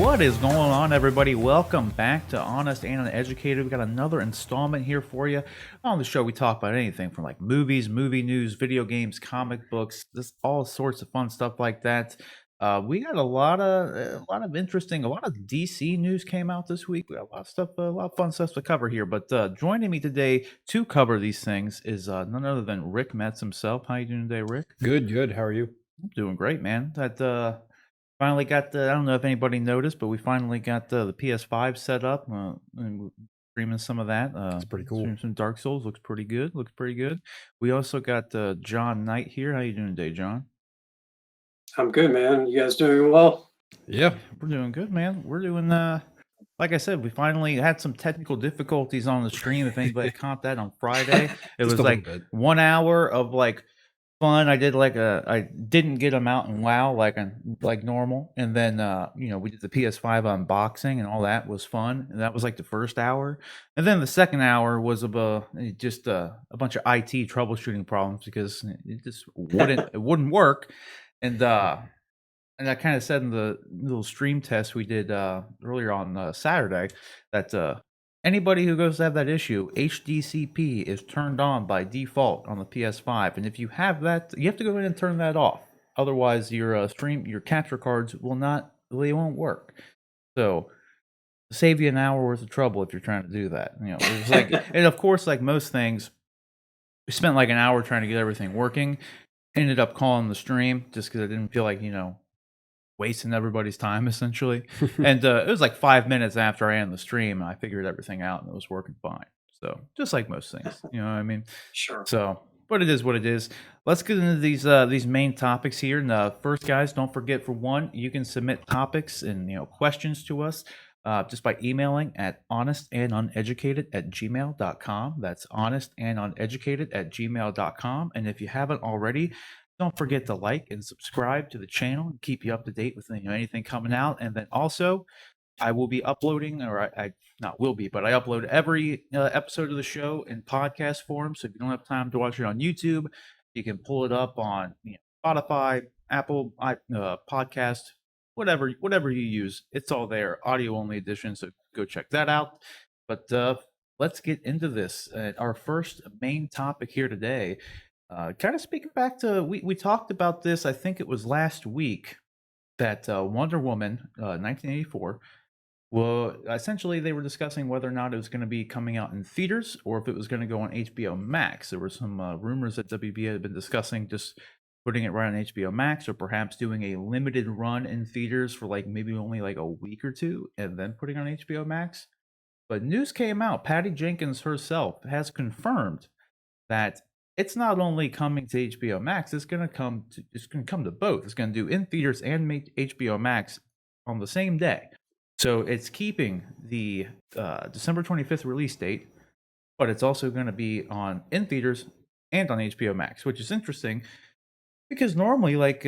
What is going on, everybody? Welcome back to Honest and Uneducated. We got another installment here for you. On the show, we talk about anything from like movies, movie news, video games, comic books, just all sorts of fun stuff like that. We got a lot of interesting, a lot of DC news came out this week. We got a lot of stuff, a lot of fun stuff to cover here. But joining me today to cover these things is none other than Rik Metz himself. How you doing today, Rik? Good. How are you? I'm doing great, man. Finally got the. I don't know if anybody noticed, but we finally got the PS5 set up. And we're streaming some of that. It's pretty cool. Streaming some Dark Souls. Looks pretty good. Looks pretty good. We also got John Knight here. How you doing today, John? I'm good, man. You guys doing well? Yeah. We're doing good, man. We're doing. Like I said, we finally had some technical difficulties on the stream. If anybody caught that on Friday, it Just was a little like bit. 1 hour of like fun. I didn't get them out in WoW like normal, and then we did the PS5 unboxing and all that was fun, and that was like the first hour, and then the second hour was just a bunch of IT troubleshooting problems because it just wouldn't work, and I kind of said in the little stream test we did earlier on Saturday that anybody who goes to have that issue, HDCP is turned on by default on the PS5, and if you have that, you have to go in and turn that off. Otherwise, your capture cards they won't work. So save you an hour worth of trouble if you're trying to do that. It's like, and of course, like most things, we spent like an hour trying to get everything working. Ended up calling the stream just because I didn't feel like wasting everybody's time essentially. And it was like 5 minutes after I ended the stream, and I figured everything out, and it was working fine. So just like most things, you know what I mean? Sure. So, but it is what it is. Let's get into these main topics here. And first, guys, don't forget, for one, you can submit topics and questions to us just by emailing at honestanduneducated@gmail.com. That's honestanduneducated@gmail.com. And if you haven't already, don't forget to like and subscribe to the channel and keep you up to date with anything coming out. And then also, I will be uploading, or I not will be, but I upload every episode of the show in podcast form. So if you don't have time to watch it on YouTube, you can pull it up on Spotify, Apple Podcast, whatever you use. It's all there, audio only edition. So go check that out. But let's get into this. Our first main topic here today. Kind of speaking back to, we talked about this, I think it was last week, that Wonder Woman 1984, well, essentially they were discussing whether or not it was going to be coming out in theaters or if it was going to go on HBO Max. There were some rumors that WB had been discussing just putting it right on HBO Max, or perhaps doing a limited run in theaters for like maybe only like a week or two and then putting on HBO Max. But news came out, Patty Jenkins herself has confirmed that it's not only coming to HBO Max, it's going to come to both. It's going to do in theaters and make HBO Max on the same day. So it's keeping the December 25th release date, but it's also going to be in theaters and on HBO Max, which is interesting because normally, like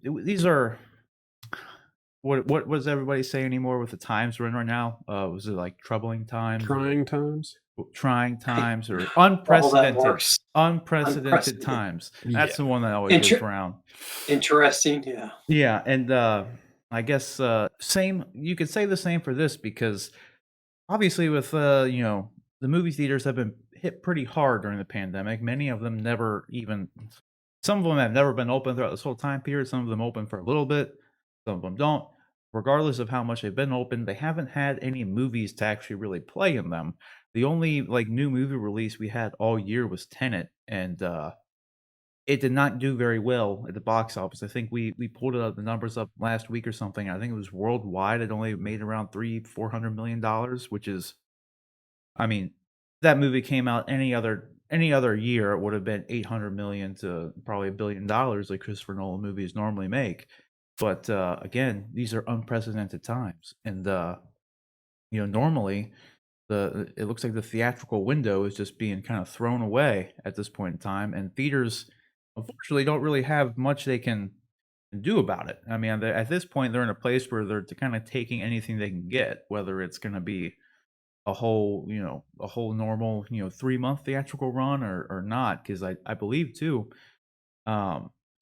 these are what does everybody say anymore with the times we're in right now? Was it like troubling times? Trying times? Trying times, or Unprecedented unprecedented times. That's the one that always goes around. Interesting, yeah. Yeah, and I guess same. You could say the same for this because obviously, with the movie theaters have been hit pretty hard during the pandemic. Many of them some of them have never been open throughout this whole time period. Some of them open for a little bit. Some of them don't. Regardless of how much they've been open, they haven't had any movies to actually really play in them. The only like new movie release we had all year was Tenet, and it did not do very well at the box office. I think we pulled the numbers up last week or something. I think it was worldwide. It only made around $400 million, which is, I mean, that movie came out any other year, it would have been 800 million to probably $1 billion, like Christopher Nolan movies normally make. But again, these are unprecedented times, and normally it looks like the theatrical window is just being kind of thrown away at this point in time, and theaters unfortunately don't really have much they can do about it. I mean, at this point, they're in a place where they're kind of taking anything they can get, whether it's going to be a whole normal 3-month theatrical run or not, because I believe too,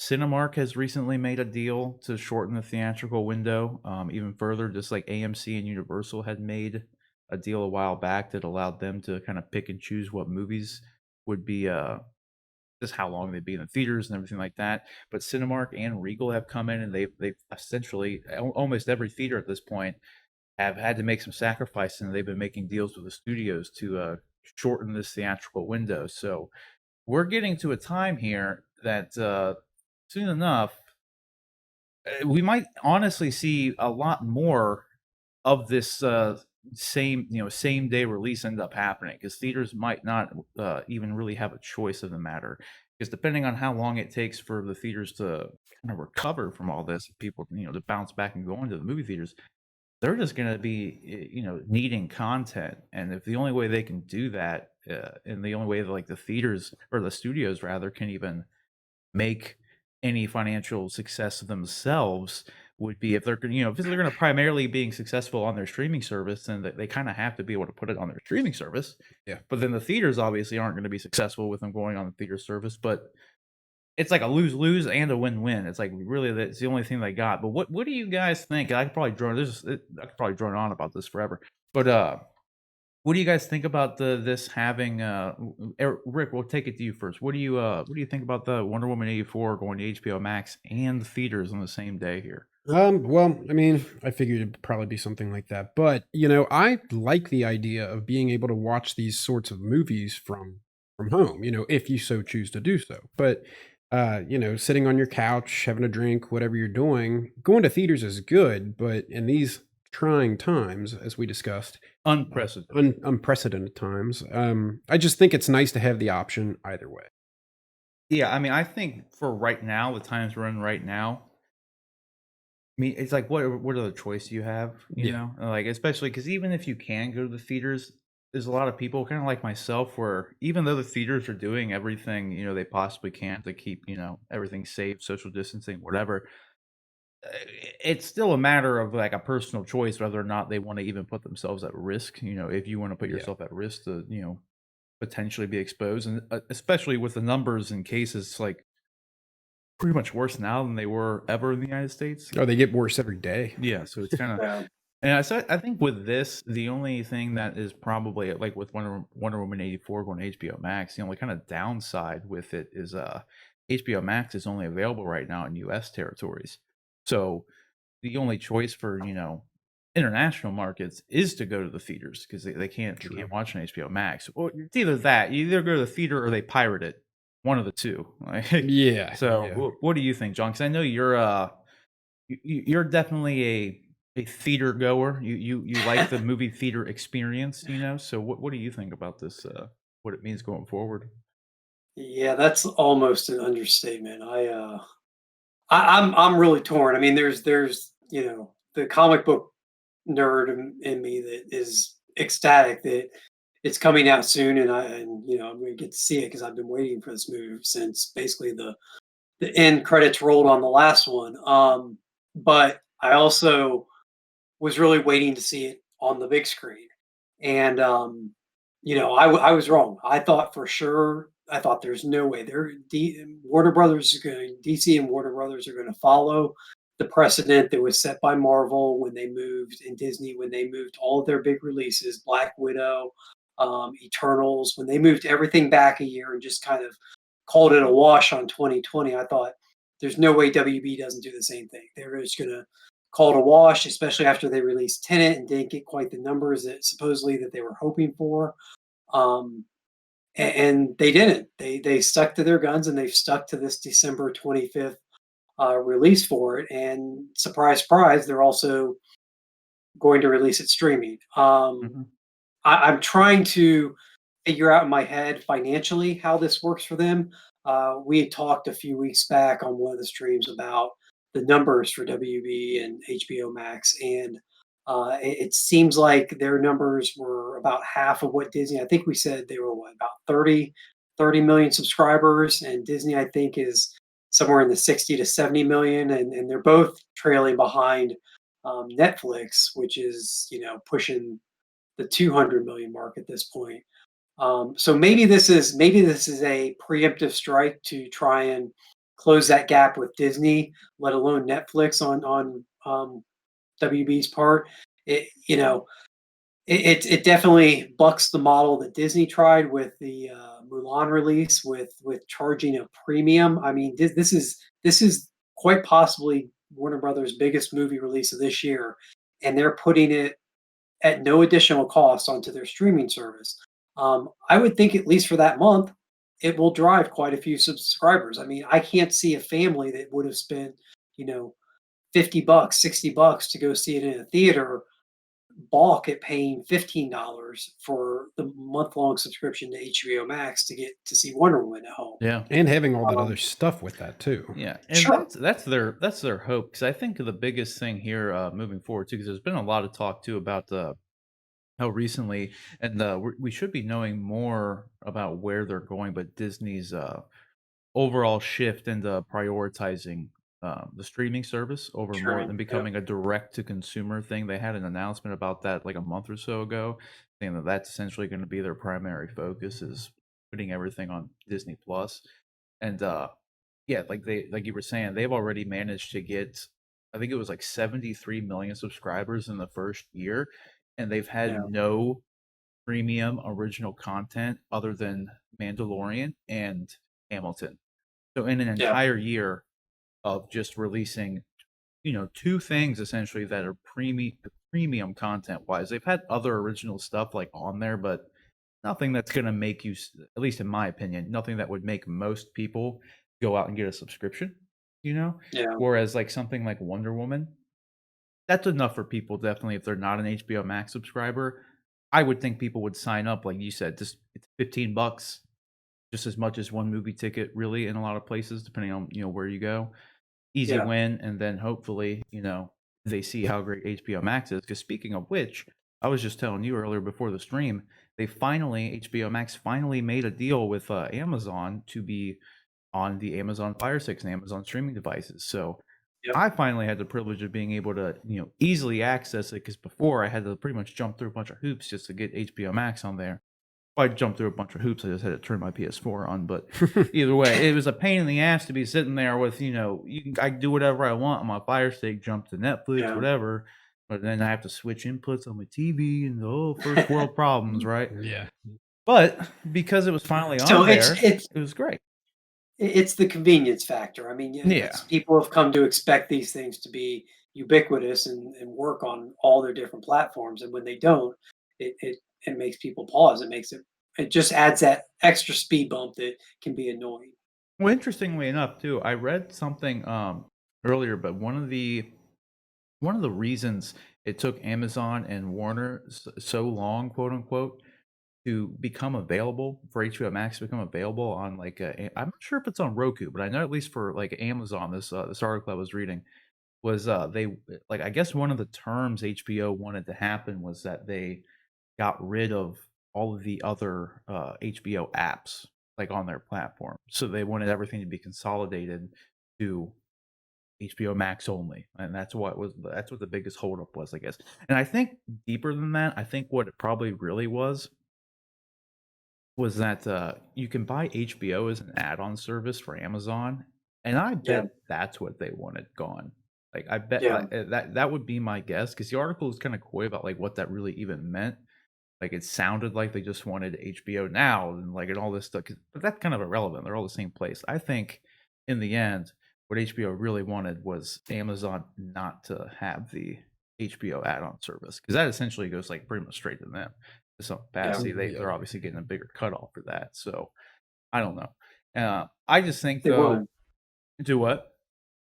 Cinemark has recently made a deal to shorten the theatrical window even further, just like AMC and Universal had made a deal a while back that allowed them to kind of pick and choose what movies would be just how long they'd be in the theaters and everything like that. But Cinemark and Regal have come in and they've essentially almost every theater at this point have had to make some sacrifices, and they've been making deals with the studios to shorten this theatrical window. So we're getting to a time here that soon enough we might honestly see a lot more of this same day release end up happening, because theaters might not even really have a choice of the matter, because depending on how long it takes for the theaters to kind of recover from all this, people to bounce back and go into the movie theaters, they're just going to be needing content. And if the only way they can do that and the only way that like the theaters or the studios rather can even make any financial success of themselves would be if they're if they're going to primarily being successful on their streaming service, then they kind of have to be able to put it on their streaming service. Yeah. But then the theaters obviously aren't going to be successful with them going on the theater service. But it's like a lose-lose and a win-win. It's like really that's the only thing they got. But what do you guys think? I could probably drone on about this forever. But what do you guys think about this having Rick, we'll take it to you first. What do you think about the Wonder Woman 84 going to HBO Max and theaters on the same day here? Well, I mean, I figured it'd probably be something like that. But, I like the idea of being able to watch these sorts of movies from home, if you so choose to do so. But sitting on your couch, having a drink, whatever you're doing, going to theaters is good, but in these trying times, as we discussed, Unprecedented. unprecedented times, I just think it's nice to have the option either way. Yeah, I mean, I think for right now, the times we're in right now, I mean, it's like what other choice do you have? Yeah. Like especially because even if you can go to the theaters, there's a lot of people kind of like myself where even though the theaters are doing everything they possibly can to keep everything safe, social distancing, whatever, it's still a matter of like a personal choice whether or not they want to even put themselves at risk. If you want to put Yeah. yourself at risk to potentially be exposed, and especially with the numbers and cases like pretty much worse now than they were ever in the United States. Oh, they get worse every day. Yeah, so it's kind of Yeah. I think with this, the only thing that is probably like with Wonder Woman 84 going to HBO Max, the only kind of downside with it is HBO Max is only available right now in US territories. So the only choice for, international markets is to go to the theaters because they can't watch on HBO Max. Or it's either that, you either go to the theater or they pirate it. One of the two. Like, Yeah. so yeah. what do you think, John? Because I know you're definitely a theater goer. You like the movie theater experience, So what do you think about this? What it means going forward? Yeah, that's almost an understatement. I'm really torn. I mean, there's the comic book nerd in me that is ecstatic that it's coming out soon, and I'm going to get to see it because I've been waiting for this movie since basically the end credits rolled on the last one. But I also was really waiting to see it on the big screen, and I was wrong. I thought for sure. I thought there's no way Warner Brothers is going DC and Warner Brothers are going to follow the precedent that was set by Marvel when they moved and Disney when they moved all of their big releases, Black Widow, Eternals, when they moved everything back a year and just kind of called it a wash on 2020. I thought there's no way WB doesn't do the same thing. They're just going to call it a wash, especially after they released Tenet and didn't get quite the numbers that supposedly that they were hoping for. Um, and they didn't. They stuck to their guns and they've stuck to this December 25th release for it. And surprise, surprise, they're also going to release it streaming. Mhm. I'm trying to figure out in my head financially how this works for them. We had talked a few weeks back on one of the streams about the numbers for WB and HBO Max, and it seems like their numbers were about half of what Disney. I think we said they were about 30 million subscribers, and Disney I think is somewhere in the 60 to 70 million, and they're both trailing behind Netflix, which is pushing the 200 million mark at this point. So maybe this is a preemptive strike to try and close that gap with Disney, let alone Netflix on WB's part. It you know it definitely bucks the model that Disney tried with the Mulan release with charging a premium. I mean, this is quite possibly Warner Brothers' biggest movie release of this year, and they're putting it at no additional cost onto their streaming service. I would think at least for that month, it will drive quite a few subscribers. I mean, I can't see a family that would have spent, you know, $50, $60 to go see it in a theater balk at paying $15 for the month-long subscription to HBO Max to get to see Wonder Woman at home. Yeah. And having all that Um, other stuff with that too. Yeah, and Sure. that's their hope, because I think the biggest thing here moving forward too, because there's been a lot of talk too about how recently, and we should be knowing more about where they're going, but Disney's overall shift into prioritizing the streaming service over more Sure. than Yeah. becoming a direct to consumer thing. They had an announcement about that like a month or so ago, saying that that's essentially going to be their primary focus, is putting everything on Disney Plus. And yeah, like you were saying, they've already managed to get, I think it was like 73 million subscribers in the first year, and they've had Yeah. no premium original content other than Mandalorian and Hamilton. So in an Yeah. entire year of just releasing, two things essentially that are premium content wise, they've had other original stuff like on there, but nothing that's going to make you, at least in my opinion, nothing that would make most people go out and get a subscription. Yeah. Whereas like something like Wonder Woman, that's enough for people, definitely, if they're not an HBO Max subscriber. I would think people would sign up, like you said, just it's $15, just as much as one movie ticket, really, in a lot of places, depending on where you go. Easy Yeah. win, and then hopefully, they see how great HBO Max is. Because speaking of which, I was just telling you earlier before the stream, HBO Max finally made a deal with Amazon to be on the Amazon Fire Stick and Amazon streaming devices. So Yep. I finally had the privilege of being able to, easily access it, because before I had to pretty much jump through a bunch of hoops just to get HBO Max on there. I jumped through a bunch of hoops. I just had to turn my PS4 on. But either way, it was a pain in the ass to be sitting there with, I can do whatever I want on my Fire Stick, jump to Netflix, Yeah. whatever. But then I have to switch inputs on my TV, and first world problems, right? Yeah. But because it was finally So on there, it was great. it's the convenience factor. I mean, yeah, Yeah. people have come to expect these things to be ubiquitous and work on all their different platforms, and when they don't, it makes people pause. It just adds that extra speed bump that can be annoying. Well, interestingly enough, too, I read something earlier, but one of the reasons it took Amazon and Warner so long, quote unquote, to become available for HBO Max to become available on like I'm not sure if it's on Roku, but I know at least for like Amazon, this article I was reading was they like, I guess one of the terms HBO wanted to happen was that they got rid of all of the other HBO apps like on their platform. So they wanted everything to be consolidated to HBO Max only, and that's what the biggest holdup was, I guess. And I think deeper than that, I think what it probably really was that you can buy HBO as an add-on service for Amazon, and I Yeah. bet that's what they wanted gone. Like I bet Yeah. that would be my guess, because the article is kind of coy about like what that really even meant. Like it sounded like they just wanted HBO Now and like and all this stuff, but that's kind of irrelevant. They're all the same place. I think in the end, what HBO really wanted was Amazon not to have the HBO add-on service, because that essentially goes like pretty much straight to them. To some capacity, Yeah. they're obviously getting a bigger cutoff for that. So I don't know. I just think They though, wanted do what?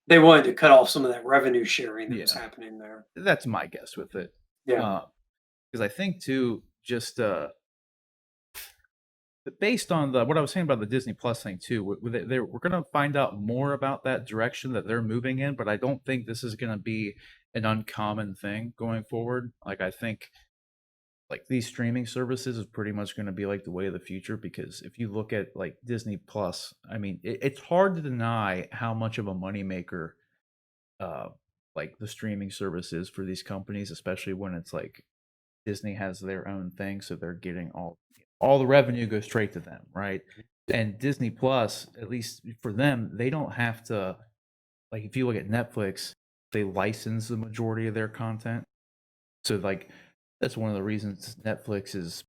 they wanted to cut off some of that revenue sharing that was Yeah, happening there. that's my guess with it. Yeah. Because I think too, just based on what I was saying about the Disney Plus thing too, we're going to find out more about that direction that they're moving in, but I don't think this is going to be an uncommon thing going forward. Like I think like these streaming services is pretty much going to be like the way of the future, because if you look at like Disney Plus, I mean, it's hard to deny how much of a moneymaker uh like the streaming service is for these companies, especially when it's like Disney has their own thing, so they're getting all the revenue goes straight to them, right? And Disney Plus, at least for them, they don't have to, like, if you look at Netflix, they license the majority of their content. So, like, that's one of the reasons Netflix is,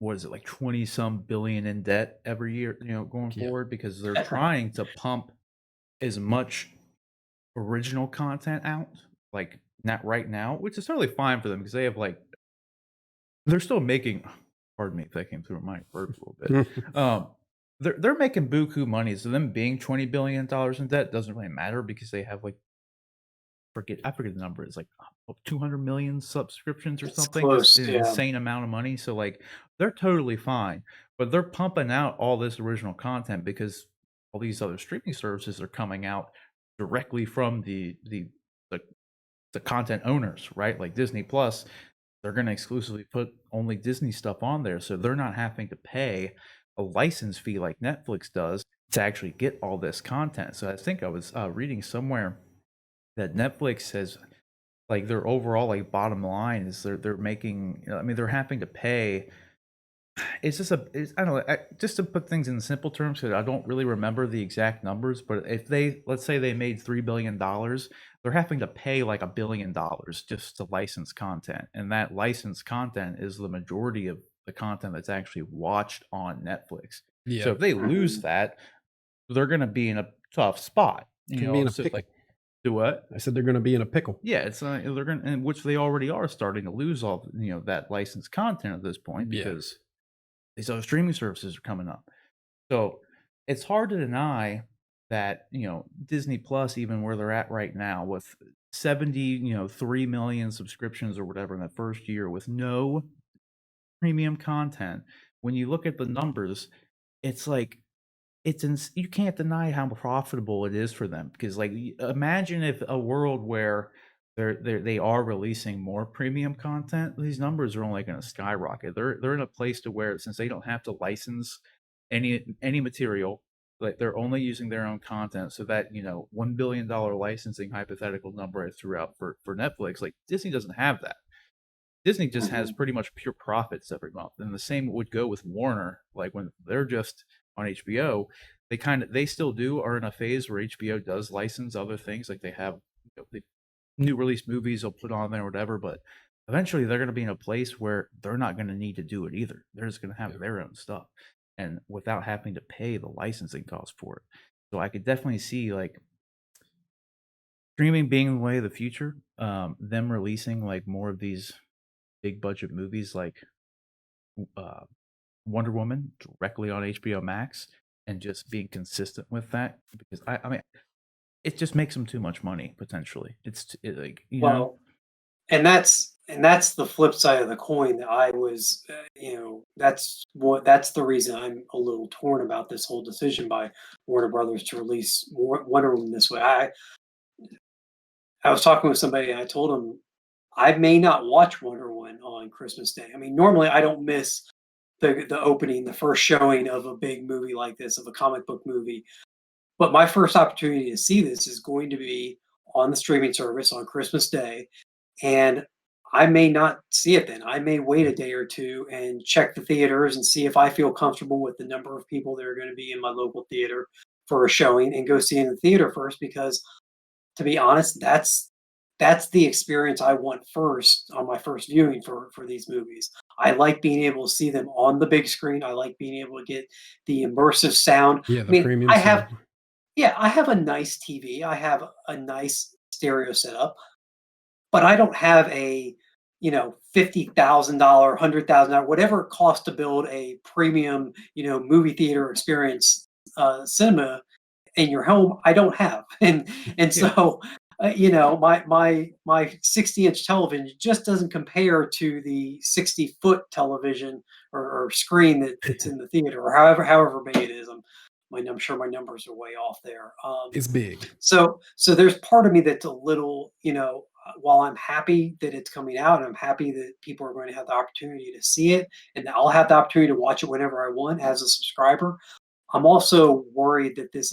what is it, like 20 some billion in debt every year, going Yeah. forward, because they're trying to pump as much original content out, like, not right now, which is totally fine for them because they have, like, they're still making, pardon me if that came through my words a little bit. They're making buku money, so them being $20 billion in debt doesn't really matter because they have, like, I forget the number. It's like 200 million subscriptions or It's something. Just close, an yeah. insane amount of money. So, like, they're totally fine, but they're pumping out all this original content because all these other streaming services are coming out directly from the, the content owners, right? Like Disney Plus, they're going to exclusively put only Disney stuff on there, so they're not having to pay a license fee like Netflix does to actually get all this content. So I think I was reading somewhere that Netflix has, like, their overall, like, bottom line is they're making, I mean, they're having to pay, I don't know, just to put things in simple terms, because I don't really remember the exact numbers, but if they, let's say they made $3 billion, they're having to pay like $1 billion just to license content, and that licensed content is the majority of the content that's actually watched on Netflix. Yeah. So if they lose that, they're going to be in a tough spot. Can be in a So, pickle. like, do what? I said they're going to be in a pickle. Yeah, it's they're going to, and which they already are starting to lose all that licensed content at this point Yeah. because these other streaming services are coming up. So it's hard to deny that Disney Plus, even where they're at right now, with 3 million subscriptions or whatever in that first year, with no premium content. When you look at the numbers, it's like you can't deny how profitable it is for them, because, like, imagine if a world where they are releasing more premium content, these numbers are only going to skyrocket. They're in a place to where, since they don't have to license any material, like, they're only using their own content, so that $1 billion licensing hypothetical number I threw out for Netflix, like, Disney doesn't have that. Disney just has pretty much pure profits every month, and the same would go with Warner. Like, when they're just on HBO, they still are in a phase where HBO does license other things, like they have the new release movies they'll put on there or whatever, but eventually they're going to be in a place where they're not going to need to do it either. They're just going to have their own stuff, and without having to pay the licensing cost for it. So I could definitely see, like, streaming being the way of the future, them releasing, like, more of these big budget movies like uh, Wonder Woman directly on HBO Max, and just being consistent with that, because I mean, it just makes them too much money potentially. Like, Well, and that's the flip side of the coin that I was, that's the reason I'm a little torn about this whole decision by Warner Brothers to release Wonder Woman this way. I was talking with somebody and I told him I may not watch Wonder Woman on Christmas Day. I mean, normally I don't miss the opening, the first showing of a big movie like this, of a comic book movie. But my first opportunity to see this is going to be on the streaming service on Christmas Day, and I may not see it then. I may wait a day or two and check the theaters and see if I feel comfortable with the number of people that are going to be in my local theater for a showing, and go see it in the theater first, because, to be honest, that's the experience I want first on my first viewing for these movies. I like being able to see them on the big screen. I like being able to get the immersive sound. Yeah, I the mean, premium sound. I have a nice TV. I have a nice stereo setup, but I don't have a, $50,000, $100,000, whatever it costs to build a premium, movie theater experience, cinema in your home. I don't have, and Yeah. so, my 60-inch television just doesn't compare to the 60-foot television, or screen that's in the theater, or however big it is. I'm sure my numbers are way off there. It's big. So there's part of me that's a little, while I'm happy that it's coming out, and I'm happy that people are going to have the opportunity to see it, and that I'll have the opportunity to watch it whenever I want as a subscriber. I'm also worried that this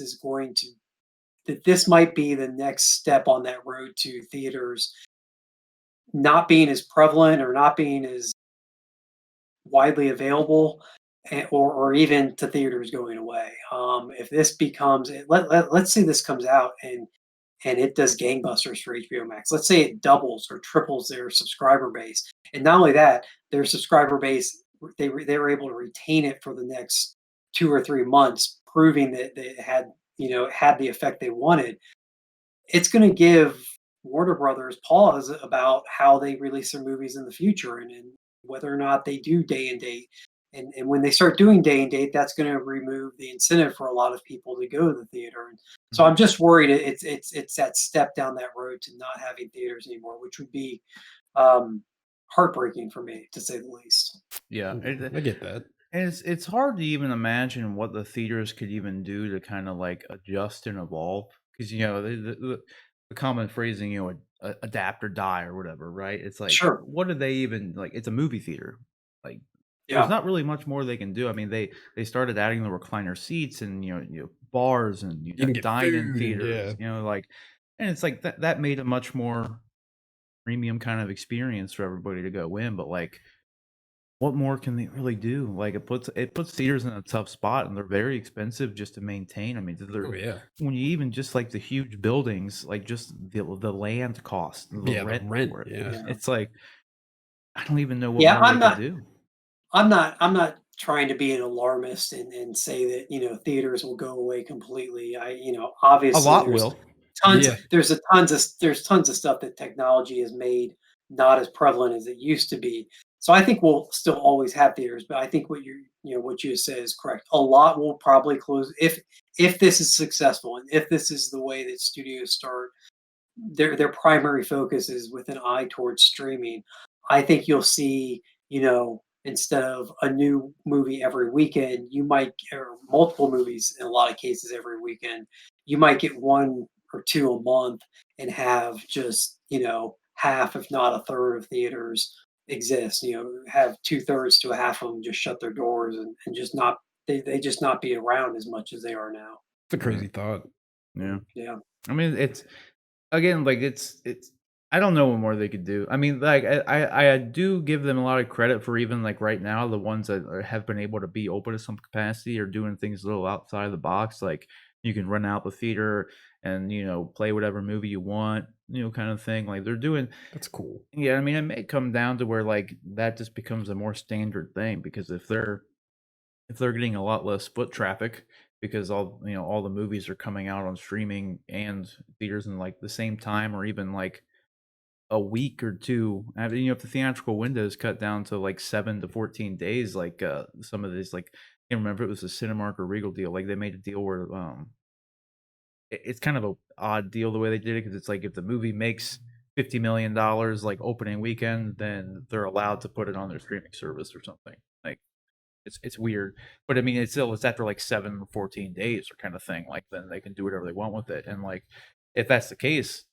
might be the next step on that road to theaters not being as prevalent, or not being as widely available, or even to theaters going away. If this becomes, let's say this comes out and it does gangbusters for HBO Max. Let's say it doubles or triples their subscriber base, and not only that, their subscriber base they were able to retain it for the next 2 or 3 months, proving that they had the effect they wanted. It's going to give Warner Brothers pause about how they release their movies in the future, and whether or not they do day and date. And when they start doing day and date, that's going to remove the incentive for a lot of people to go to the theater. And so I'm just worried it's that step down that road to not having theaters anymore, which would be um, heartbreaking for me, to say the least. Yeah, I get that. and it's hard to even imagine what the theaters could even do to kind of like adjust and evolve, because the common phrasing, adapt or die or whatever, right? It's like, Sure. what do they even like? It's a movie theater, like there's Yeah. not really much more they can do. I mean, they started adding the recliner seats and bars and You can get dine-in food and theaters, like, and it's like that made a much more premium kind of experience for everybody to go in. But like, what more can they really do? Like, it puts theaters in a tough spot, and they're very expensive just to maintain. I mean, oh yeah, when you even just like the huge buildings, like just the land cost, the yeah, the rent rent, for it. yeah. Yeah. It's like I don't even know what Yeah, more they could do. I'm not trying to be an alarmist and say that, theaters will go away completely. A Obviously lot will. Yeah, there's tons of stuff that technology has made not as prevalent as it used to be. So I think we'll still always have theaters, but I think what you said is correct. A lot will probably close if this is successful and if this is the way that studios start their primary focus is with an eye towards streaming. I think you'll see, instead of a new movie every weekend, you might or multiple movies in a lot of cases every weekend. You might get one or two a month and have just, half, if not a third of theaters exist. Have 2/3 to a half of them just shut their doors and just not they just not be around as much as they are now. it's a Yeah. crazy thought. Yeah. Yeah. I mean, it's again like it's. I don't know what more they could do. I mean, like I do give them a lot of credit for even like right now the ones that have been able to be open to some capacity or doing things a little outside of the box. Like you can run out the theater and play whatever movie you want, kind of thing. Like they're doing. That's cool. Yeah, I mean, it may come down to where like that just becomes a more standard thing because if they're getting a lot less foot traffic because all the movies are coming out on streaming and theaters in like the same time or even like a week or two. I mean, if the theatrical window is cut down to like 7 to 14 days, like some of these, like I can't remember if it was a Cinemark or Regal deal. Like they made a deal where it's kind of a odd deal the way they did it because it's like if the movie makes $50 million like opening weekend, then they're allowed to put it on their streaming service or something. Like it's weird, but I mean it's after like 7 or 14 days or kind of thing. Like then they can do whatever they want with it, and like if that's the case,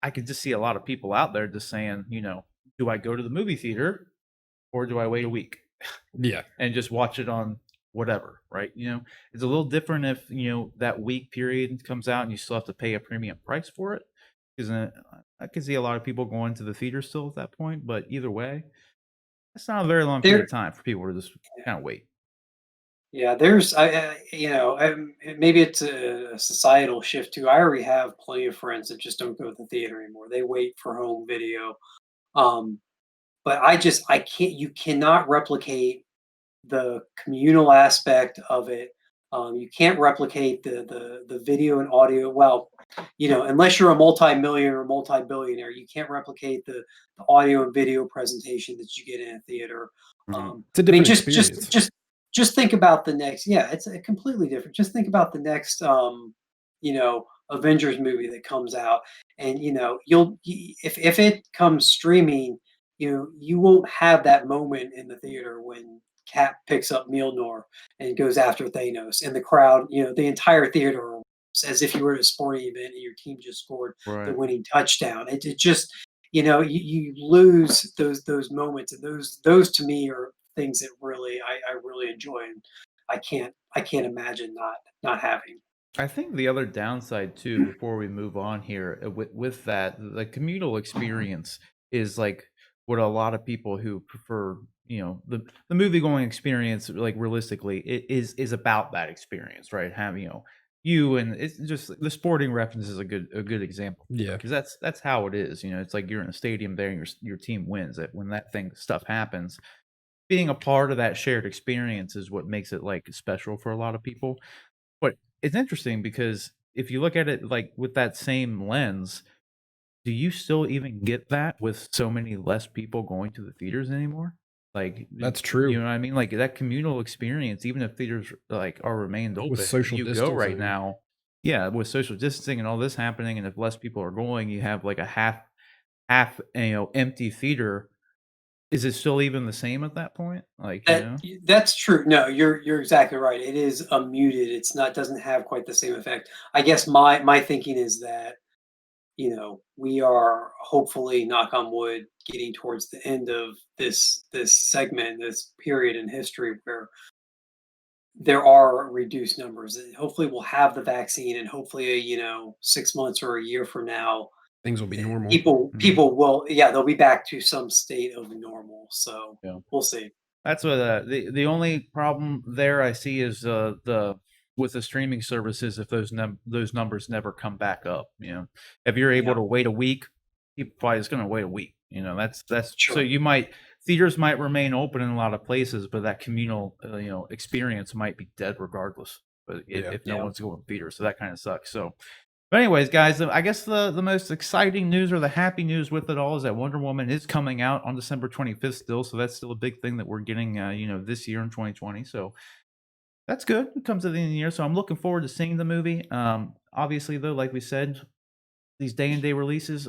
I could just see a lot of people out there just saying, do I go to the movie theater or do I wait a week Yeah, and just watch it on whatever, right? It's a little different if, that week period comes out and you still have to pay a premium price for it. Because I could see a lot of people going to the theater still at that point, but either way, it's not a very long period There of time for people to just kind of wait. Yeah, there's maybe it's a societal shift too. I already have plenty of friends that just don't go to the theater anymore. They wait for home video. Um, but I can't you cannot replicate the communal aspect of it. You can't replicate the video and audio. Well, unless you're a multi-millionaire or multi-billionaire, you can't replicate the audio and video presentation that you get in a theater. Mhm. it's a I mean, different experience. just think about the next. Yeah, it's a completely different. Just think about the next, Avengers movie that comes out, and if it comes streaming, you won't have that moment in the theater when Cap picks up Mjolnir and goes after Thanos, and the crowd, the entire theater, as if you were at a sporting event and your team just scored the Right. winning touchdown. It just, you lose those moments, and those to me are things that really I really enjoy, and I can't imagine not having. I think the other downside too, before we move on here, with that, the communal experience is like what a lot of people who prefer the movie going experience, like realistically, it is about that experience, right? Having you and it's just the sporting reference is a good example Yeah. because that's how it is. It's like you're in a stadium there, and your team wins. That when that thing stuff happens, being a part of that shared experience is what makes it like special for a lot of people. But it's interesting because if you look at it like with that same lens, do you still even get that with so many less people going to the theaters anymore? Like, That's you true. know what I mean? Like that communal experience, even if theaters like are remained With open, social you go right distancing. now, yeah, with social distancing and all this happening, and if less people are going, you have like a half empty theater. Is it still even the same at that point? Like, That's true. No, you're exactly right. It is muted. It's not doesn't have quite the same effect. I guess my thinking is that we are hopefully, knock on wood, getting towards the end of this segment, this period in history where there are reduced numbers. And hopefully, we'll have the vaccine, and hopefully, 6 months or a year from now, Things will be normal. Mhm. people will, yeah, they'll be back to some state of normal. So Yeah. we'll see. That's what the only problem there I see is the with the streaming services if those numbers never come back up. If you're able Yeah, to wait a week, people probably is going to wait a week. That's so sure. theaters might remain open in a lot of places, but that communal experience might be dead regardless. But Yeah. if no Yeah. one's going to theaters, so that kind of sucks. So but anyways, guys, I guess the most exciting news or the happy news with it all is that Wonder Woman is coming out on December 25th still, so that's still a big thing that we're getting, this year in 2020. So that's good. It comes at the end of the year, so I'm looking forward to seeing the movie. Obviously, though, like we said, these day and day releases,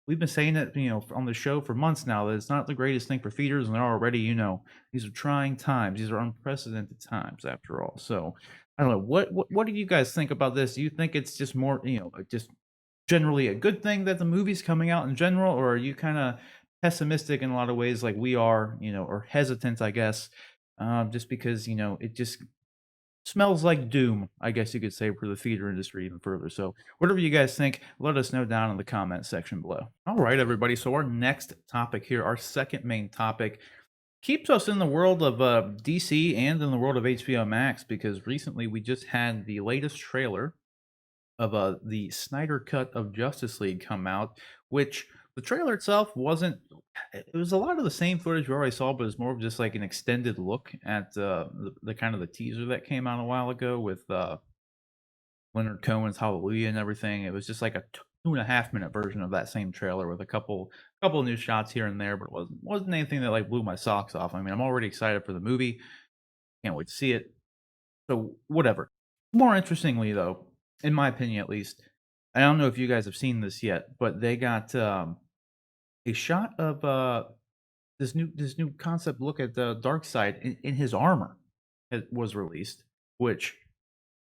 we've been saying it, on the show for months now that it's not the greatest thing for theaters, and they're already, these are trying times. These are unprecedented times, after all. So I don't know what do you guys think about this? Do you think it's just more, just generally a good thing that the movie's coming out in general, or are you kind of pessimistic in a lot of ways, like we are, or hesitant, I guess, just because it just smells like doom, I guess you could say, for the theater industry even further. So, whatever you guys think, let us know down in the comment section below. All right, everybody. So, our next topic here, our second main topic, keeps us in the world of DC and in the world of HBO Max because recently we just had the latest trailer of the Snyder Cut of Justice League come out, which the trailer itself wasn't. It was a lot of the same footage we already saw, but it's more of just like an extended look at the kind of the teaser that came out a while ago with Leonard Cohen's Hallelujah and everything. It was just like a 2.5 minute version of that same trailer with a couple new shots here and there, but it wasn't anything that like blew my socks off. I mean, I'm already excited for the movie. Can't wait to see it. So whatever. More interestingly, though, in my opinion at least, I don't know if you guys have seen this yet, but they got a shot of this new concept look at the dark side in his armor. It was released, which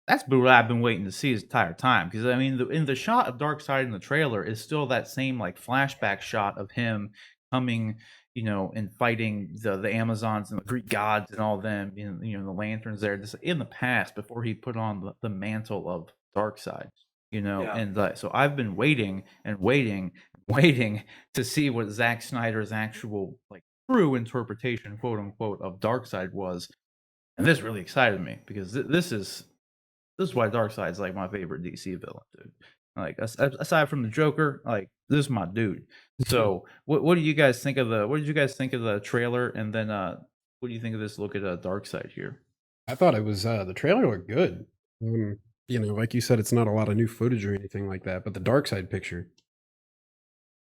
that's what I've been waiting to see this entire time. Because I mean, in the shot of Darkseid in the trailer is still that same like flashback shot of him coming, and fighting the Amazons and the Greek gods and all them, the lanterns there, just in the past before he put on the mantle of Darkseid, Yeah. and so I've been waiting and waiting, waiting to see what Zack Snyder's actual like true interpretation, quote unquote, of Darkseid was, and this really excited me because this is why Darkseid's like my favorite DC villain, dude. Like aside from the Joker, like this is my dude. So what do you guys think of the what did you guys think of the trailer, and then what do you think of this look at Darkseid here? I thought it was the trailer looked good. Like you said, it's not a lot of new footage or anything like that, but the dark side picture,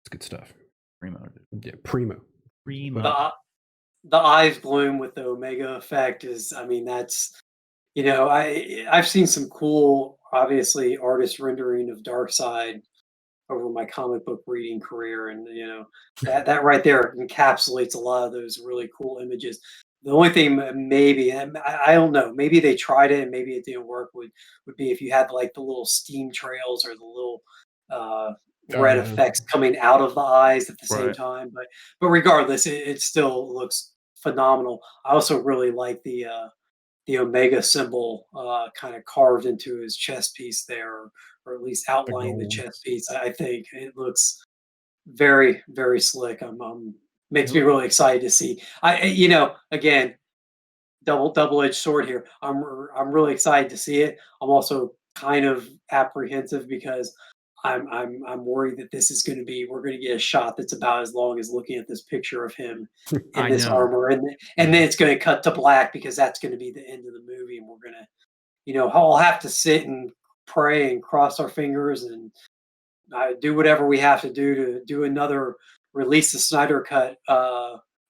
it's good stuff. Primo, dude. Yeah, primo. The Primo. the eyes bloom with the Omega effect is, I mean, that's I've seen some cool, obviously, artist rendering of Darkseid over my comic book reading career, and that right there encapsulates a lot of those really cool images. The only thing maybe, and I don't know, maybe they tried it and maybe it didn't work, would be if you had like the little steam trails or the little uh, Oh red yeah, effects coming out of the eyes at the same Right. time. But regardless, it still looks phenomenal. I also really like the Omega symbol kind of carved into his chest piece there, or at least the outlining the gold. chest piece. I think it looks very, very slick. I'm makes me really excited to see. Again, double-edged sword here. I'm really excited to see it. I'm also kind of apprehensive because I'm worried that this is going to be we're going to get a shot that's about as long as looking at this picture of him in I this know. armor, and then it's going to cut to black because that's going to be the end of the movie, and we're going to I'll have to sit and pray and cross our fingers and do whatever we have to do another release the Snyder Cut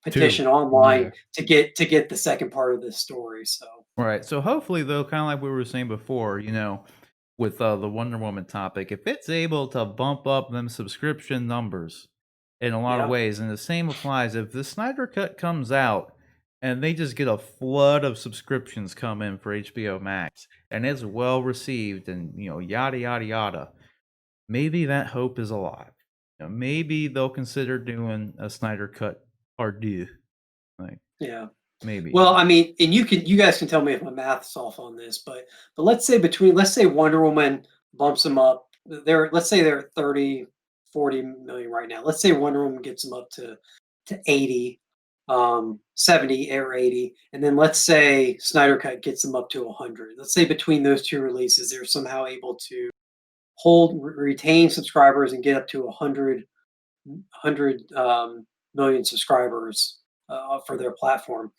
petition online Yeah. to get the second part of this story. So Right. So hopefully, though, kind of like we were saying before, with the Wonder Woman topic, if it's able to bump up them subscription numbers in a lot of yeah, ways, and the same applies if the Snyder Cut comes out and they just get a flood of subscriptions come in for HBO Max and it's well received and yada yada yada, maybe that hope is alive. Maybe they'll consider doing a Snyder Cut part two. Like yeah. maybe. Well, I mean, and you guys can tell me if my math's off on this, but let's say Wonder Woman bumps them up. Let's say they're at 30, 40 million right now. Let's say Wonder Woman gets them up to 80, 70 or 80, and then let's say Snyder Cut gets them up to 100. Let's say between those two releases, they're somehow able to retain subscribers and get up to 100 million subscribers for their platform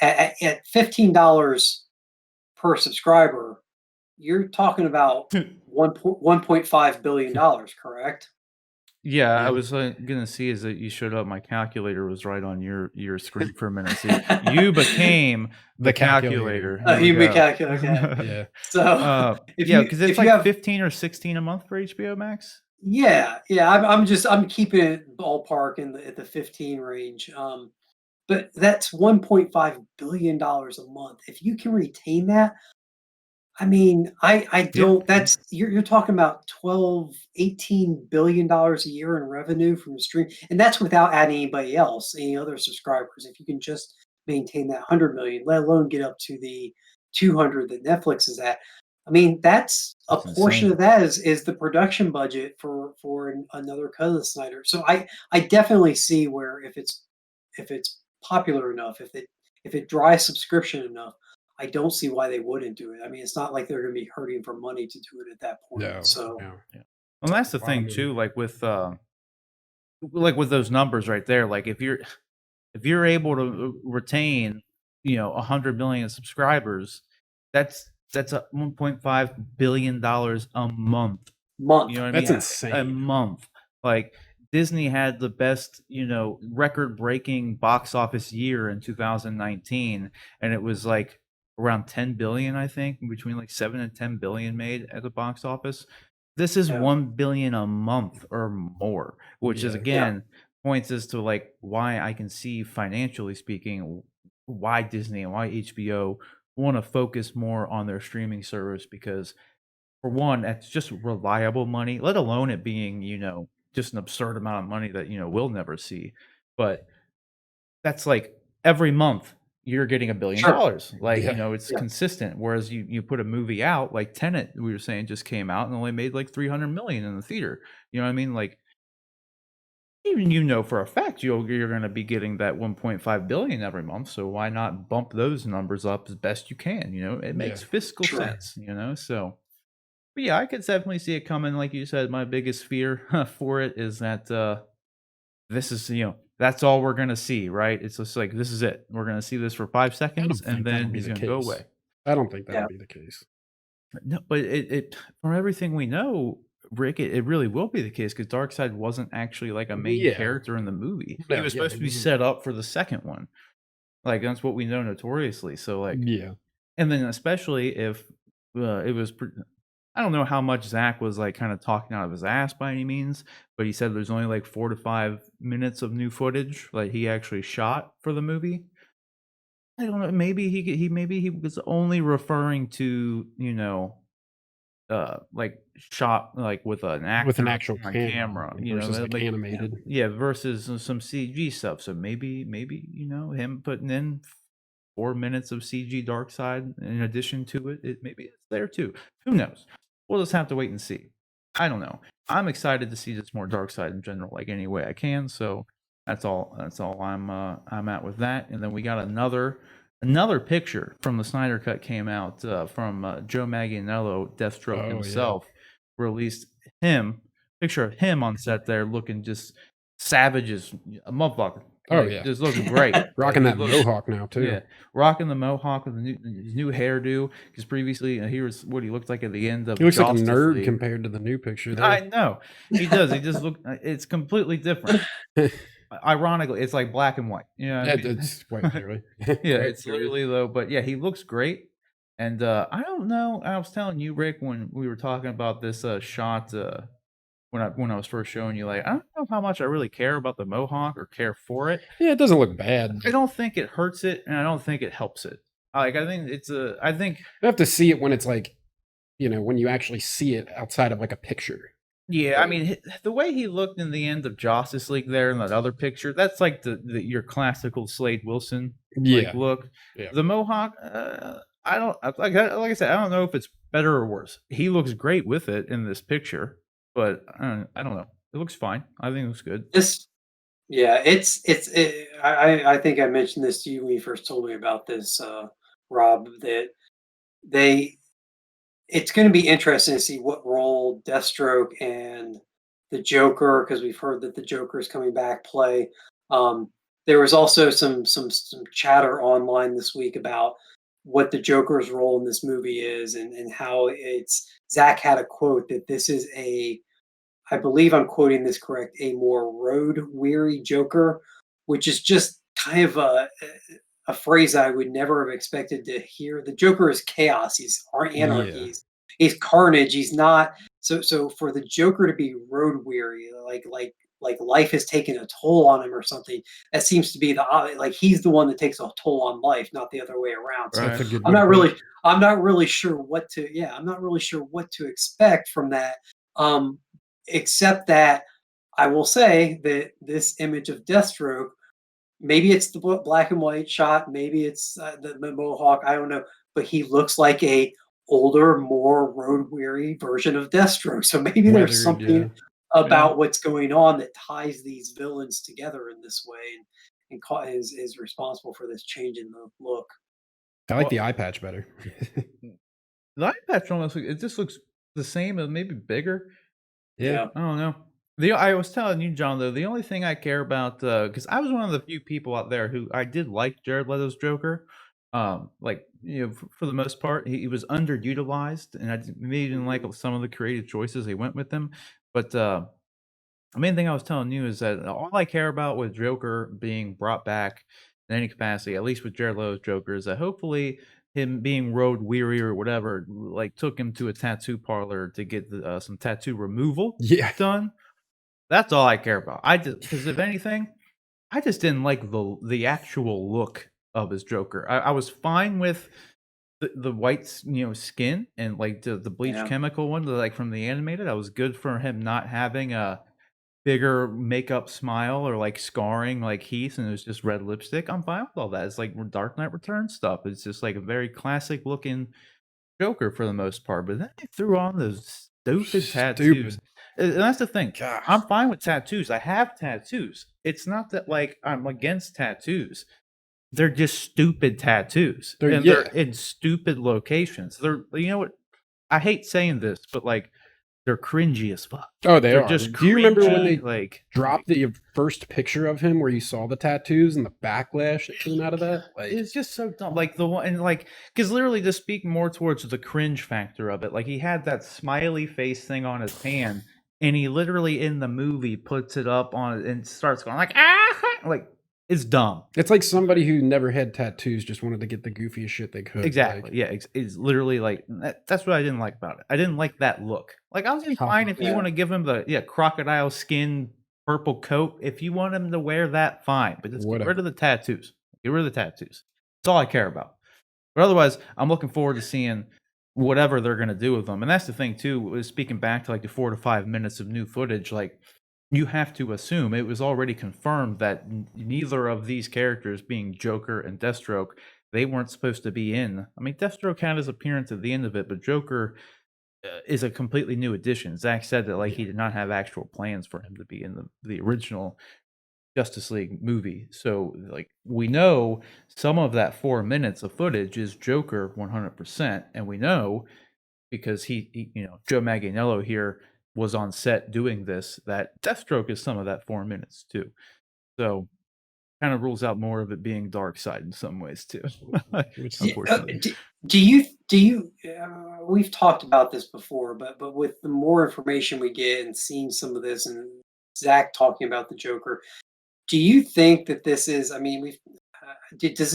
at $15 per subscriber, you're talking about 1.5 billion dollars, correct? Yeah, I Yeah. was gonna see is that you showed up. My calculator was right on your screen for a minute. See, you became the The calculator. calculator. Here we Human go. calculator. Okay. Yeah. So Yeah, because if it's you like have 15 or 16 a month for HBO Max. yeah, I'm keeping it ballpark at the 15 range. But that's $1.5 billion a month. If you can retain that, I mean, I Yeah, don't that's you're talking about 12, $18 billion a year in revenue from the stream, and that's without adding anybody else, any other subscribers. If you can just maintain that 100 million, let alone get up to the 200 that Netflix is at. I mean, that's a that's portion insane. of that is the production budget for another cut of the Snyder. So I definitely see where if it's popular enough, if it drives subscription enough, I don't see why they wouldn't do it. I mean, it's not like they're going to be hurting for money to do it at that point. No. So No. And that's the A lot of thing money. too. Like with those numbers right there. Like if you're able to retain 100 million subscribers, that's a 1.5 billion dollars a month. month, You know what I That's mean? insane. A month. Like Disney had the best, record-breaking box office year in 2019, and it was like around 10 billion, I think, between like 7 and 10 billion made at the box office. This is yeah, 1 billion a month or more, which is Yeah. again points as to like why I can see financially speaking why Disney and why HBO want to focus more on their streaming service because for one, that's just reliable money, let alone it being, just an absurd amount of money that, we'll never see. But that's like every month you're getting $1 billion. sure, Like, Yeah. it's yeah, consistent. Whereas you put a movie out, like Tenet, we were saying just came out and only made like 300 million in the theater. You know what I mean? Like even for a fact you're going to be getting that 1.5 billion every month. So why not bump those numbers up as best you can? It makes Yeah. fiscal sure. sense. So. But yeah, I could definitely see it coming. Like you said, my biggest fear for it is that this is, that's all we're gonna see, right? It's just like this is it. We're gonna see this for 5 seconds, and think that'll then be he's the gonna go case. away. I don't think Yeah. that'll be the case. No, but it from everything we know, Rick, it really will be the case because Darkseid wasn't actually like a main Yeah. character in the movie. No, He was yeah, supposed he to be wasn't. set up for the second one. Like that's what we know notoriously. So like, Yeah. and then especially if it was. I don't know how much Zach was like kind of talking out of his ass by any means, but he said there's only like 4 to 5 minutes of new footage like he actually shot for the movie. I don't know. Maybe maybe he was only referring to like shot like with an actor With an actual on camera camera, versus like like animated. yeah, versus some CG stuff. So maybe him putting in 4 minutes of CG Dark Side in addition to it, maybe it's there too. Who knows? We'll just have to wait and see. I don't know. I'm excited to see just more Dark Side in general, like any way I can. So That's all. That's all I'm at with that. And then we got another picture from the Snyder Cut came out from Joe Manganiello, Deathstroke Oh, yeah. himself, released him picture of him on set there looking just savage as a motherfucker. Oh, Like, yeah. just looking great. Rocking Like, that he looks- mohawk now, too. Yeah, rocking the mohawk with his new hairdo. Because previously, he was what he looked like at the end of. He looks like a Justice nerd League. compared to the new picture there. I know he does. He just look. It's completely different. Ironically, it's like black and white. You know what I mean? It's quite literally. Yeah, it's literally though. But yeah, he looks great. And I don't know. I was telling you, Rick, when we were talking about this shot when I was first showing you, like, I don't know how much I really care about the mohawk or care for it. Yeah, it doesn't look bad. I don't think it hurts it, and I don't think it helps it. Like, I think it's a. I think You have to see it when it's like, when you actually see it outside of like a picture. yeah. I mean, the way he looked in the end of Justice League there in that other picture, that's like the your classical Slade Wilson Yeah. look. Yeah. The mohawk, I don't like I said, I don't know if it's better or worse. He looks great with it in this picture, but I don't know. It looks fine. I think it looks good. I think I mentioned this to you when you first told me about this, Rob, that they it's going to be interesting to see what role Deathstroke and the Joker, because we've heard that the Joker is coming back, play. There was also some chatter online this week about what the Joker's role in this movie is, and how it's Zach had a quote that this is I believe I'm quoting this correct, a more road weary Joker, which is just kind of a phrase I would never have expected to hear. The Joker is chaos. He's anarchy. Yeah. He's carnage. He's not so for the Joker to be road weary, like life has taken a toll on him or something. That seems to be like he's the one that takes a toll on life, not the other way around. So That's a good I'm way not to put really it. I'm not really sure what to I'm not really sure what to expect from that. Except that I will say that this image of Deathstroke, maybe it's the black and white shot, maybe it's the mohawk, I don't know, but he looks like a older, more road weary version of Deathstroke. So maybe there's Weathered, something yeah. about what's going on that ties these villains together in this way, and is responsible for this change in the look. I like the eye patch better. The eye patch almost it just looks the same and maybe bigger. Yeah. I don't know. I was telling you, John, though, the only thing I care about, because I was one of the few people out there who I did like Jared Leto's Joker. Like, for the most part, he was underutilized, and maybe didn't like some of the creative choices they went with him. But the main thing I was telling you is that all I care about with Joker being brought back in any capacity, at least with Jared Leto's Joker, is that hopefully him being road weary or whatever, like took him to a tattoo parlor to get some tattoo removal Yeah. done. That's all I care about. Because if anything, I just didn't like the actual look of his Joker. I was fine with the white skin and like the bleach Yeah. chemical one, like from the animated. I was good for him not having a bigger makeup smile or like scarring like Heath, and it was just red lipstick. I'm fine with all that. It's like Dark Knight Returns stuff. It's just like a very classic looking Joker for the most part. But then they threw on those stupid tattoos. And that's the thing. Gosh. I'm fine with tattoos. I have tattoos. It's not that like I'm against tattoos. They're just stupid tattoos. They're in stupid locations. They're what? I hate saying this, but like they're cringy as fuck. Oh, They're are. just Do you remember when they like dropped the first picture of him where you saw the tattoos and the backlash that came out of that? Like, it's just so dumb. Like the one, and like, because literally to speak more towards the cringe factor of it, like he had that smiley face thing on his hand, and he literally in the movie puts it up on and starts going like like it's dumb. It's like somebody who never had tattoos just wanted to get the goofiest shit they could. Exactly. Like, Yeah. It's literally like that's what I didn't like about it. I didn't like that look. Like I was fine if you want to give him the crocodile skin purple coat. If you want him to wear that, fine. But just get rid of the tattoos. Get rid of the tattoos. That's all I care about. But otherwise, I'm looking forward to seeing whatever they're going to do with them. And that's the thing too. Is speaking back to like the 4 to 5 minutes of new footage, like. You have to assume it was already confirmed that neither of these characters, being Joker and Deathstroke, they weren't supposed to be in. I mean, Deathstroke had his appearance at the end of it, but Joker is a completely new addition. Zach said that like he did not have actual plans for him to be in the original Justice League movie. So like we know some of that 4 minutes of footage is Joker 100%, and we know because he Joe Manganiello here was on set doing this, that Deathstroke is some of that 4 minutes too. So kind of rules out more of it being dark side in some ways too. Which Do, Unfortunately. do you we've talked about this before, but with the more information we get and seeing some of this and Zach talking about the Joker, do you think that this is? I mean, does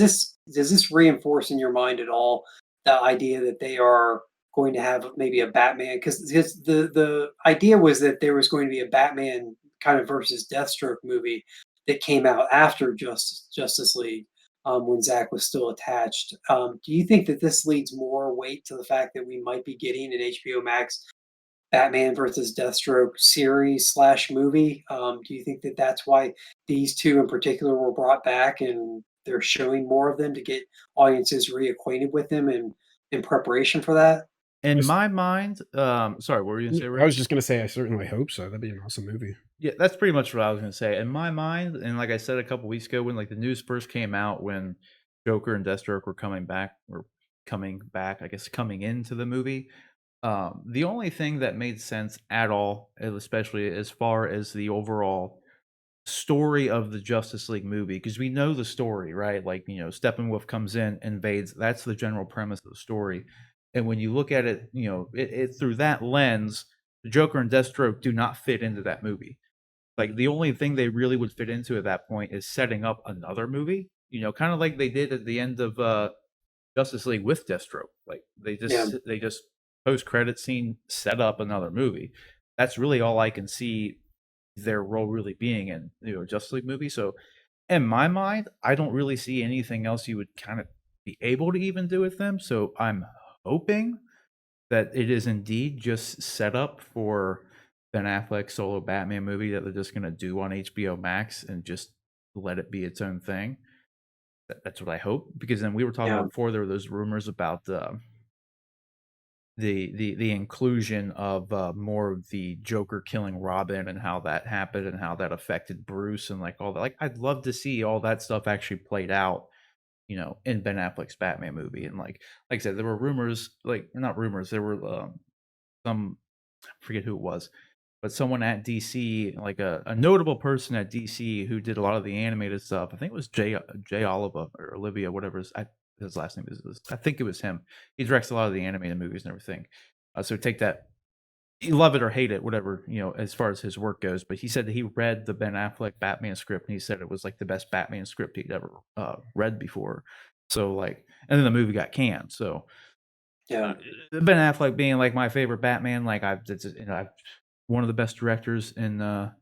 this reinforce in your mind at all the idea that they are going to have maybe a Batman? Because the idea was that there was going to be a Batman kind of versus Deathstroke movie that came out after Justice League, when Zach was still attached. Do you think that this leads more weight to the fact that we might be getting an HBO Max Batman versus Deathstroke series slash movie? Do you think that that's why these two in particular were brought back and they're showing more of them to get audiences reacquainted with them and in preparation for that? In Just- my mind, sorry, what were you gonna say, I Rick? was just gonna say I certainly hope so. That'd be an awesome movie. Yeah, that's pretty much what I was gonna say. In my mind, and like I said a couple weeks ago, when like the news first came out, when Joker and Deathstroke were coming back, I guess coming into the movie, the only thing that made sense at all, especially as far as the overall story of the Justice League movie, because we know the story, right? Like, Steppenwolf comes in, invades. That's the general premise of the story. And when you look at it, it through that lens, the Joker and Deathstroke do not fit into that movie. Like the only thing they really would fit into at that point is setting up another movie. Kind of like they did at the end of Justice League with Deathstroke. Like Yeah, they just post credit scene set up another movie. That's really all I can see their role really being in Justice League movie. So in my mind, I don't really see anything else you would kind of be able to even do with them. So I'm hoping that it is indeed just set up for Ben Affleck's solo Batman movie that they're just gonna do on HBO Max and just let it be its own thing. That's what I hope, because then we were talking yeah, about before there were those rumors about the inclusion of more of the Joker killing Robin and how that happened and how that affected Bruce and like all that. Like I'd love to see all that stuff actually played out, in Ben Affleck's Batman movie. And like I said, there were rumors, like not rumors, there were some I forget who it was, but someone at DC, like a notable person at DC who did a lot of the animated stuff. I think it was Jay Oliva or Olivia, whatever his last name is. I think it was him. He directs a lot of the animated movies and everything. So take that, you love it or hate it, whatever, as far as his work goes. But he said that he read the Ben Affleck Batman script and he said it was like the best Batman script he'd ever read before. So like, and then the movie got canned. So yeah. Ben Affleck being like my favorite Batman, like I've one of the best directors in the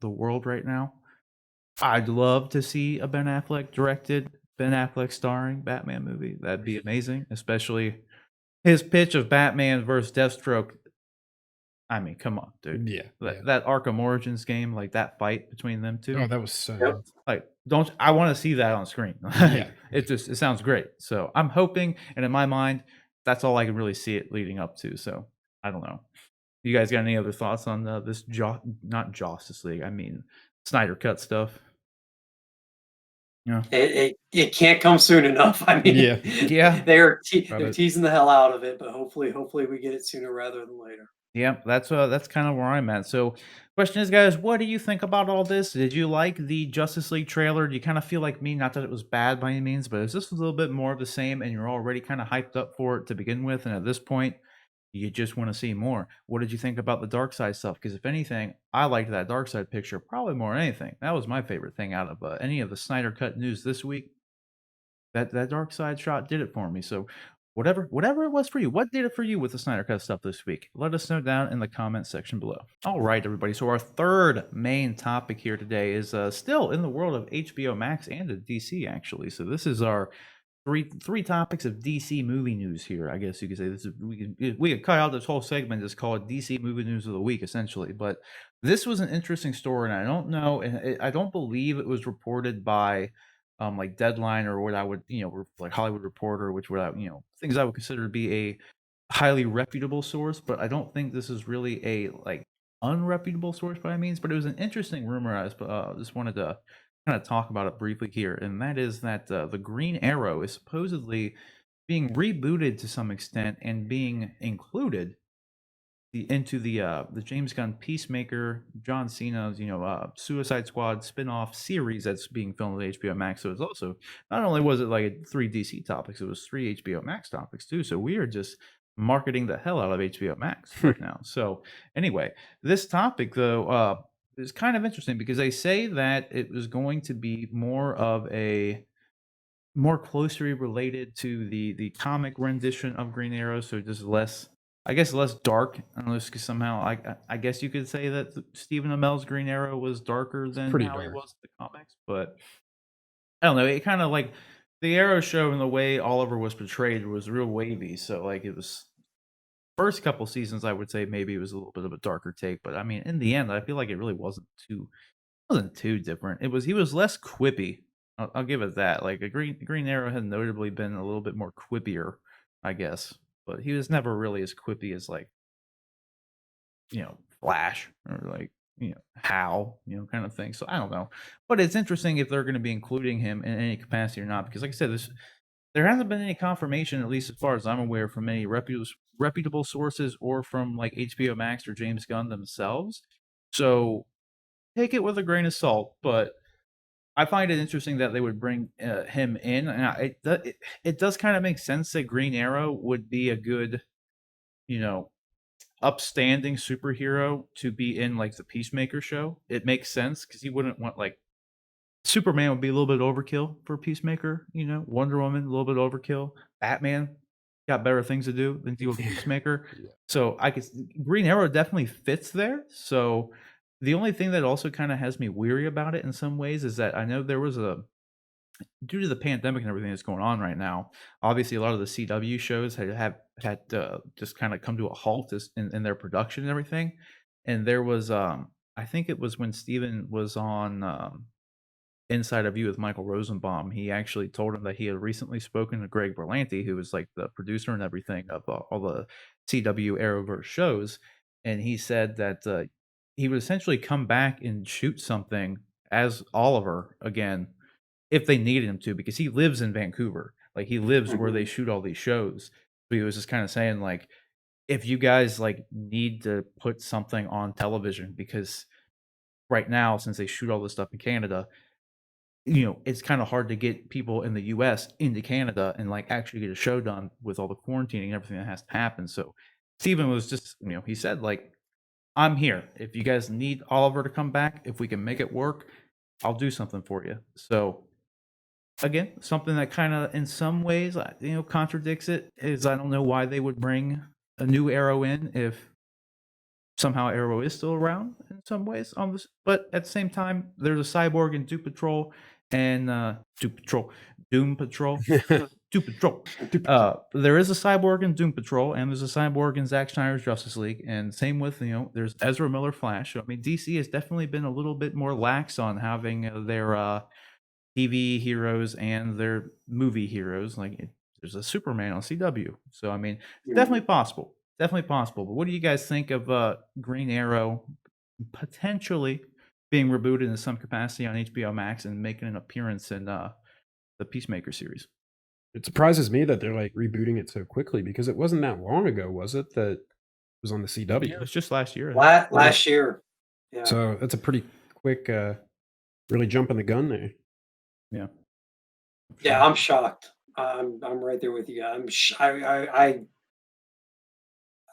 world right now. I'd love to see a Ben Affleck directed, Ben Affleck starring Batman movie. That'd be amazing, especially his pitch of Batman versus Deathstroke. I mean, come on, dude. Yeah. That Arkham Origins game, like that fight between them two. Oh, that was so. Yep. Like, don't I want to see that on screen? Yeah. It sounds great. So I'm hoping, and in my mind, that's all I can really see it leading up to. So I don't know. You guys got any other thoughts on this not Justice League? I mean, Snyder Cut stuff. Yeah, It can't come soon enough. I mean, Yeah. yeah, they're Right. teasing the hell out of it, but hopefully we get it sooner rather than later. yeah. That's kind of where I'm at. So, question is, guys, what do you think about all this? Did you like the Justice League trailer? Do you kind of feel like me? Not that it was bad by any means, but is this a little bit more of the same, and you're already kind of hyped up for it to begin with, and at this point, you just want to see more? What did you think about the dark side stuff? Because if anything, I liked that dark side picture probably more than anything. That was my favorite thing out of any of the Snyder Cut news this week. That dark side shot did it for me. So whatever it was for you, what did it for you with the Snyder Cut stuff this week? Let us know down in the comment section below. All right, everybody. So our third main topic here today is still in the world of HBO Max and of DC, actually. So this is our three topics of DC movie news here. I guess you could say this is we could cut out this whole segment, just call it DC movie news of the week, essentially. But this was an interesting story, and I don't know, and I don't believe it was reported by like Deadline or what I would like Hollywood Reporter, which would things I would consider to be a highly reputable source. But I don't think this is really a like unreputable source by any means, but it was an interesting rumor. I just wanted to kind of talk about it briefly here, and that is that the Green Arrow is supposedly being rebooted to some extent and being included into the James Gunn Peacemaker, John Cena's Suicide Squad spin-off series that's being filmed at HBO Max. So it's also, not only was it like 3 DC topics, it was 3 HBO Max topics too. So we are just marketing the hell out of HBO Max right now. So anyway, this topic though is kind of interesting because they say that it was going to be more closely related to the comic rendition of Green Arrow, so just less, I guess, less dark. Unless somehow, I guess you could say that Stephen Amell's Green Arrow was darker than pretty how he dark. was in the comics, but I don't know. It kind of like the Arrow show and the way Oliver was portrayed was real wavy. So like it was first couple seasons, I would say maybe it was a little bit of a darker take, but I mean, in the end, I feel like it really wasn't too different. He was less quippy. I'll give it that. Like a Green Arrow had notably been a little bit more quippier, I guess, but he was never really as quippy as like Flash or like Hal, kind of thing. So I don't know, but it's interesting if they're going to be including him in any capacity or not, because like I said, there hasn't been any confirmation, at least as far as I'm aware, from any reputable sources or from like HBO Max or James Gunn themselves. So take it with a grain of salt, but I find it interesting that they would bring him in, and it does kind of make sense that Green Arrow would be a good, you know, upstanding superhero to be in like the Peacemaker show. It makes sense because you wouldn't want like Superman would be a little bit overkill for Peacemaker. Wonder Woman a little bit overkill. Batman got better things to do than deal with Peacemaker. Yeah. So I guess Green Arrow definitely fits there. So the only thing that also kind of has me weary about it in some ways is that I know there was due to the pandemic and everything that's going on right now, obviously a lot of the CW shows had just kind of come to a halt in their production and everything. And there was I think it was when Steven was on Inside of You with Michael Rosenbaum, he actually told him that he had recently spoken to Greg Berlanti, who was like the producer and everything of all the CW Arrowverse shows, and he said that he would essentially come back and shoot something as Oliver again if they needed him to, because he lives in Vancouver, like he lives where they Mhm. shoot all these shows. So he was just kind of saying like, if you guys like need to put something on television, because right now since they shoot all this stuff in Canada, it's kind of hard to get people in the US into Canada and like actually get a show done with all the quarantining and everything that has to happen. So Steven was just, he said, like, I'm here. If you guys need Oliver to come back, if we can make it work, I'll do something for you. So again, something that kind of in some ways, contradicts it is I don't know why they would bring a new Arrow in if somehow Arrow is still around in some ways on this, but at the same time, there's a cyborg in Doom Patrol and Doom Patrol, Doom Patrol. There is a cyborg in Doom Patrol, and there's a cyborg in Zack Snyder's Justice League, and same with there's Ezra Miller Flash. So I mean, DC has definitely been a little bit more lax on having their TV heroes and their movie heroes. There's a Superman on CW, so I mean, it's definitely possible. Definitely possible. But what do you guys think of Green Arrow potentially being rebooted in some capacity on HBO Max and making an appearance in the Peacemaker series? It surprises me that they're like rebooting it so quickly because it wasn't that long ago, was it? That it was on the Yeah, CW. it was just last year. I think. Last year, yeah. So that's a pretty quick, really jumping the gun there. Yeah. Yeah, I'm shocked. I'm right there with you.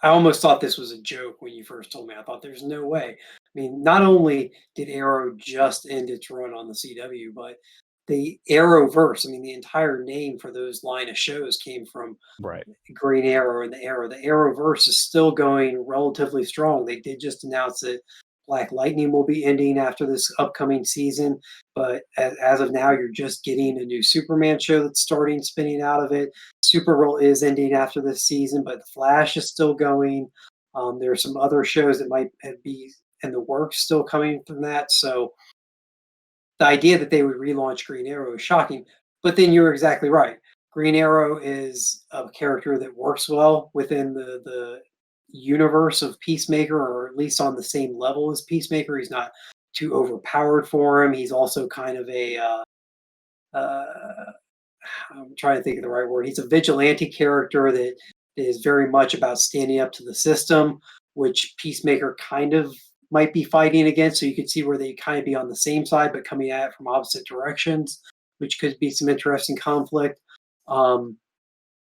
I almost thought this was a joke when you first told me. I thought there's no way. I mean, not only did Arrow just end its run on the CW, but the Arrowverse. I mean, the entire name for those line of shows came from Right. Green Arrow and the Arrow. The Arrowverse is still going relatively strong. They did just announce that Black Lightning will be ending after this upcoming season, but as of now, you're just getting a new Superman show that's starting spinning out of it. Supergirl is ending after this season, but the Flash is still going. There are some other shows that might be in the works still coming from that. So the idea that they would relaunch Green Arrow is shocking. But then you're exactly right. Green Arrow is a character that works well within the universe of Peacemaker, or at least on the same level as Peacemaker. He's not too overpowered for him. He's also kind of a uh, I'm trying to think of the right word. He's a vigilante character that is very much about standing up to the system, which Peacemaker kind of might be fighting against. So you could see where they kind of be on the same side, but coming at it from opposite directions, which could be some interesting conflict. Um,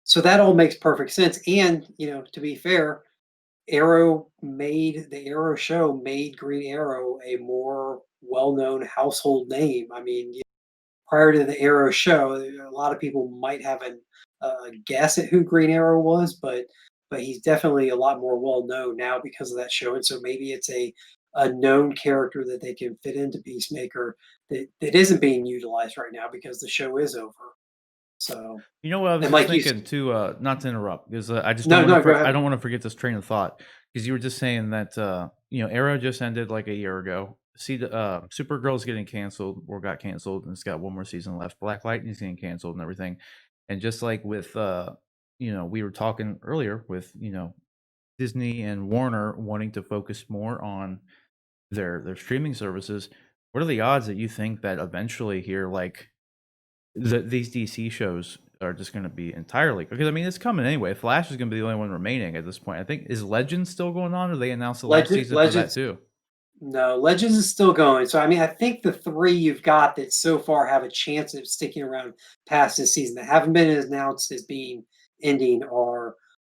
so that all makes perfect sense. And, to be fair, the Arrow show made Green Arrow a more well-known household name. I mean, prior to the Arrow show, a lot of people might have a guess at who Green Arrow was, but he's definitely a lot more well known now because of that show. And so maybe it's a known character that they can fit into Peacemaker that isn't being utilized right now because the show is over. So, You know what I was and just like you, thinking too, not to interrupt, because I just don't no, want no, go to. I ahead. don't want to forget this train of thought, because you were just saying that Arrow just ended like a year ago. See, Supergirl's getting canceled or got canceled, and it's got one more season left. Black Lightning's getting canceled and everything, and just like with we were talking earlier with Disney and Warner wanting to focus more on their streaming services. What are the odds that you think that eventually here, like these DC shows are just going to be entirely, because I mean it's coming anyway. Flash is going to be the only one remaining at this point. I think, is Legends still going on, or they announced the last season for that Legends, too? no, Legends is still going. So I mean, I think the three you've got that so far have a chance of sticking around past this season that haven't been announced as being ending are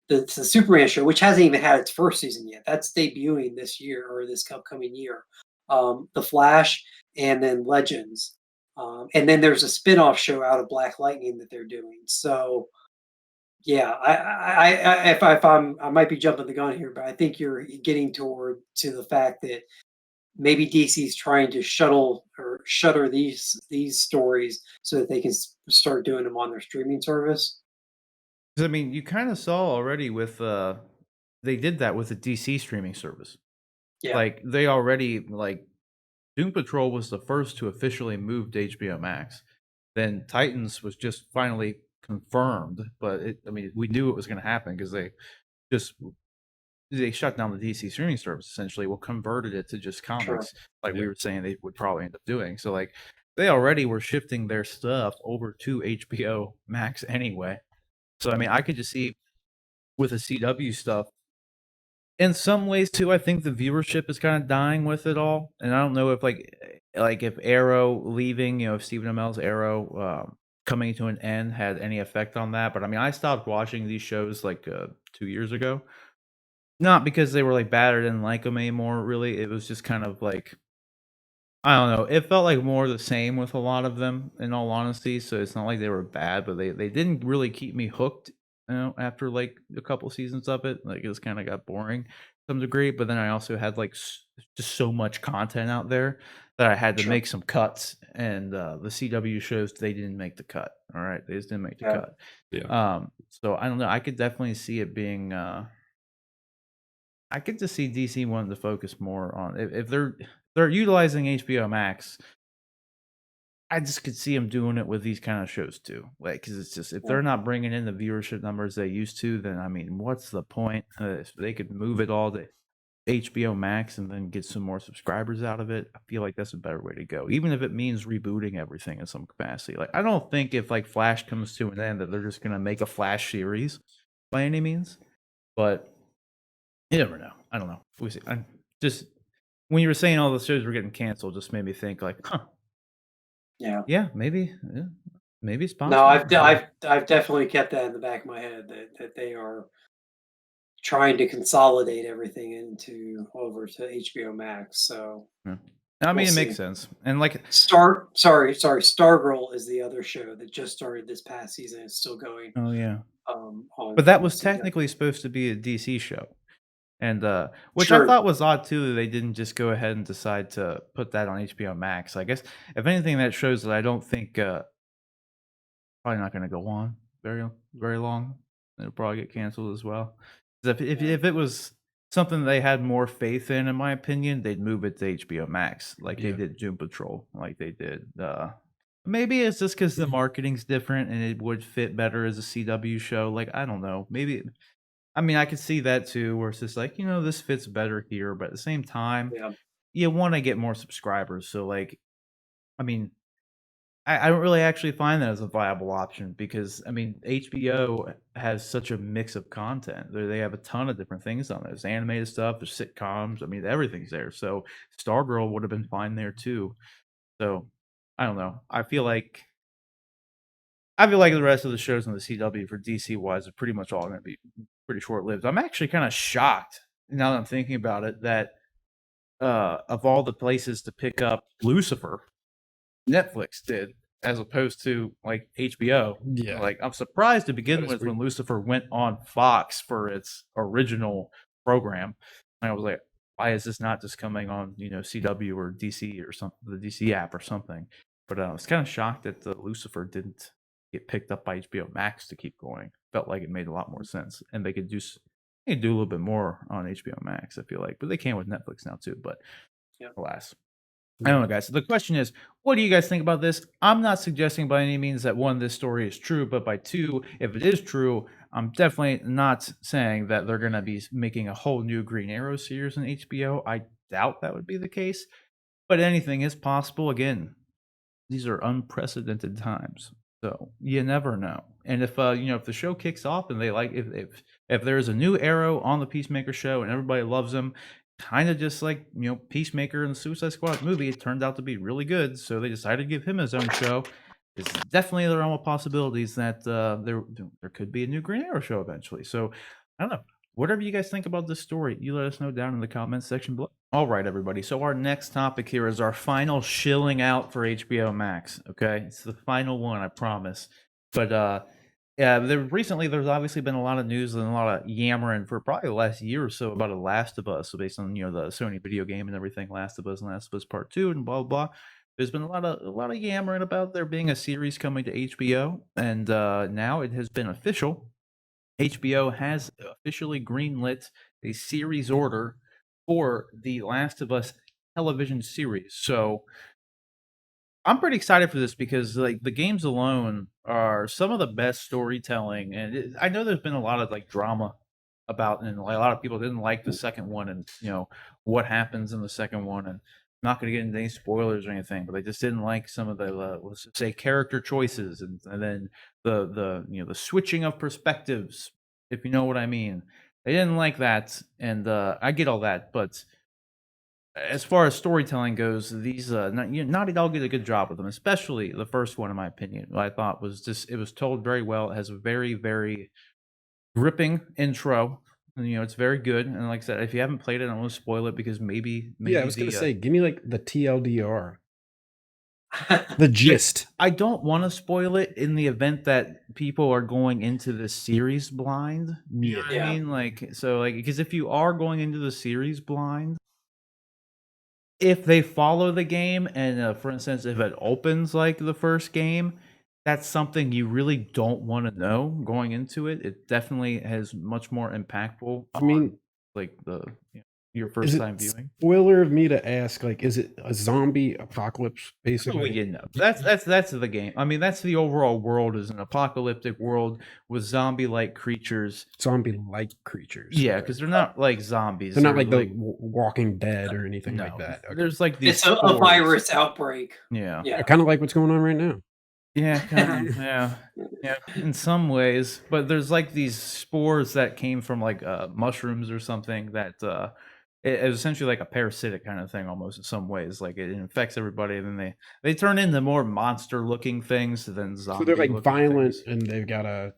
the Superman show, which hasn't even had its first season yet. That's debuting this year or this upcoming year. The Flash, and then Legends, and then there's a spin-off show out of Black Lightning that they're doing. So yeah, I might be jumping the gun here, but I think you're getting toward to the fact that maybe DC's trying to shuttle or shutter these stories so that they can start doing them on their streaming service. 'Cause, I mean, you kind of saw already with they did that with the DC streaming service. Yeah, Like they already, like, Doom Patrol was the first to officially move to HBO Max. Then Titans was just finally confirmed, but I mean, we knew it was going to happen because just they shut down the DC streaming service essentially. Well, converted it to just sure. comics, like we Yeah. were saying they would probably end up doing. So like they already were shifting their stuff over to HBO Max anyway. So I mean, I could just see with the CW stuff. In some ways too, I think the viewership is kind of dying with it all, and I don't know if like if Arrow leaving, if Stephen Amell's Arrow coming to an end had any effect on that. But I mean, I stopped watching these shows like 2 years ago, not because they were like bad or didn't like them anymore. Really, it was just kind of like, I don't know. It felt like more the same with a lot of them, in all honesty. So it's not like they were bad, but they didn't really keep me hooked. After like a couple seasons of it, like it just kind of got boring to some degree. But then I also had like just so much content out there that I had to Sure. make some cuts. And the CW shows, they didn't make the cut. All right, they just didn't make the Yeah. cut. Yeah. So I don't know. I could definitely see it being. I could just see DC wanting to focus more on, if they're utilizing HBO Max. I just could see them doing it with these kind of shows too. Like, because it's just, if Yeah. they're not bringing in the viewership numbers they used to, then I mean, what's the point? If they could move it all to HBO Max and then get some more subscribers out of it, I feel like that's a better way to go. Even if it means rebooting everything in some capacity. Like, I don't think if like Flash comes to an end that they're just gonna make a Flash series by any means. But you never know. I don't know. We see. I just, when you were saying all the shows were getting canceled, just made me think like, huh, Yeah. yeah, maybe it's No, possible. I've definitely kept that in the back of my head that they are trying to consolidate everything into over to HBO Max. So Yeah. I we'll mean, it makes see. sense. And like, Stargirl is the other show that just started this past season. It's still going oh yeah, on but that the was CW. technically supposed to be a DC show, and which I Sure. thought was odd too. That they didn't just go ahead and decide to put that on HBO Max. I guess if anything, that shows that I don't think probably not going to go on very long. It'll probably get canceled as well. 'Cause Yeah. if it was something they had more faith in my opinion, they'd move it to HBO Max like they Yeah. did Doom Patrol, like they did. Maybe it's just because the marketing's different and it would fit better as a CW show. Like, I don't know. Maybe I mean, I could see that too, where it's just like, this fits better here, but at the same time, Yeah. you want to get more subscribers. So, like, I mean, I don't really actually find that as a viable option because, I mean, HBO has such a mix of content. They have a ton of different things on there. There's animated stuff, there's sitcoms. I mean, everything's there. So, Stargirl would have been fine there too. So, I don't know. I feel like the rest of the shows on the CW for DC wise are pretty much all going to be pretty short lived. I'm actually kind of shocked now that I'm thinking about it that of all the places to pick up Lucifer, Netflix did as opposed to like HBO. Yeah. Like I'm surprised to begin That is with when weird. Lucifer went on Fox for its original program. And I was like, why is this not just coming on, CW or DC or something, the DC app or something? But I was kind of shocked that the Lucifer didn't get picked up by HBO Max to keep going. Felt like it made a lot more sense, and they could do a little bit more on HBO Max. I feel like, but they can with Netflix now too. But Yeah. alas. I don't know, guys. The question is, what do you guys think about this? I'm not suggesting by any means that one, this story is true, but by two, if it is true, I'm definitely not saying that they're going to be making a whole new Green Arrow series on HBO. I doubt that would be the case, but anything is possible. Again, these are unprecedented times, so you never know. And if if the show kicks off and they like, if there's a new Arrow on the Peacemaker show and everybody loves him, kind of just like Peacemaker and the Suicide Squad movie, it turned out to be really good, so they decided to give him his own show. It's definitely the realm of possibilities that there could be a new Green Arrow show eventually. So I don't know. Whatever you guys think about this story, you let us know down in the comments section below. All right, everybody. So our next topic here is our final shilling out for HBO Max. Okay, it's the final one, I promise. But yeah, there's obviously been a lot of news and a lot of yammering for probably the last year or so about The Last of Us. So based on the Sony video game and everything, Last of Us and Last of Us Part 2 and blah blah blah. There's been a lot of yammering about there being a series coming to HBO, and now it has been official. HBO has officially greenlit a series order for the Last of Us television series. So I'm pretty excited for this because like the games alone are some of the best storytelling, and I know there's been a lot of like drama about, and like, a lot of people didn't like the second one, and what happens in the second one, and I'm not going to get into any spoilers or anything, but they just didn't like some of the let's just say character choices, and then the switching of perspectives, if you know what I mean. They didn't like that, and I get all that, but as far as storytelling goes, these Naughty Dog did a good job with them, especially the first one, in my opinion. What I thought was just it was told very well. It has a very, very gripping intro. And, it's very good. And like I said, if you haven't played it, I don't want to spoil it because maybe Yeah, I was gonna say, give me like the TLDR, the gist. I don't want to spoil it in the event that people are going into the series blind. You know what I mean? Like, so like, because if you are going into the series blind, if they follow the game and for instance, if it opens like the first game, that's something you really don't want to know going into it. It definitely has much more impactful. I mean, like your first time viewing. Spoiler of me to ask, like, is it a zombie apocalypse Oh, basically? that's the game. I mean, that's the overall world is an apocalyptic world with zombie-like creatures. Zombie-like creatures. Yeah, because they're not like zombies. They're not like the Walking Dead or anything like that. Okay. There's like these. It's a virus outbreak. Yeah. I kind of like what's going on right now. Yeah, kind of, yeah, in some ways. But there's like these spores that came from like mushrooms or something that it was essentially like a parasitic kind of thing almost in some ways. Like it infects everybody, and then they turn into more monster-looking things than zombies. So they're like violent, and they've got a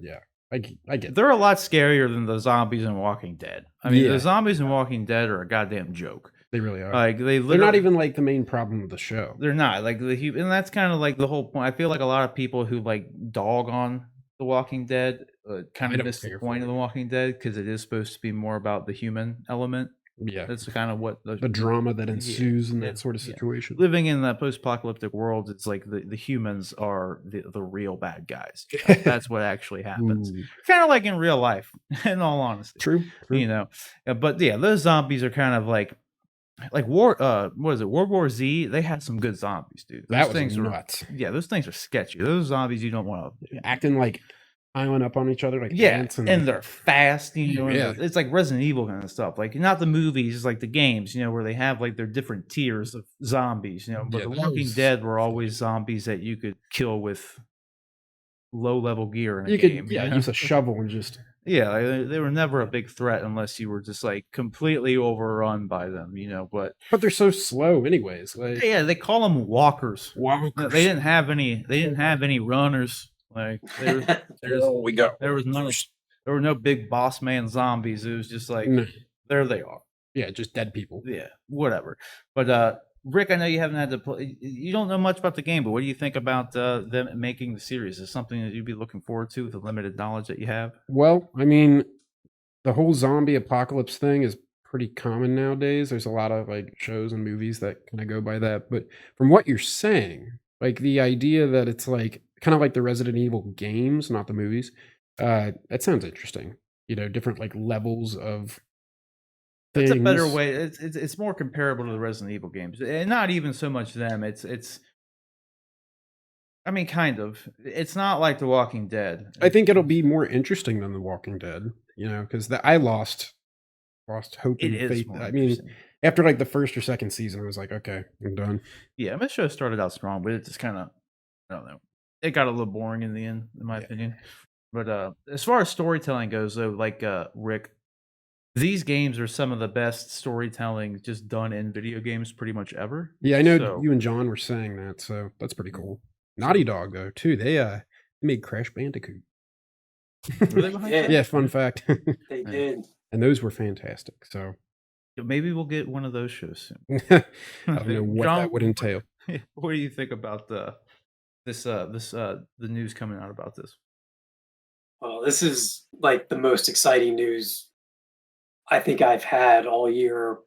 I get. They're a lot scarier than the zombies in Walking Dead. I mean, the zombies in Walking Dead are a goddamn joke. They really are. Like they're not even like the main problem of the show. They're not like and that's kind of like the whole point. I feel like a lot of people who like dog on The Walking Dead kind of miss the point of The Walking Dead because it is supposed to be more about the human element. Yeah, that's kind of what the drama that ensues in that sort of situation. Living in that post-apocalyptic world, it's like the humans are the real bad guys. That's what actually happens. Kind of like in real life, in all honesty. True. But yeah, those zombies are kind of like war. What is it? World War Z. They had some good zombies, dude. Those things were nuts. Yeah, those things are sketchy. Those zombies you don't want to acting like piling up on each other like Yeah, ants, and they're fast, and Yeah. it's like Resident Evil kind of stuff. Like not the movies, it's like the games, where they have like their different tiers of zombies, but Yeah, The that Walking was Dead were fun. always zombies that you could kill with low level gear in a You game. could use a shovel and just Yeah, like, they were never a big threat unless you were just like completely overrun by them, But they're so slow anyways. Like yeah, they call them walkers. walkers. They didn't have any. They didn't have any runners. Like We go. there was none. There were no big boss man zombies. It was just like No. there they are. Yeah, just dead people. Yeah, whatever. But Rick, I know you haven't had to play. You don't know much about the game, but what do you think about them making the series? Is it something that you'd be looking forward to with the limited knowledge that you have? Well, I mean, the whole zombie apocalypse thing is pretty common nowadays. There's a lot of like shows and movies that kind of go by that. But from what you're saying, like the idea that it's like kind of like the Resident Evil games, not the movies, that sounds interesting. Different like levels of That's a better things. way. It's more comparable to the Resident Evil games, and not even so much them. It's. I mean, kind of. It's not like The Walking Dead. I think it'll be more interesting than The Walking Dead, because I lost hope It and is faith. more I mean, interesting. after like the first or second season, I was like, okay, I'm done. Yeah, my show started out strong, but it just kind of, I don't know, it got a little boring in the end, in my opinion. But as far as storytelling goes, though, like Rick, these games are some of the best storytelling just done in video games, pretty much ever. Yeah, I know So you and John were saying that, so that's pretty cool. Naughty Dog though, too. They made Crash Bandicoot. were they behind Yeah. that? Yeah, fun fact. They did. And those were fantastic. So Maybe we'll get one of those shows soon. I don't know what John, that would entail. What do you think about the news coming out about this? Well, this is like the most exciting news I think I've had all year.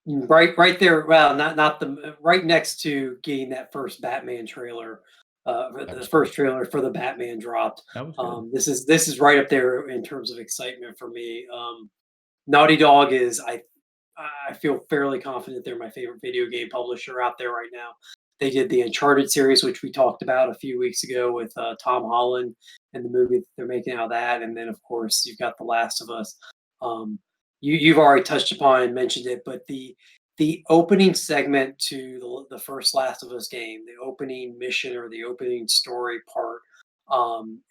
Right there. Well, not the right next to getting that first Batman trailer. The was first trailer for the Batman dropped. That was good. This is right up there in terms of excitement for me. Naughty Dog is I feel fairly confident they're my favorite video game publisher out there right now. They did the Uncharted series, which we talked about a few weeks ago with Tom Holland and the movie that they're making out of that, and then of course you've got The Last of Us. Um, you've already touched upon and mentioned it, but the opening segment to the first Last of Us game, the opening mission or the opening story part,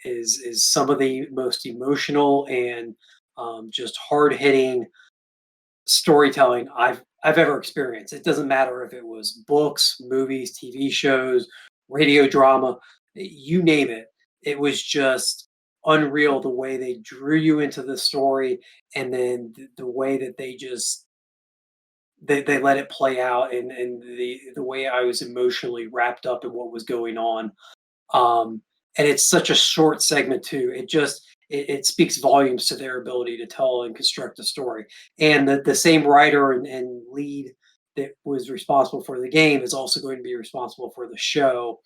is some of the most emotional and just hard hitting storytelling I've ever experienced. It doesn't matter if it was books, movies, TV shows, radio drama, you name it. It was just unreal the way they drew you into the story, and then the way that they let it play out, and the way I was emotionally wrapped up in what was going on. Um, and it's such a short segment too. It speaks volumes to their ability to tell and construct a story. And the same writer and lead that was responsible for the game is also going to be responsible for the show,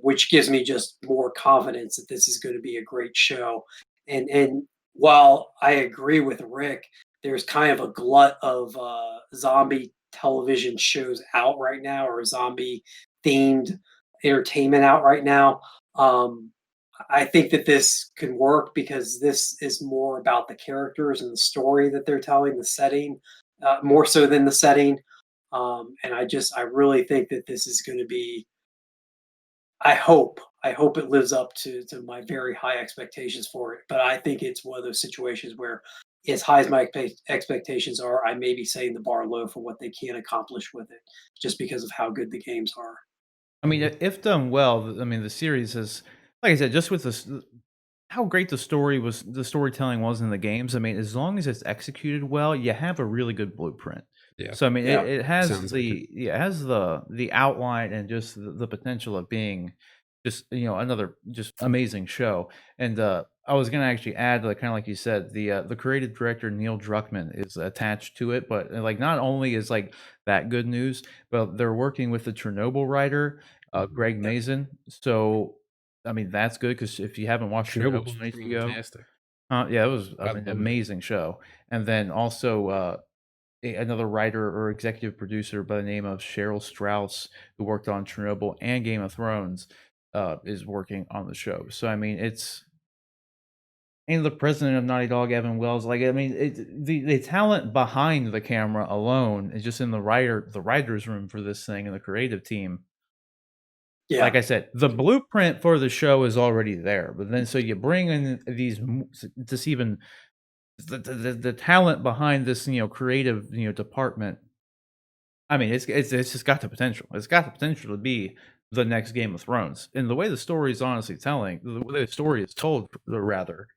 which gives me just more confidence that this is going to be a great show. And while I agree with Rick, there's kind of a glut of zombie television shows out right now, or zombie themed entertainment out right now. I think that this can work because this is more about the characters and the story that they're telling, the setting, more so than the setting. And I really think that this is going to be. I hope it lives up to my very high expectations for it. But I think it's one of those situations where, as high as my expectations are, I may be setting the bar low for what they can accomplish with it, just because of how good the games are. I mean, if done well, I mean, the series has, like I said, just with this, how great the storytelling was in the games. I mean, as long as it's executed well, you have a really good blueprint. Yeah. So I mean, Yeah. it has Sounds like it has the outline and just the potential of being just another just amazing show. And I was gonna actually add, like kind of like you said, the creative director Neil Druckmann is attached to it, but like not only is like that good news, but they're working with the Chernobyl writer Greg Mazin. So I mean that's good because if you haven't watched Chernobyl's Chernobyl on HBO, fantastic. yeah, it was I an love it. amazing show. And then also another writer or executive producer by the name of Cheryl Strauss, who worked on Chernobyl and Game of Thrones. is working on the show. So I mean, it's and the president of Naughty Dog, Evan Wells. Like I mean, the talent behind the camera alone is just in the writers room for this thing and the creative team. Yeah. Like I said, the blueprint for the show is already there, but then so you bring in these just even the talent behind this creative department. I mean, it's just got the potential. It's got the potential to be the next Game of Thrones. And the way the story is honestly telling, the way the story is told, rather,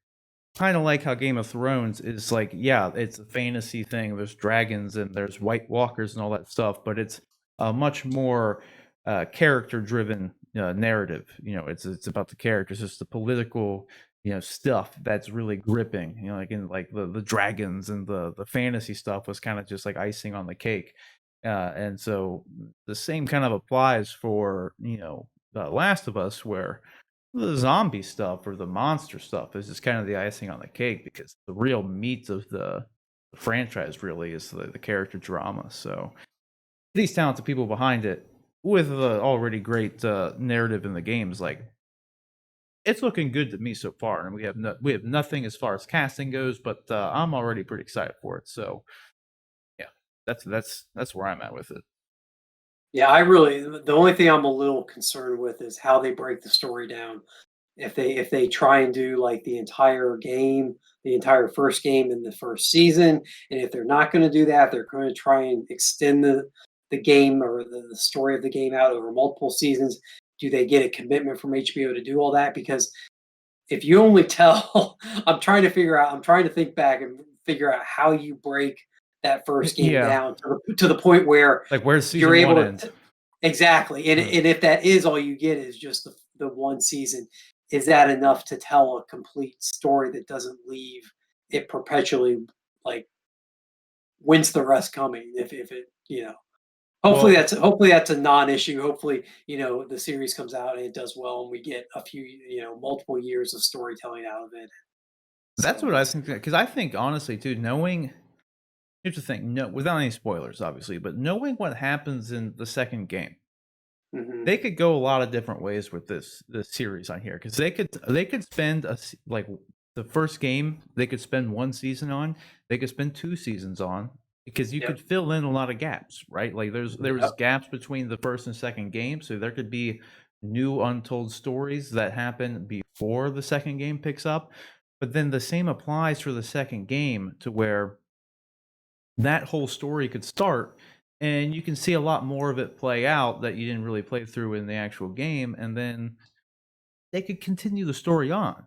kind of like how Game of Thrones is like, yeah, it's a fantasy thing. There's dragons and there's White Walkers and all that stuff, but it's a much more character-driven narrative. It's about the characters. It's the political stuff that's really gripping. Like in like the dragons and the fantasy stuff was kind of just like icing on the cake. And so the same kind of applies for The Last of Us, where the zombie stuff or the monster stuff is just kind of the icing on the cake, because the real meat of the franchise really is the character drama. So these talented people behind it, with the already great narrative in the games, like it's looking good to me so far. And we have nothing as far as casting goes, but I'm already pretty excited for it. So yeah, that's where I'm at with it. Yeah, the only thing I'm a little concerned with is how they break the story down. If they try and do like the entire game, the entire first game in the first season, and if they're not going to do that, they're going to try and extend the game or the story of the game out over multiple seasons. Do they get a commitment from HBO to do all that? Because if you only tell, I'm trying to think back and figure out how you break that first game Yeah. down to the point where Like where's you're season able one to end? exactly. And Right. if that is all you get is just the one season, is that enough to tell a complete story that doesn't leave it perpetually like whence the rest coming? If it hopefully Well, that's a non-issue. Hopefully the series comes out and it does well and we get a few multiple years of storytelling out of it. that's So what I think, because I think honestly too, knowing here's the thing, no, without any spoilers, obviously, but knowing what happens in the second game, mhm. they could go a lot of different ways with this series on here, because they could spend like the first game they could spend one season on, they could spend two seasons on, because you could Yep. fill in a lot of gaps, right? Like there was Yep. gaps between the first and second game, so there could be new untold stories that happen before the second game picks up. But then the same applies for the second game, to where that whole story could start and you can see a lot more of it play out that you didn't really play through in the actual game, and then they could continue the story on,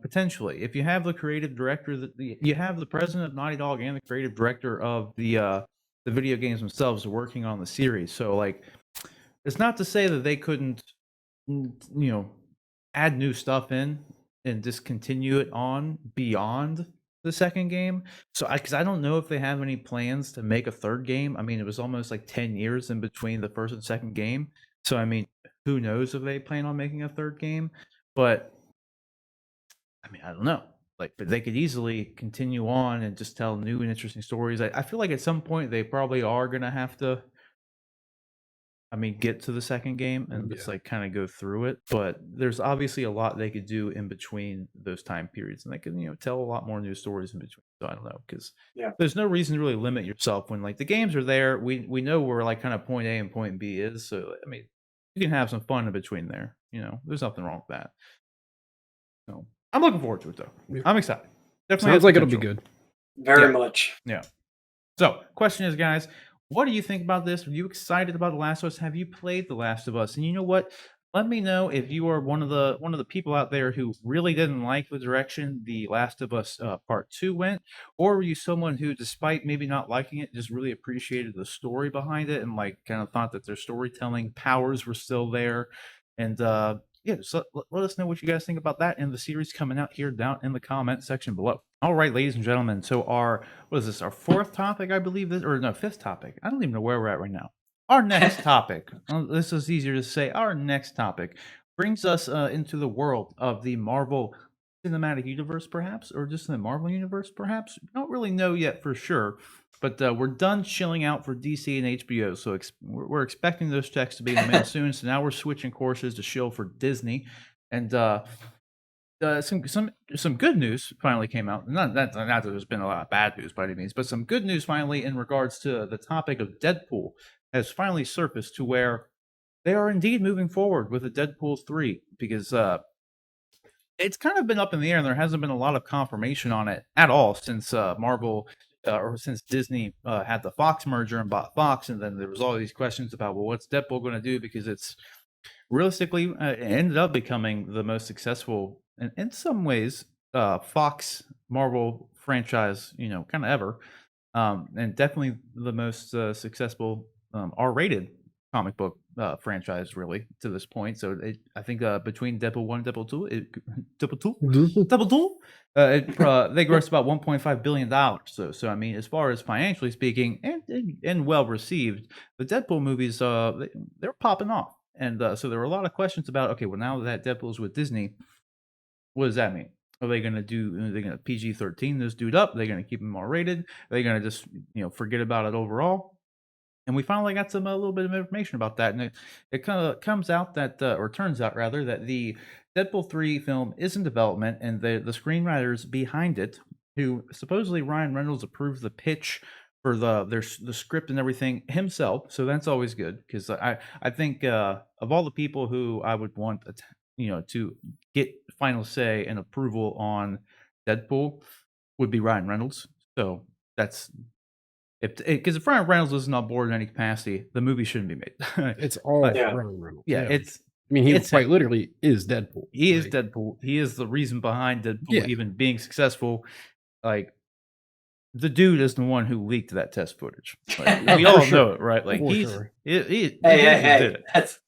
potentially. If you have the creative director, you have the president of Naughty Dog and the creative director of the video games themselves working on the series. So like, it's not to say that they couldn't mm, you know add new stuff in and just continue it on beyond the second game. So because I don't know if they have any plans to make a third game. I mean, it was almost like 10 years in between the first and second game. So I mean, who knows if they plan on making a third game. But I mean, I don't know. Like, but they could easily continue on and just tell new and interesting stories. I feel like at some point they probably are gonna have to, I mean, get to the second game and just Yeah. like kind of go through it. But there's obviously a lot they could do in between those time periods, and they can tell a lot more new stories in between. So I don't know, because Yeah. there's no reason to really limit yourself when like the games are there. We know where like kind of point A and point B is. So I mean, you can have some fun in between there. There's nothing wrong with that. So I'm looking forward to it though. Yeah. I'm excited. Definitely Sounds has like it'll be potential. good. Very Yeah. much. Yeah. So, question is, guys, what do you think about this? Are you excited about The Last of Us? Have you played The Last of Us? And you know what? Let me know if you are one of the people out there who really didn't like the direction The Last of Us Part 2 went, or were you someone who, despite maybe not liking it, just really appreciated the story behind it and like kind of thought that their storytelling powers were still there? And yeah, just let us know what you guys think about that and the series coming out here down in the comment section below. All right, ladies and gentlemen. So what is this? Our fourth topic, I believe this, or no, fifth topic. I don't even know where we're at right now. Our next topic. This is easier to say. Our next topic brings us into the world of the Marvel cinematic universe, perhaps, or just in the Marvel universe, perhaps. We don't really know yet for sure, but we're done chilling out for DC and HBO, so we're expecting those checks to be in the mail soon. So now we're switching courses to shill for Disney, and some good news finally came out. Not that there's been a lot of bad news by any means, but some good news finally in regards to the topic of Deadpool has finally surfaced to where they are indeed moving forward with a Deadpool 3 because it's kind of been up in the air and there hasn't been a lot of confirmation on it at all since Marvel or since Disney had the Fox merger and bought Fox, and then there was all these questions about, well, what's Deadpool going to do, because it's realistically it ended up becoming the most successful in some ways Fox Marvel franchise, kind of ever, and definitely the most successful R-rated comic book franchise really to this point. So I think between Deadpool 1 and Deadpool 2, they grossed about $1.5 billion. So I mean, as far as financially speaking, and well received, the Deadpool movies they're popping off. And so there were a lot of questions about, okay, well, now that Deadpool's with Disney, what does that mean? Are they going to PG-13 this dude up? Are they going to keep him R-rated? Are they going to just, forget about it overall? And we finally got a little bit of information about that. And it kind of comes out that, or turns out rather, that the Deadpool 3 film is in development, and the screenwriters behind it, who supposedly Ryan Reynolds approved the pitch for the script and everything himself. So that's always good, because I think of all the people who I would want to get final say and approval on Deadpool would be Ryan Reynolds. So that's because if Ryan Reynolds isn't on board in any capacity, the movie shouldn't be made. It's all Yeah. Ryan Reynolds. Yeah, I mean, he quite literally is Deadpool. He is Deadpool. He is the reason behind Deadpool even being successful. Like, the dude is the one who leaked that test footage. Like, we all know it, right? Like, hey, that's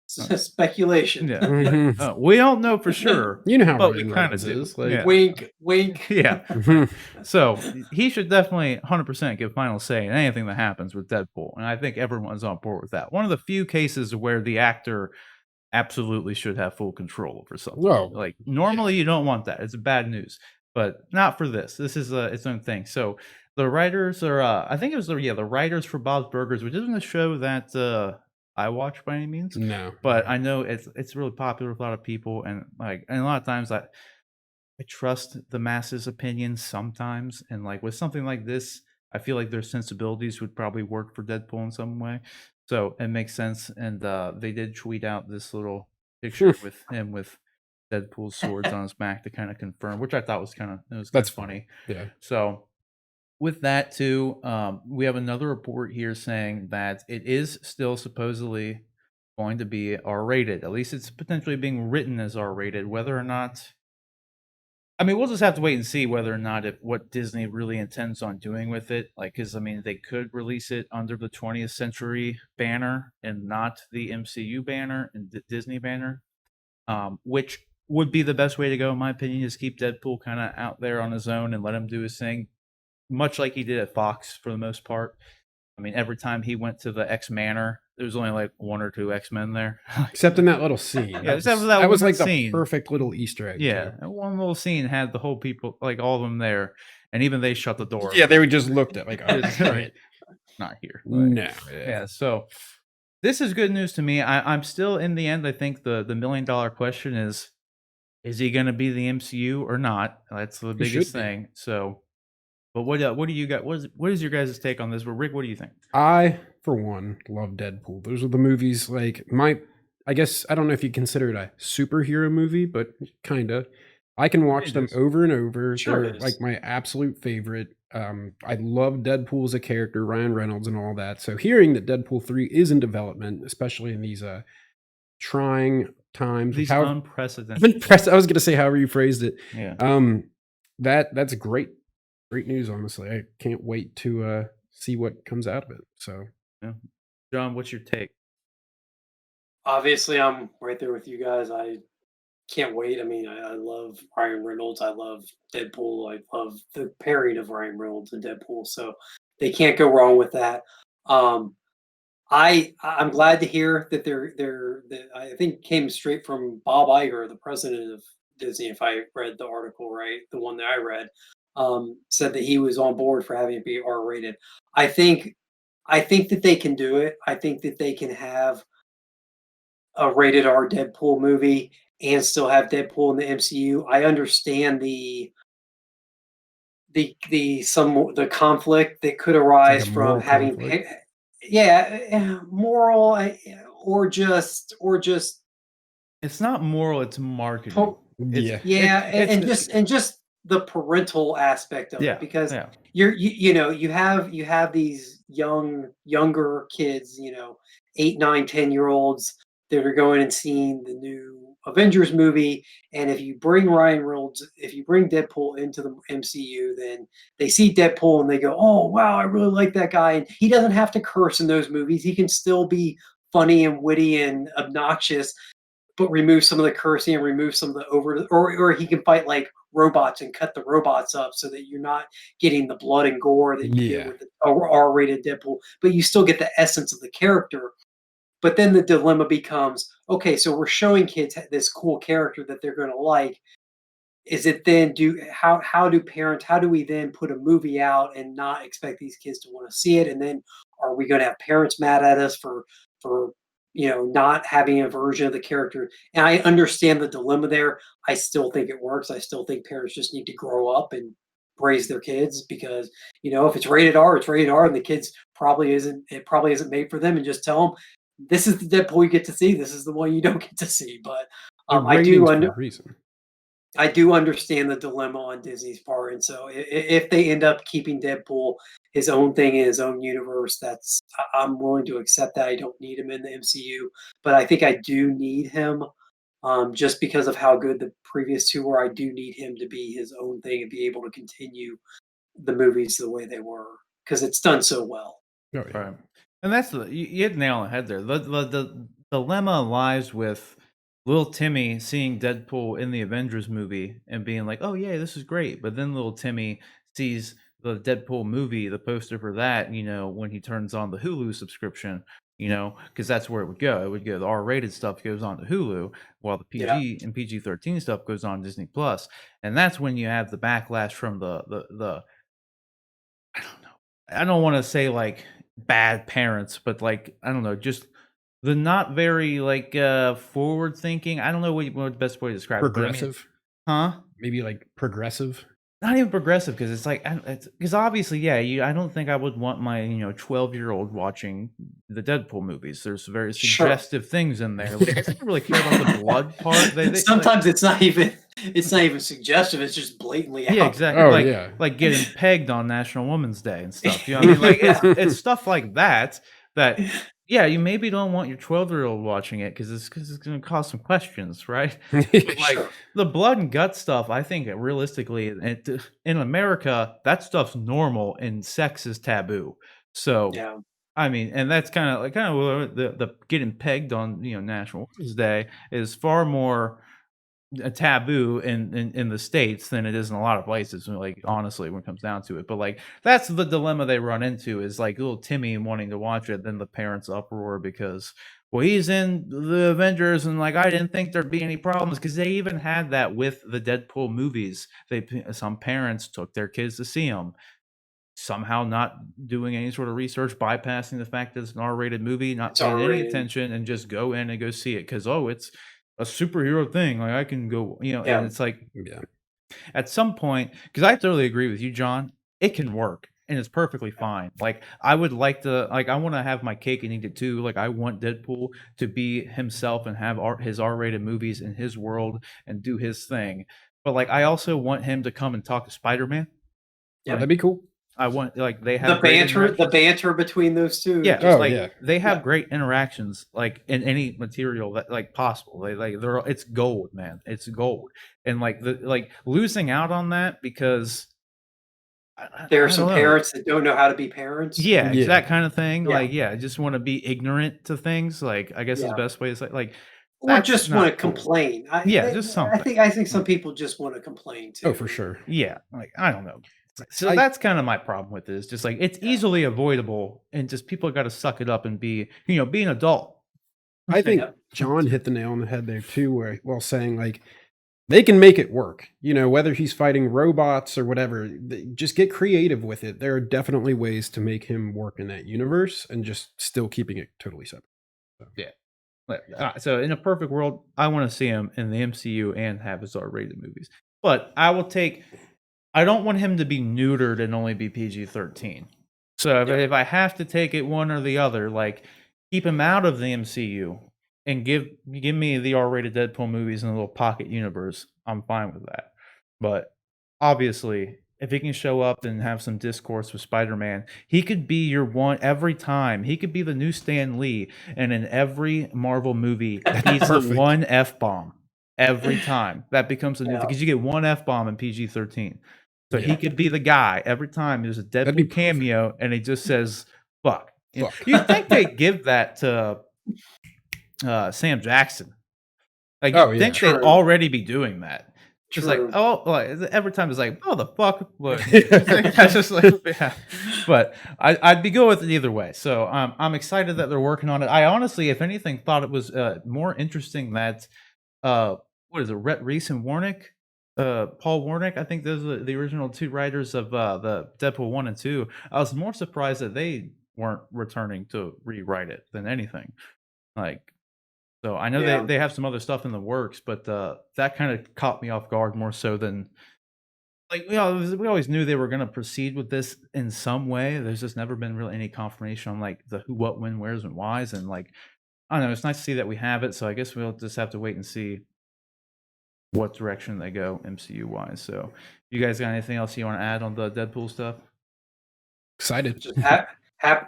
speculation. Yeah. Mhm. We don't know for sure. You know how But Ryan we kind Reynolds of do. is. Like, Yeah. Wink, wink. Yeah. Mhm. So he should definitely 100% give final say in anything that happens with Deadpool. And I think everyone's on board with that. One of the few cases where the actor absolutely should have full control over something. Well, Like, normally you don't want that. It's bad news. But not for this. This is its own thing. So the writers are, I think it was the writers for Bob's Burgers, which isn't a show that I watch by any means. no. But I know it's really popular with a lot of people, and a lot of times I trust the masses' opinions sometimes, and like with something like this, I feel like their sensibilities would probably work for Deadpool in some way, so it makes sense. And they did tweet out this little picture with him with Deadpool's swords on his back to kind of confirm, which I thought was That's funny. Yeah. So with that too, we have another report here saying that it is still supposedly going to be R-rated. At least it's potentially being written as R-rated. Whether or not, I mean, we'll just have to wait and see whether or not what Disney really intends on doing with it. Like, because I mean, they could release it under the 20th Century banner and not the MCU banner and the Disney banner, which would be the best way to go, in my opinion. Is keep Deadpool kind of out there on his own and let him do his thing, much like he did at Fox for the most part. I mean, every time he went to the X Manor, there was only like 1 or 2 X-Men there. Except in that little scene. Yeah, except for that was one like scene. the perfect little Easter egg. Yeah, too. and one little scene had the whole people, like all of them there, and even they shut the door. Yeah, they just looked at like, oh, It's right. not here. Like, No. yeah, so this is good news to me. I'm still, in the end, I think the $1 million question is he going to be the MCU or not? That's the biggest thing. So, but what do you got? What is your guys' take on this? Well, Rick, what do you think? I, for one, love Deadpool. Those are the movies, like, I guess, I don't know if you consider it a superhero movie, but kind of. I can watch them over and over. Sure They're it is. like my absolute favorite. I love Deadpool as a character, Ryan Reynolds and all that. So hearing that Deadpool 3 is in development, especially in these trying times. These I unprecedented. was going to say however you phrased it. Yeah. That's great news, honestly. I can't wait to see what comes out of it. So, Yeah. John, what's your take? Obviously, I'm right there with you guys. I can't wait. I mean, I love Ryan Reynolds. I love Deadpool. I love the pairing of Ryan Reynolds and Deadpool. So they can't go wrong with that. I'm glad to hear that that I think came straight from Bob Iger, the president of Disney, if I read the article right, the one that I read, said that he was on board for having it be R-rated. I think that they can do it. I think that they can have a rated R Deadpool movie and still have Deadpool in the MCU. I understand the conflict that could Like arise a from moral having conflict. moral, or just It's not moral, it's marketing. po- It's Yeah. yeah, it's and just the parental aspect of yeah, it, because yeah. you have these younger kids, 8, 9, 10-year-olds that are going and seeing the new Avengers movie. And if you bring Deadpool into the MCU, then they see Deadpool and they go, "Oh wow, I really like that guy." And he doesn't have to curse in those movies. He can still be funny and witty and obnoxious, but remove some of the cursing and remove some of the or he can fight like robots and cut the robots up so that you're not getting the blood and gore that you get Yeah. with the R-rated Deadpool, but you still get the essence of the character. But then the dilemma becomes, okay, so we're showing kids this cool character that they're going to like. Is it then how do we then put a movie out and not expect these kids to want to see it? And then are we going to have parents mad at us for not having a version of the character? And I understand the dilemma there. I still think it works. I still think parents just need to grow up and raise their kids, because if it's rated R, it's rated R, and the kids probably isn't made for them, and just tell them this is the Deadpool you get to see. This is the one you don't get to see. But The I do ratings for a reason. I do understand the dilemma on Disney's part, and so if they end up keeping Deadpool his own thing in his own universe, I'm willing to accept that. I don't need him in the MCU, but I think I do need him, just because of how good the previous two were. I do need him to be his own thing and be able to continue the movies the way they were, because it's done so well. Oh, yeah. Right. And that's you hit the nail on the head there. The dilemma lies with little Timmy seeing Deadpool in the Avengers movie and being like, "Oh yeah, this is great." But then little Timmy sees the Deadpool movie, the poster for that, when he turns on the Hulu subscription, because that's where it would go. It would go, the R-rated stuff goes on to Hulu, while the Yeah, PG and PG-13 stuff goes on Disney Plus. And that's when you have the backlash from the I don't know. I don't want to say like bad parents, but like I don't know, just the not very like forward thinking. I don't know what the best way to describe it, but I mean, Progressive. huh? Maybe like progressive. Not even progressive, because it's like because obviously, yeah, I don't think I would want my 12-year-old watching the Deadpool movies. There's very sure. suggestive things in there. Like, I don't really care about the blood part. They like, Sometimes it's not even suggestive. It's just blatantly yeah, out. exactly. Oh, like yeah. like getting pegged on National Women's Day and stuff. You know what I mean? Like it's stuff like that yeah, you maybe don't want your 12-year-old watching it because it's going to cause some questions, right? But like Sure. the blood and gut stuff, I think realistically, in America, that stuff's normal and sex is taboo. So Yeah. I mean, and that's kind of what the getting pegged on National Women's Day is far more a taboo in the States than it is in a lot of places, like honestly, when it comes down to it. But like that's the dilemma they run into, is like little Timmy wanting to watch it, then the parents uproar because well, he's in the Avengers, and like I didn't think there'd be any problems, because they even had that with the Deadpool movies. Some parents took their kids to see them, somehow not doing any sort of research, bypassing the fact that it's an R-rated movie, not It's paying any R-rated. attention, and just go in and go see it because it's a superhero thing. Like I can go, and Yeah. it's like Yeah. at some point, because I totally agree with you, John. It can work and it's perfectly fine. Like I would like to, like I want to have my cake and eat it too. Like I want Deadpool to be himself and have his R-rated movies in his world and do his thing. But like I also want him to come and talk to Spider-Man. Oh, that'd be cool. I want like they The have great banter, the interactions. banter between those two. Yeah, Oh, like yeah. they have Yeah. great interactions, like in any material that like possible. They're it's gold, man. It's gold, and like losing out on that because There are I some don't know. parents that don't know how to be parents. Yeah, it's Yeah. that kind of thing. Yeah. Like, yeah, I just want to be ignorant to things. Like, I guess is Yeah. the best way to say. Like, Or that's just want to not cool. complain. Yeah, just something. I think some people just want to complain too. Oh, for sure. Yeah, like I don't know. So I- that's kind of my problem with this. Just like it's easily avoidable, and just people got to suck it up and be an adult. I think Yep. John hit the nail on the head there too, while saying like they can make it work. You know, whether he's fighting robots or whatever, just get creative with it. There are definitely ways to make him work in that universe and just still keeping it totally separate. So. Yeah. So in a perfect world, I want to see him in the MCU and have his R-rated movies. But I don't want him to be neutered and only be PG-13. So if I have to take it one or the other, like keep him out of the MCU and give me the R-rated Deadpool movies in a little pocket universe, I'm fine with that. But obviously, if he can show up and have some discourse with Spider-Man, he could be your one every time. He could be the new Stan Lee, and in every Marvel movie, he's the Perfect. one F-bomb every time. That becomes a new Yeah. because you get one F-bomb in PG-13. So Yeah. he could be the guy every time there's a be Deadpool perfect. cameo, and he just says "fuck." Fuck. You think they give that to Sam Jackson? Like, Oh, you yeah. think they'd True. already be doing that? Just like, True. every time it's like, oh, the fuck. But that's just like, yeah. But I'd be good with it either way. So I'm excited that they're working on it. I honestly, if anything, thought it was more interesting that what is it, Rhett Reese and Warnick, Paul Warnick. I think those are the original two writers of the Deadpool 1 and 2. I was more surprised that they weren't returning to rewrite it than anything. Like, so I know Yeah. they have some other stuff in the works, but that kind of caught me off guard more so than like we always knew they were going to proceed with this in some way. There's just never been really any confirmation on like the who, what, when, where's, and whys, and like I don't know. It's nice to see that we have it. So I guess we'll just have to wait and see what direction they go MCU wise. So you guys got anything else you want to add on the Deadpool stuff? Excited. Just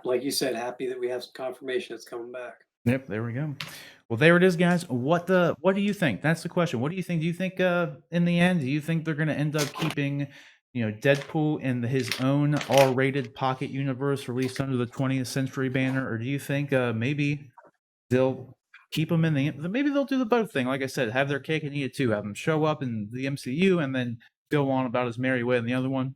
like you said, happy that we have some confirmation it's coming back. Yep, there we go. Well, there it is, guys. What do you think? That's the question. What do you think? Do you think in the end, do you think they're going to end up keeping, Deadpool in his own R-rated pocket universe released under the 20th Century banner, or do you think maybe they'll keep him in maybe they'll do the both thing? Like I said, have their cake and eat it too. Have him show up in the MCU and then go on about his merry way in the other one.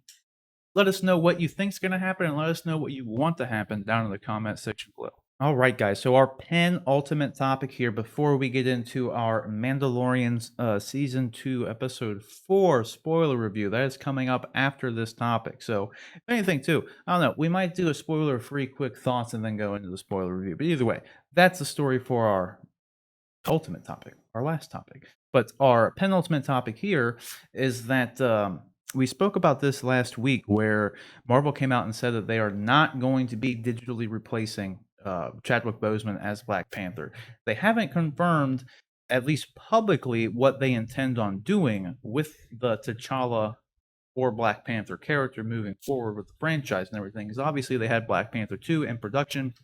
Let us know what you think's going to happen, and let us know what you want to happen down in the comment section below. All right, guys. So our penultimate topic here before we get into our Mandalorian season 2, episode 4 spoiler review that is coming up after this topic. So, if anything, too, I don't know. We might do a spoiler-free quick thoughts and then go into the spoiler review. But either way, that's the story for our ultimate topic, our last topic. But our penultimate topic here is that we spoke about this last week where Marvel came out and said that they are not going to be digitally replacing Chadwick Boseman as Black Panther. They haven't confirmed, at least publicly, what they intend on doing with the T'Challa or Black Panther character moving forward with the franchise and everything. Because obviously they had Black Panther 2 in production.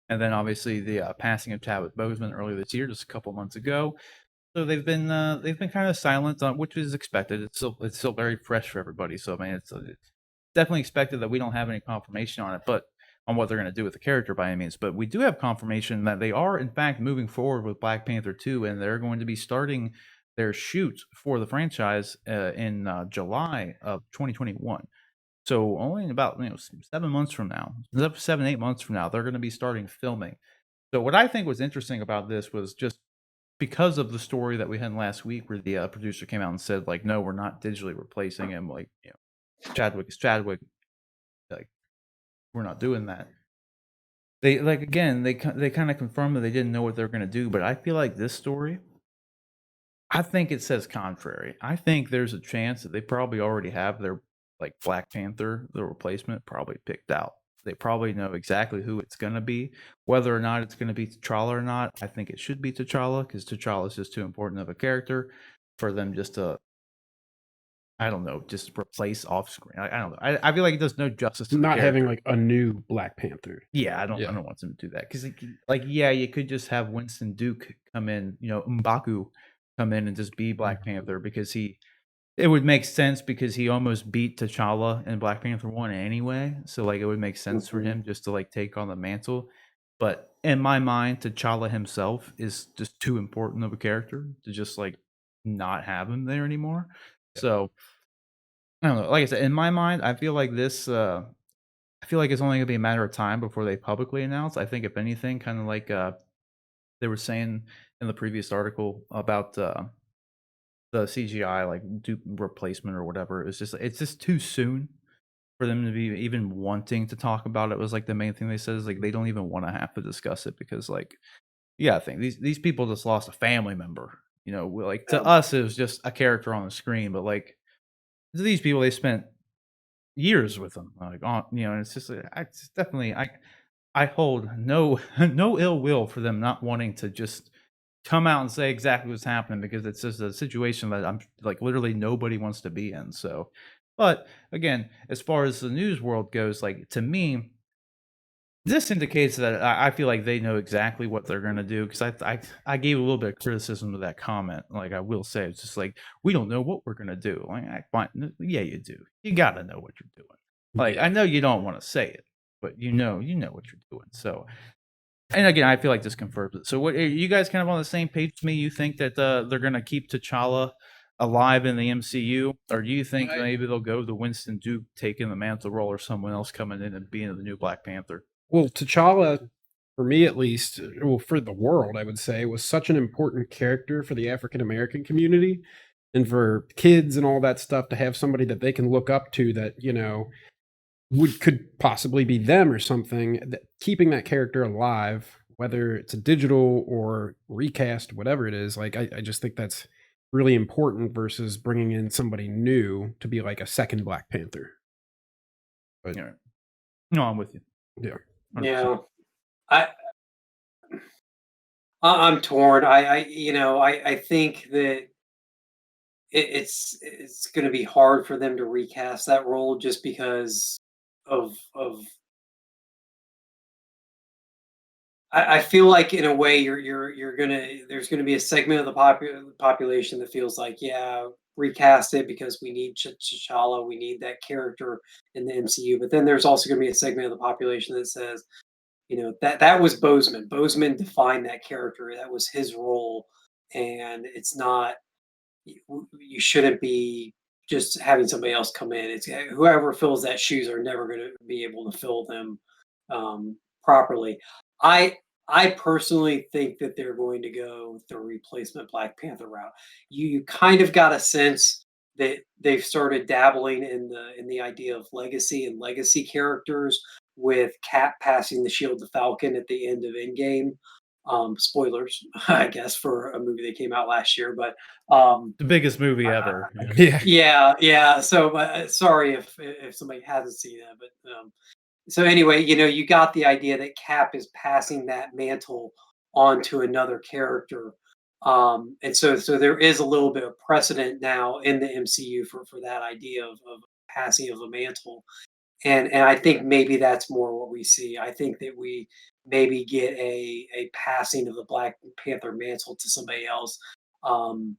And then obviously the passing of Chadwick Boseman earlier this year, just a couple months ago. So they've been kind of silent on, which is expected. It's still very fresh for everybody. So I mean, it's definitely expected that we don't have any confirmation on it, but on what they're going to do with the character by any means. But we do have confirmation that they are in fact moving forward with Black Panther 2, and they're going to be starting their shoot for the franchise in July of 2021. So only in about 7 months from now, 7-8 months from now, they're going to be starting filming. So what I think was interesting about this was just because of the story that we had last week, where the producer came out and said, like, no, we're not digitally replacing him. Like, Chadwick is Chadwick. Like, we're not doing that. They kind of confirmed that they didn't know what they were going to do. But I feel like this story, I think it says contrary. I think there's a chance that they probably already have their Black Panther, the replacement, probably picked out. They probably know exactly who it's going to be. Whether or not it's going to be T'Challa or not, I think it should be T'Challa, because T'Challa is just too important of a character for them just to, I don't know, just replace off screen. I don't know. I feel like it does no justice to Not the having character. like a new Black Panther. Yeah, I don't want them to do that, because you could just have Winston Duke come in, M'Baku come in and just be Black Panther, because it would make sense, because he almost beat T'Challa in Black Panther 1 anyway. So it would make sense for him just to take on the mantle. But in my mind, T'Challa himself is just too important of a character to just not have him there anymore. So I don't know. Like I said, in my mind, I feel like this I feel like it's only gonna be a matter of time before they publicly announce. I think if anything, kind of they were saying in the previous article about the the CGI like replacement or whatever. It's just too soon for them to be even wanting to talk about it. Was like the main thing they said is like they don't even want to have to discuss it because like I think these people just lost a family member. You know, like to us it was just a character on the screen, but like to these people they spent years with them. Like on and it's just it's definitely I hold no no ill will for them not wanting to just come out and say exactly what's happening because it's just a situation that I'm like literally nobody wants to be in. So, but again, as far as the news world goes, like to me, this indicates that I feel like they know exactly what they're gonna do because I gave a little bit of criticism to that comment. Like I will say, it's just like we don't know what we're gonna do. Like yeah, you do. You gotta know what you're doing. Like I know you don't want to say it, but you know what you're doing. So and again, I feel like this confirms it. So, what are you guys kind of on the same page with me? You think that they're going to keep T'Challa alive in the MCU, or do you think maybe they'll go to Winston Duke taking the mantle role, or someone else coming in and being the new Black Panther? Well, T'Challa, for me at least, well, for the world, I would say, was such an important character for the African American community and for kids and all that stuff to have somebody that they can look up to that, could possibly be them or something. That keeping that character alive, whether it's a digital or recast, whatever it is, like I just think that's really important versus bringing in somebody new to be like a second Black Panther. But no, I'm with you. Yeah. 100%. Yeah, I'm torn. I think that it's going to be hard for them to recast that role just because of I feel like in a way you're gonna there's gonna be a segment of the population that feels like recast it because we need T'Challa, we need that character in the MCU. But then there's also gonna be a segment of the population that says, that was Boseman. Boseman defined that character. That was his role, and it's not. You shouldn't be just having somebody else come in. It's whoever fills that shoes are never going to be able to fill them properly. I I personally think that they're going to go the replacement Black Panther route. You kind of got a sense that they've started dabbling in the idea of legacy and legacy characters with Cap passing the shield to Falcon at the end of Endgame. Spoilers, I guess, for a movie that came out last year, but The biggest movie ever. yeah. So, sorry if somebody hasn't seen that, but so anyway, you got the idea that Cap is passing that mantle on to another character, and so there is a little bit of precedent now in the MCU for that idea of passing of a mantle, and I think maybe that's more what we see. I think that we maybe get a passing of the Black Panther mantle to somebody else. Um,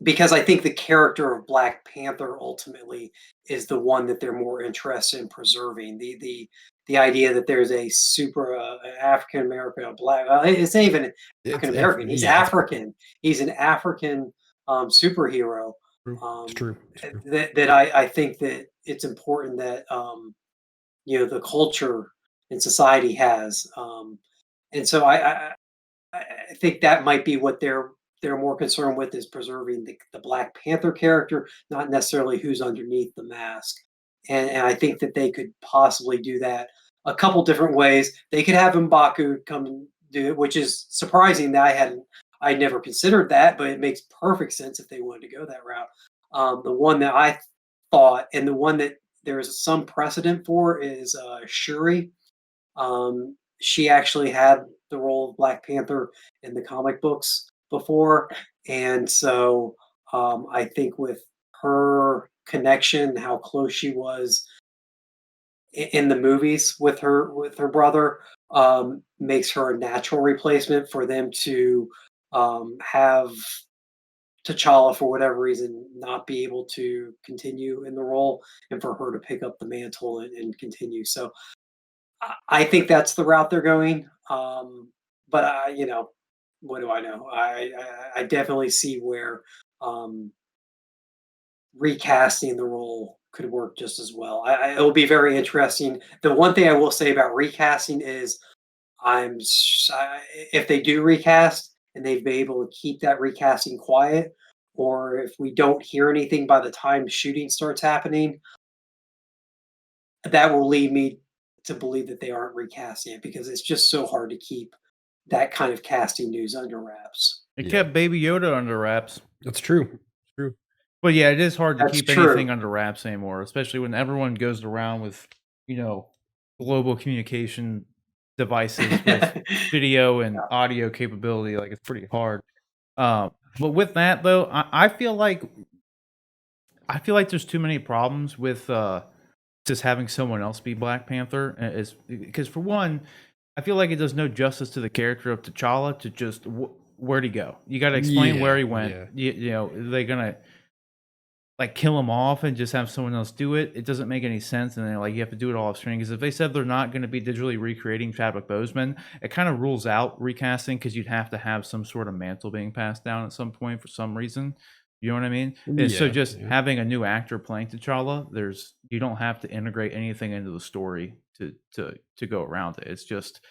because I think the character of Black Panther ultimately is the one that they're more interested in preserving. The idea that there's a super African American, a black. It's not even African American. He's African. He's an African superhero. It's true. That I think that it's important that the culture and society has, and so I think that might be what they're more concerned with is preserving the Black Panther character, not necessarily who's underneath the mask. And I think that they could possibly do that a couple different ways. They could have M'Baku come and do it, which is surprising that I'd never considered that, but it makes perfect sense if they wanted to go that route. The one that I thought, and the one that there's some precedent for, is Shuri. She actually had the role of Black Panther in the comic books before, and so I think with her connection, how close she was in the movies with her brother, makes her a natural replacement for them to have T'Challa, for whatever reason, not be able to continue in the role, and for her to pick up the mantle and continue. So I think that's the route they're going. But what do I know? I definitely see where recasting the role could work just as well. It'll be very interesting. The one thing I will say about recasting is if they do recast and they've been able to keep that recasting quiet, or if we don't hear anything by the time shooting starts happening, that will lead me to believe that they aren't recasting it because it's just so hard to keep that kind of casting news under wraps. It Yeah. kept Baby Yoda under wraps. That's true. True. But yeah, it is hard to That's keep true. anything under wraps anymore, especially when everyone goes around with, global communication devices with video and audio capability. Like, it's pretty hard. But with that though, I feel like there's too many problems with just having someone else be Black Panther. Is because for one, I feel like it does no justice to the character of T'Challa to just where'd he go? You got to explain where he went. Yeah. They're gonna like kill him off and just have someone else do it. It doesn't make any sense, and then like you have to do it all off screen. Because if they said they're not going to be digitally recreating Chadwick Boseman, it kind of rules out recasting because you'd have to have some sort of mantle being passed down at some point for some reason. You know what I mean? And so just having a new actor playing T'Challa, you don't have to integrate anything into the story to go around it. It's just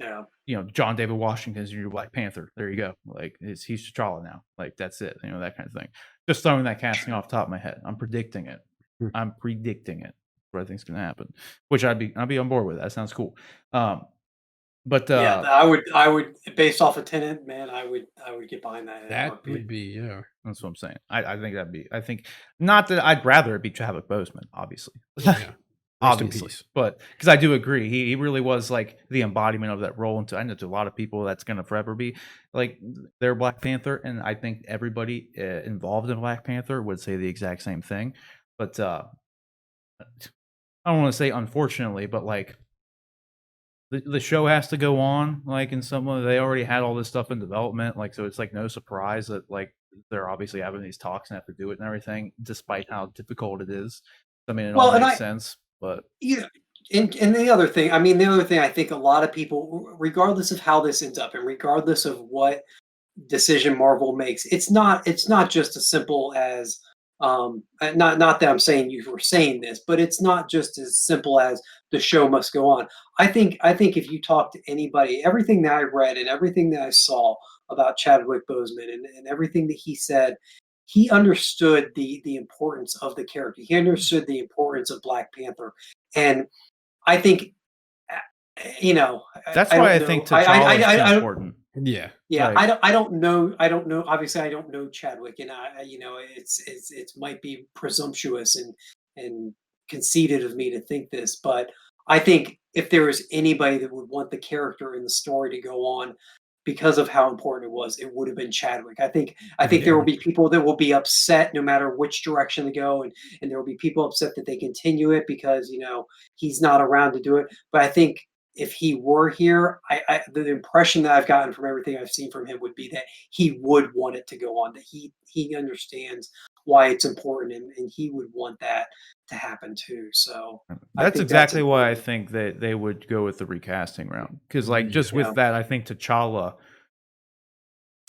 John David Washington's your Black Panther. There you go. Like he's T'Challa now. Like that's it. That kind of thing. Just throwing that casting off the top of my head. I'm predicting it. What I think is going to happen, which I'd be on board with. That sounds cool. But I would based off of Tenet, man, I would get behind that. That would be That's what I'm saying. I think I think not that I'd rather it be Chadwick Boseman, obviously. Yeah. Obviously, but because I do agree, he really was like the embodiment of that role. And I know to a lot of people that's going to forever be like their Black Panther, and I think everybody involved in Black Panther would say the exact same thing. But I don't want to say unfortunately, but like the show has to go on. Like in some way, they already had all this stuff in development. Like so, it's like no surprise that like they're obviously having these talks and have to do it and everything, despite how difficult it is. I mean, it all makes sense. But and the other thing, I think a lot of people, regardless of how this ends up, and regardless of what decision Marvel makes, it's not just as simple as not that I'm saying you were saying this, but it's not just as simple as the show must go on. I think if you talk to anybody, everything that I read and everything that I saw about Chadwick Boseman and everything that he said, he understood the importance of the character. He understood the importance of Black Panther, and I think that's why I think T'Challa is important. Yeah. Like, I don't know. Obviously, I don't know Chadwick, and it might be presumptuous and conceited of me to think this, but I think if there was anybody that would want the character in the story to go on, because of how important it was, it would have been Chadwick. I think there will be people that will be upset no matter which direction they go, and there will be people upset that they continue it because he's not around to do it. But I think if he were here, the impression that I've gotten from everything I've seen from him would be that he would want it to go on, that he understands why it's important, and he would want that to happen too. So that's exactly why I think that they would go with the recasting round. Because like just with that, I think T'Challa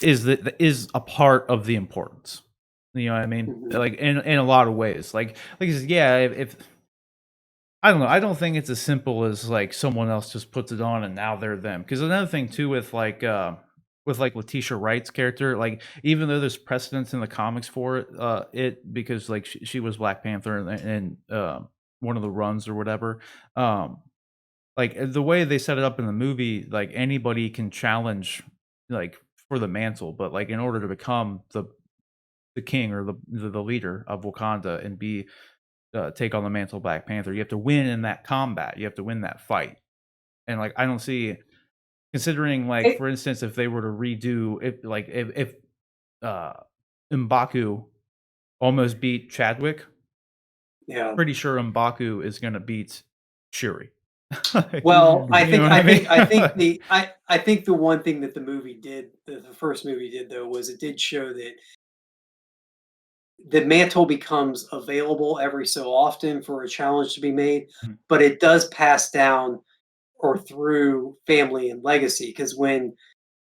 is a part of the importance. You know what I mean? Mm-hmm. Like in a lot of ways. Like if I don't know, I don't think it's as simple as like someone else just puts it on and now they're them. Because another thing too with Letitia Wright's character, like even though there's precedence in the comics for it because like she was Black Panther and one of the runs or whatever, like the way they set it up in the movie, like anybody can challenge like for the mantle, but like in order to become the king or the leader of Wakanda and be take on the mantle of Black Panther, you have to win in that combat, you have to win that fight. And like I don't see, considering like for instance, if they were to redo if M'Baku almost beat Chadwick, pretty sure M'Baku is going to beat Shuri. Well, I think the one thing that the movie did, the first movie did though, was it did show that the mantle becomes available every so often for a challenge to be made, but it does pass down or through family and legacy. Because when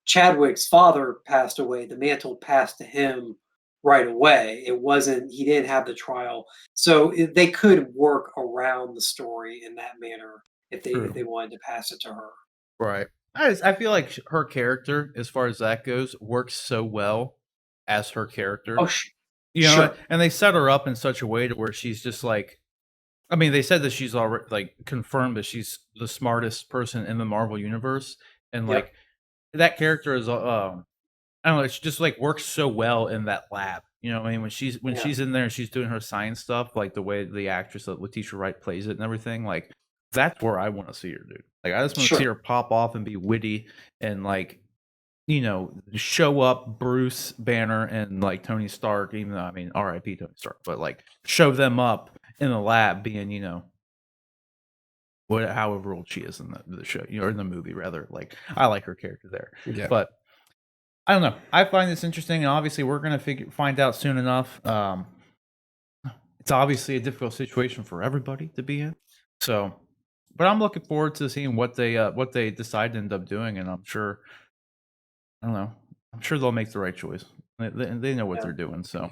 Chadwick's father passed away, the mantle passed to him right away. He didn't have the trial, so they could work around the story in that manner if they wanted to pass it to her. Right. I feel like her character, as far as that goes, works so well as her character. Oh, You know, sure. and they set her up in such a way to where she's just like, I mean, they said that she's already like confirmed that she's the smartest person in the Marvel universe, and Yep. like that character is, I don't know, she just like works so well in that lab. You know, what I mean, when Yeah. she's in there and she's doing her science stuff, like the way the actress Letitia Wright plays it and everything, like that's where I want to see her, dude. Like I just want to see Sure. her pop off and be witty and like, you know, show up Bruce Banner and like Tony Stark, even though I mean R.I.P. Tony Stark, but like show them up in the lab being, you know, however old she is in the show, you know, or in the movie rather. Like I like her character there. Yeah. But I don't know. I find this interesting, and obviously we're gonna find out soon enough. It's obviously a difficult situation for everybody to be in. So, but I'm looking forward to seeing what they decide to end up doing, and I'm sure, I don't know, I'm sure they'll make the right choice. They know what Yeah. they're doing. So,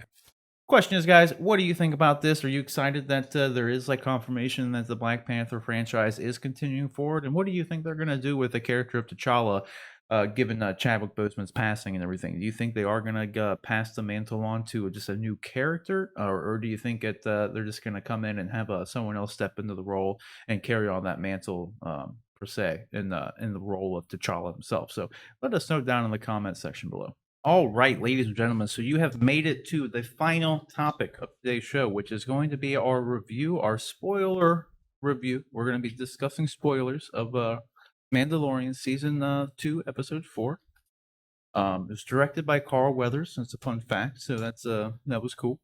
question is, guys, what do you think about this? Are you excited that there is like confirmation that the Black Panther franchise is continuing forward? And what do you think they're gonna do with the character of T'Challa, given Chadwick Boseman's passing and everything? Do you think they are gonna pass the mantle on to just a new character, or do you think they're just gonna come in and have someone else step into the role and carry on that mantle, per se, in the role of T'Challa himself? So let us know down in the comment section below. All right, ladies and gentlemen, so you have made it to the final topic of today's show, which is going to be our review, our spoiler review. We're going to be discussing spoilers of Mandalorian season 2, episode 4. It was directed by Carl Weathers. That's a fun fact. So that was cool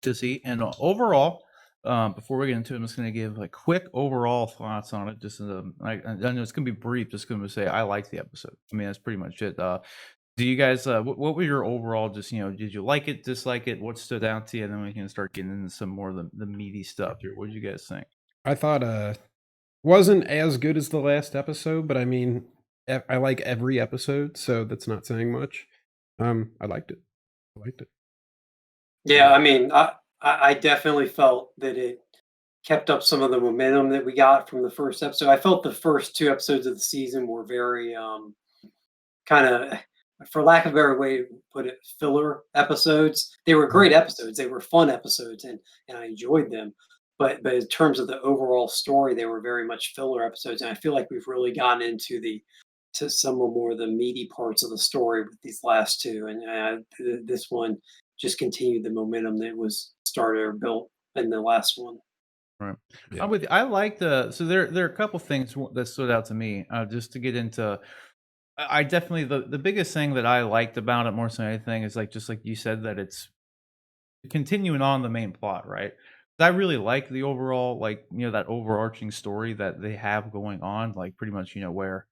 to see. And overall, before we get into it, I'm just going to give like quick overall thoughts on it. Just I know it's going to be brief. Just going to say I like the episode. I mean, that's pretty much it. Do you guys? What were your overall? Just, you know, did you like it, dislike it? What stood out to you? And then we can start getting into some more of the meaty stuff here. What did you guys think? I thought wasn't as good as the last episode, but I mean, I like every episode, so that's not saying much. I liked it. I liked it. Yeah, I mean, I definitely felt that it kept up some of the momentum that we got from the first episode. I felt the first 2 episodes of the season were very, kinda, for lack of a better way to put it, filler episodes. They were great episodes, they were fun episodes, and I enjoyed them, but in terms of the overall story, they were very much filler episodes, and I feel like we've really gotten into to some of more of the meaty parts of the story with these last 2, and, this one just continued the momentum that was started or built in the last one. Right. Yeah. I'm with you. I like the so there are a couple things that stood out to me. Just to get into, I definitely the biggest thing that I liked about it more than anything is like just like you said that it's continuing on the main plot, right? I really like the overall, like, you know, that overarching story that they have going on, like pretty much, you know, where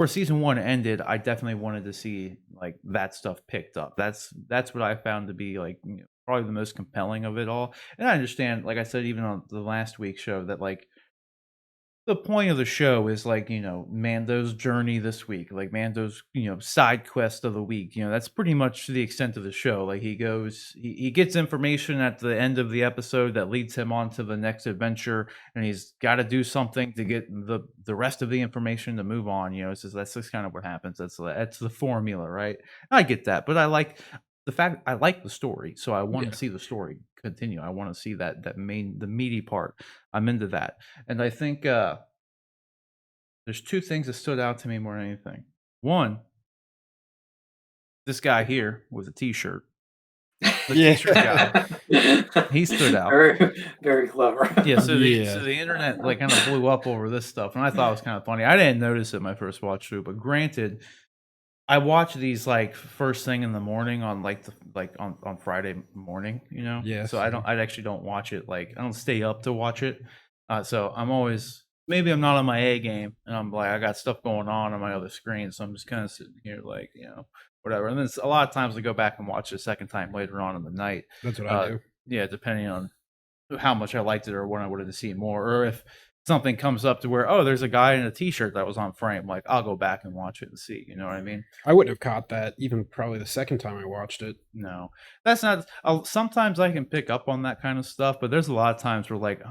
season 1 ended. I definitely wanted to see like that stuff picked up. That's what I found to be like, you know, probably the most compelling of it all. And I understand, like I said, even on the last week's show, that like the point of the show is like, you know, Mando's journey this week, like Mando's, you know, side quest of the week. You know, that's pretty much the extent of the show. Like he gets information at the end of the episode that leads him on to the next adventure, and he's got to do something to get the rest of the information to move on. You know, it's just, that's just kind of what happens. That's the formula, right? I get that, but I like the fact I like the story, so I want Yeah. to see the story continue. I want to see that the meaty part. I'm into that. And I think there's 2 things that stood out to me more than anything. One, this guy here with a T-shirt, the Yeah. T-shirt guy, he stood out. Very, very clever. Yeah, so Yeah. the internet like kind of blew up over this stuff, and I thought it was kind of funny. I didn't notice it my first watch through, but granted, I watch these like first thing in the morning on on Friday morning, you know. Yeah, So I actually don't watch it, like I don't stay up to watch it. So I'm always, maybe I'm not on my A game, and I'm like I got stuff going on my other screen, so I'm just kind of sitting here like, you know, whatever. And then a lot of times I go back and watch it a second time later on in the night. That's what I do. Yeah, depending on how much I liked it or when I wanted to see more, or if something comes up to where, oh, there's a guy in a T-shirt that was on frame, like I'll go back and watch it and see. You know what I mean? I wouldn't have caught that even probably the second time I watched it. No, that's not. Sometimes I can pick up on that kind of stuff, but there's a lot of times where like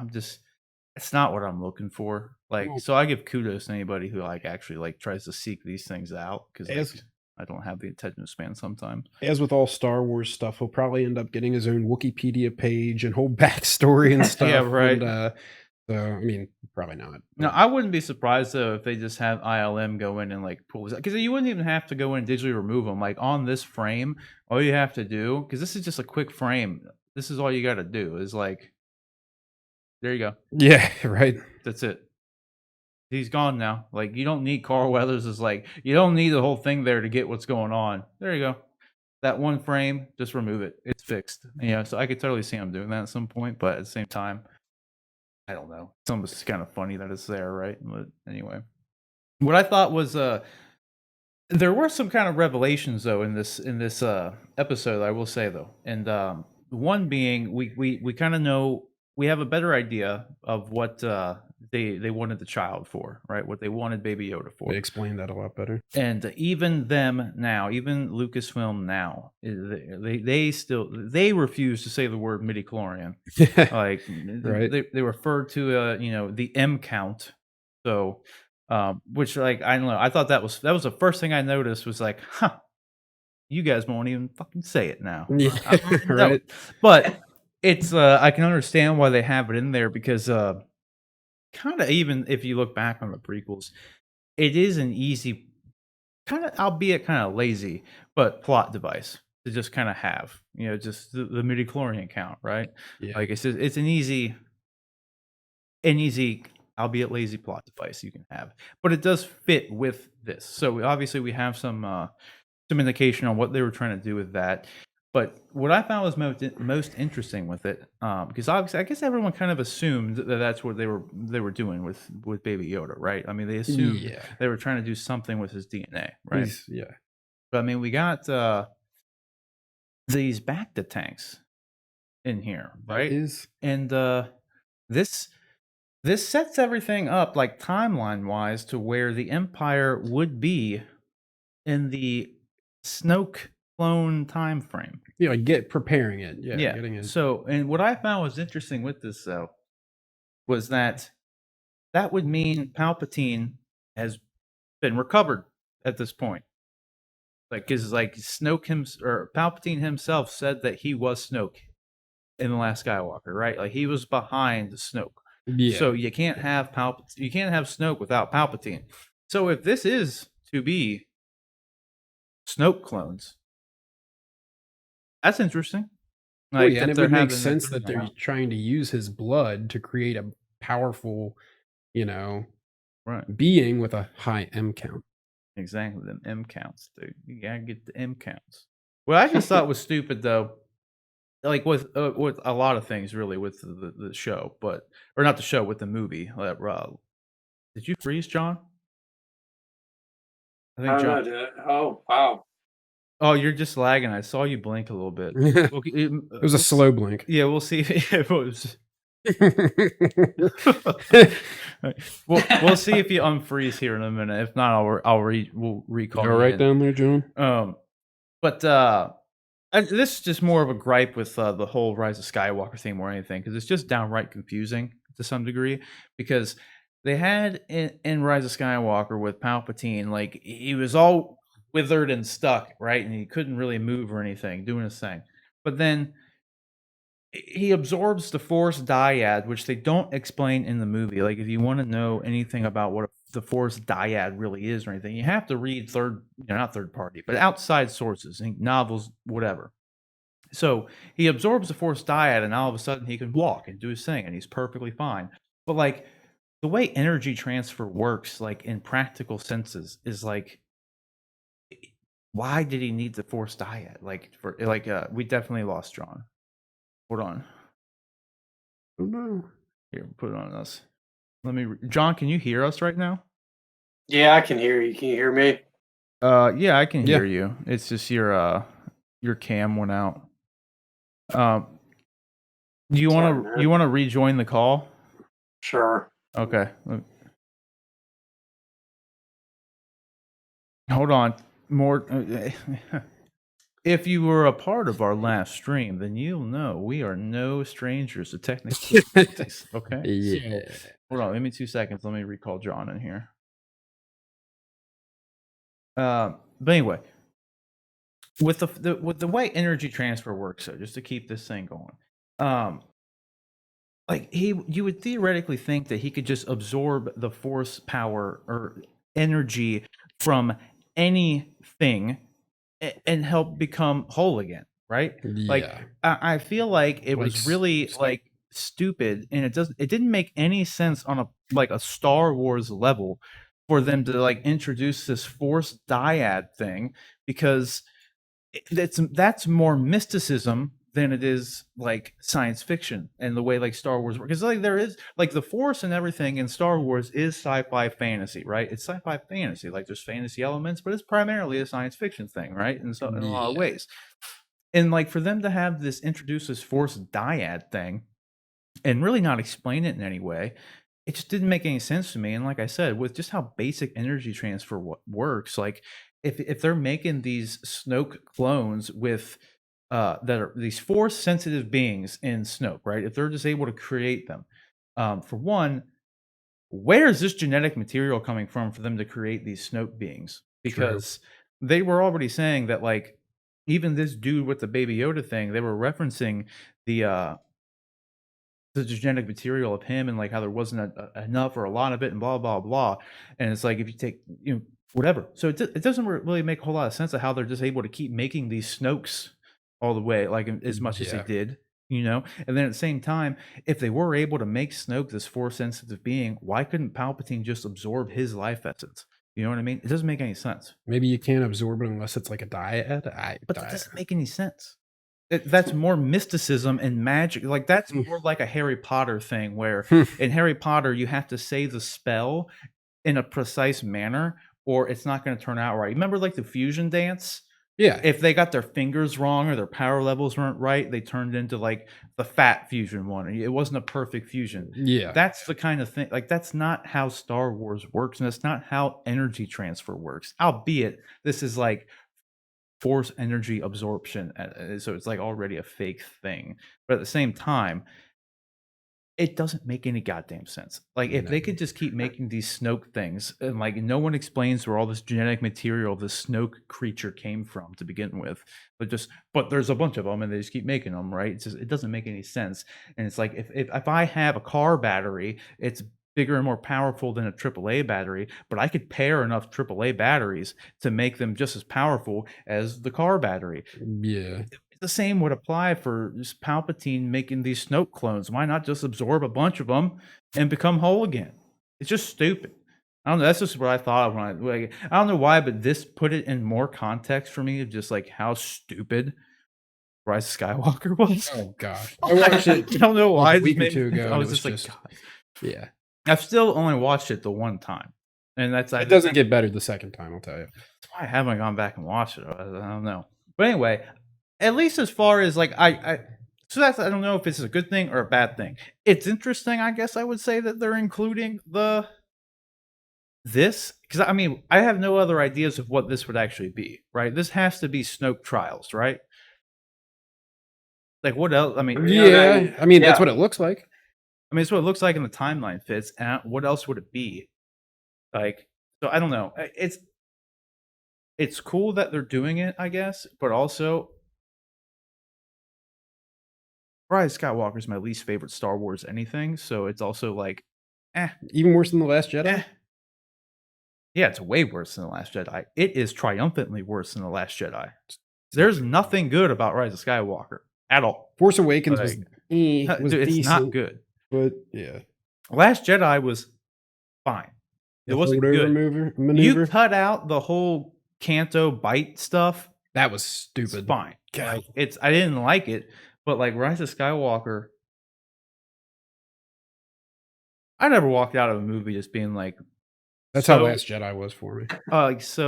it's not what I'm looking for. Like, Well, so I give kudos to anybody who like actually like tries to seek these things out, because as I don't have the attention span sometimes. As with all Star Wars stuff, he'll probably end up getting his own Wikipedia page and whole backstory and stuff. Yeah, right. And, so, I mean, probably not. No, but- I wouldn't be surprised though if they just have ILM go in and like pull this, because you wouldn't even have to go in and digitally remove them. Like on this frame, all you have to do, because this is just a quick frame. This is all you got to do is like, there you go. Yeah, right. That's it. He's gone now. Like you don't need Carl Weathers. Is like you don't need the whole thing there to get what's going on. There you go. That one frame, just remove it. It's fixed. Yeah, so I could totally see him doing that at some point, but at the same time, I don't know. It's almost kind of funny that it's there, right? But anyway, what I thought was there were some kind of revelations though in this episode. I will say though, and one being we kind of know, we have a better idea of what they wanted the child for, right? What they wanted Baby Yoda for. They explained that a lot better. And even them now, even Lucasfilm now, they refuse to say the word midichlorian. Like Right. they refer to the M count. So which like I don't know. I thought that was the first thing I noticed was like, huh, you guys won't even fucking say it now. Yeah, No. right. But it's I can understand why they have it in there because kind of, even if you look back on the prequels, it is an easy, kind of, albeit kind of lazy, but plot device to just kind of have, just the midichlorian count, right? Yeah. Like it's an easy, albeit lazy plot device you can have, but it does fit with this. So obviously we have some indication on what they were trying to do with that. But what I found was most interesting with it, because obviously I guess everyone kind of assumed that that's what they were doing with Baby Yoda, right? I mean, they assumed they were trying to do something with his DNA, right? Yeah. But I mean, we got these Bacta tanks in here, right? And this sets everything up, like timeline wise, to where the Empire would be in the Snoke clone time frame. Yeah, like preparing it. Yeah. Yeah. Getting it. So, and what I found was interesting with this though was that would mean Palpatine has been recovered at this point. Like, because like Palpatine himself said that he was Snoke in The Last Skywalker, right? Like he was behind Snoke. Yeah. So you can't have you can't have Snoke without Palpatine. So if this is to be Snoke clones, that's interesting. Well, Like, yeah, and it they're would make having sense that they're trying to use his blood to create a powerful, right. being with a high M count. Exactly, them M counts, dude. You gotta get the M counts. Well, I just thought was stupid though. Like with a lot of things, really, with the show, or not the show, with the movie. Did you freeze, John? I think John. Oh wow. Oh, you're just lagging. I saw you blink a little bit. It was a slow blink. Yeah, we'll see if it was. We'll see if you unfreeze here in a minute. If not, we'll recall. All right down there, John. But this is just more of a gripe with the whole Rise of Skywalker thing more than anything, because it's just downright confusing to some degree. Because they had in Rise of Skywalker with Palpatine, like he was all withered and stuck, right, and he couldn't really move or anything, doing his thing. But then he absorbs the Force dyad, which they don't explain in the movie. Like, if you want to know anything about what the Force dyad really is or anything, you have to read not third party, but outside sources, novels, whatever. So he absorbs the Force dyad, and all of a sudden he can walk and do his thing, and he's perfectly fine. But like the way energy transfer works, like in practical senses, is like, why did he need the Force dyad? We definitely lost John. Hold on. Oh no. Here, put it on us. John, can you hear us right now? Yeah, I can hear you. Can you hear me? Yeah, I can hear you. It's just your cam went out. Do you want to rejoin the call? Sure. Okay. Hold on. More. If you were a part of our last stream, then you'll know we are no strangers to technical difficulties. Okay. Yeah. So, hold on. Give me 2 seconds. Let me recall John in here. But anyway, with the way energy transfer works, so just to keep this thing going, like you would theoretically think that he could just absorb the force power or energy from anything and help become whole again, right? Like Yeah. I feel like it Like was really like stupid, and it didn't make any sense on a Star Wars level for them to like introduce this force dyad thing, because that's more mysticism than it is like science fiction and the way like Star Wars works. Because like there is like the Force and everything in Star Wars is sci-fi fantasy, right? It's sci-fi fantasy. Like there's fantasy elements, but it's primarily a science fiction thing, right? And so in a lot of Yeah. ways. And like for them to have this introduce this Force dyad thing and really not explain it in any way, it just didn't make any sense to me. And like I said, with just how basic energy transfer works, like if they're making these Snoke clones with that are these force sensitive beings in Snoke, right? If they're just able to create them, for one, where is this genetic material coming from for them to create these Snoke beings? True. Because they were already saying that, like, even this dude with the Baby Yoda thing, they were referencing the genetic material of him and like how there wasn't enough or a lot of it and blah blah blah. And it's like if you take whatever, so it doesn't really make a whole lot of sense of how they're just able to keep making these Snokes all the way, like as much as they Yeah. did, and then at the same time, if they were able to make Snoke this force sensitive being, why couldn't Palpatine just absorb his life essence? You know what I mean? It doesn't make any sense. Maybe you can't absorb it unless it's like a dyad. But that doesn't make any sense. That's more mysticism and magic. Like that's more like a Harry Potter thing, where in Harry Potter you have to say the spell in a precise manner, or it's not going to turn out right. Remember, like the fusion dance? Yeah. If they got their fingers wrong or their power levels weren't right, they turned into like the fat fusion one. It wasn't a perfect fusion. Yeah. That's the kind of thing. Like that's not how Star Wars works, and that's not how energy transfer works. Albeit this is like force energy absorption, so it's like already a fake thing, but at the same time it doesn't make any goddamn sense. Like if they could just keep making these Snoke things and like no one explains where all this genetic material the Snoke creature came from to begin with, but there's a bunch of them and they just keep making them, right? It doesn't make any sense. And it's like if I have a car battery, it's bigger and more powerful than a AAA battery, but I could pair enough AAA batteries to make them just as powerful as the car battery. Yeah. The same would apply for just Palpatine making these Snoke clones. Why not just absorb a bunch of them and become whole again? It's just stupid. I don't know. That's just what I thought of when I don't know why, but this put it in more context for me of just like how stupid Rise of Skywalker was. Oh gosh. I watched it I don't know why. a week or two ago. I And was it was just like, just, God. yeah. I've still only watched it the one time, and that's It doesn't get better the second time, I'll tell you. That's why I haven't gone back and watched it. I don't know. But anyway, at least as far as like so that's, I don't know if it's a good thing or a bad thing. It's interesting, I guess I would say, that they're including this, because I mean I have no other ideas of what this would actually be, right? This has to be Snoke trials, right? Like what else? I mean, Yeah. I mean, that's what it looks like. I mean, it's what it looks like in the timeline fits. And what else would it be? Like, so I don't know. It's cool that they're doing it, I guess, but also Rise of Skywalker is my least favorite Star Wars anything, so it's also like, Even worse than The Last Jedi? eh. Yeah, it's way worse than The Last Jedi. It is triumphantly worse than The Last Jedi. There's nothing good about Rise of Skywalker at all. Force Awakens was Dude, it's decent, not good. but yeah. Last Jedi was fine. It wasn't good. Maneuver. You cut out the whole Canto bite stuff. That was stupid. It's fine. God. Like, I didn't like it, but like Rise of Skywalker, I never walked out of a movie just being like, That's how Last Jedi was for me. Last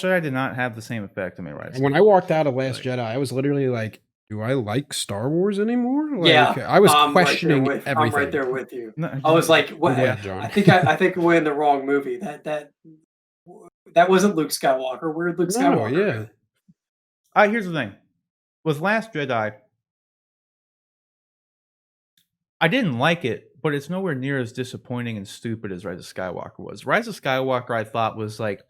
Jedi did not have the same effect on me, right? When I walked out of Last Jedi, I was literally like, do I like Star Wars anymore? Like, Yeah, I was questioning everything. I'm right there with you. No, I was like, what? glad, John. I think we're in the wrong movie. That wasn't Luke Skywalker. We're Luke Skywalker. Yeah. Here's the thing. With Last Jedi, I didn't like it, but it's nowhere near as disappointing and stupid as Rise of Skywalker was. Rise of Skywalker, I thought, was like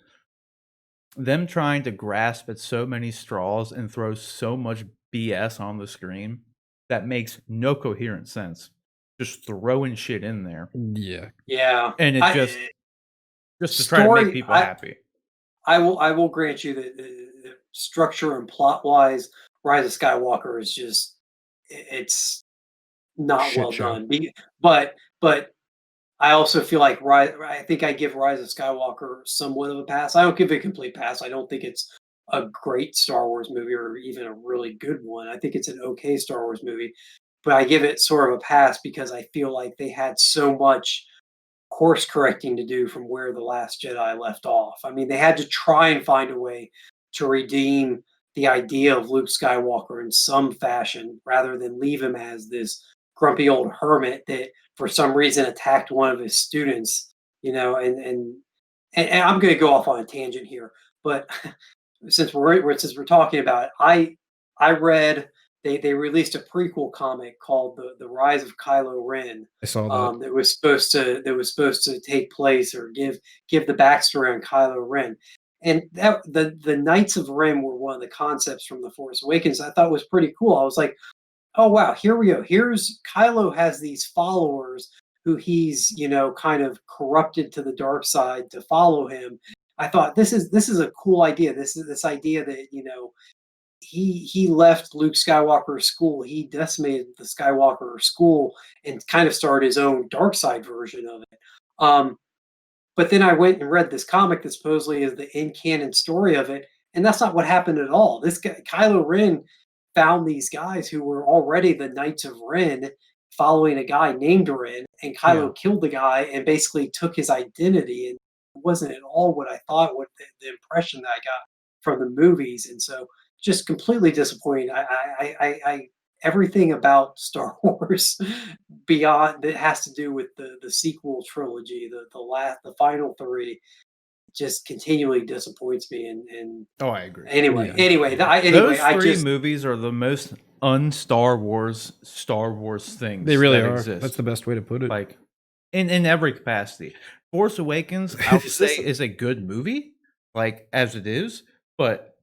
them trying to grasp at so many straws and throw so much BS on the screen that makes no coherent sense. Just throwing shit in there, Yeah. Yeah. and it just I just to try to make story people happy. I will grant you that the structure and plot wise, Rise of Skywalker is just it's not Shit well show. done. But I also feel like I think I give Rise of Skywalker somewhat of a pass. I don't give it a complete pass. I don't think it's a great Star Wars movie or even a really good one. I think it's an okay Star Wars movie, but I give it sort of a pass because I feel like they had so much course correcting to do from where The Last Jedi left off. I mean, they had to try and find a way to redeem the idea of Luke Skywalker in some fashion rather than leave him as this grumpy old hermit that for some reason attacked one of his students, you know, and I'm going to go off on a tangent here, but since we're talking about it, I read they released a prequel comic called the Rise of Kylo Ren I saw that. that was supposed to take place or give the backstory on Kylo Ren. And that the Knights of Ren were one of the concepts from The Force Awakens. I thought was pretty cool. I was like, oh wow, here we go. Here's Kylo has these followers who he's, you know, kind of corrupted to the dark side to follow him. I thought this is a cool idea. This is this idea that, you know, he left Luke Skywalker's school. He decimated the Skywalker school and kind of started his own dark side version of it. Um, but then I went and read this comic that supposedly is the in canon story of it, and that's not what happened at all. This guy, Kylo Ren, found these guys who were already the Knights of Ren, following a guy named Ren, and Yeah. Kylo killed the guy and basically took his identity. And it wasn't at all what I thought. What the impression that I got from the movies, and so just completely disappointing. I everything about Star Wars beyond that has to do with the sequel trilogy, the final three, just continually disappoints me. And Oh, I agree. anyway, Yeah. Those I three just movies are the most un-Star Wars Star Wars things They really that are. exist. That's the best way to put it. Like in every capacity. Force Awakens, I would Is say, this- is a good movie, like as it is, but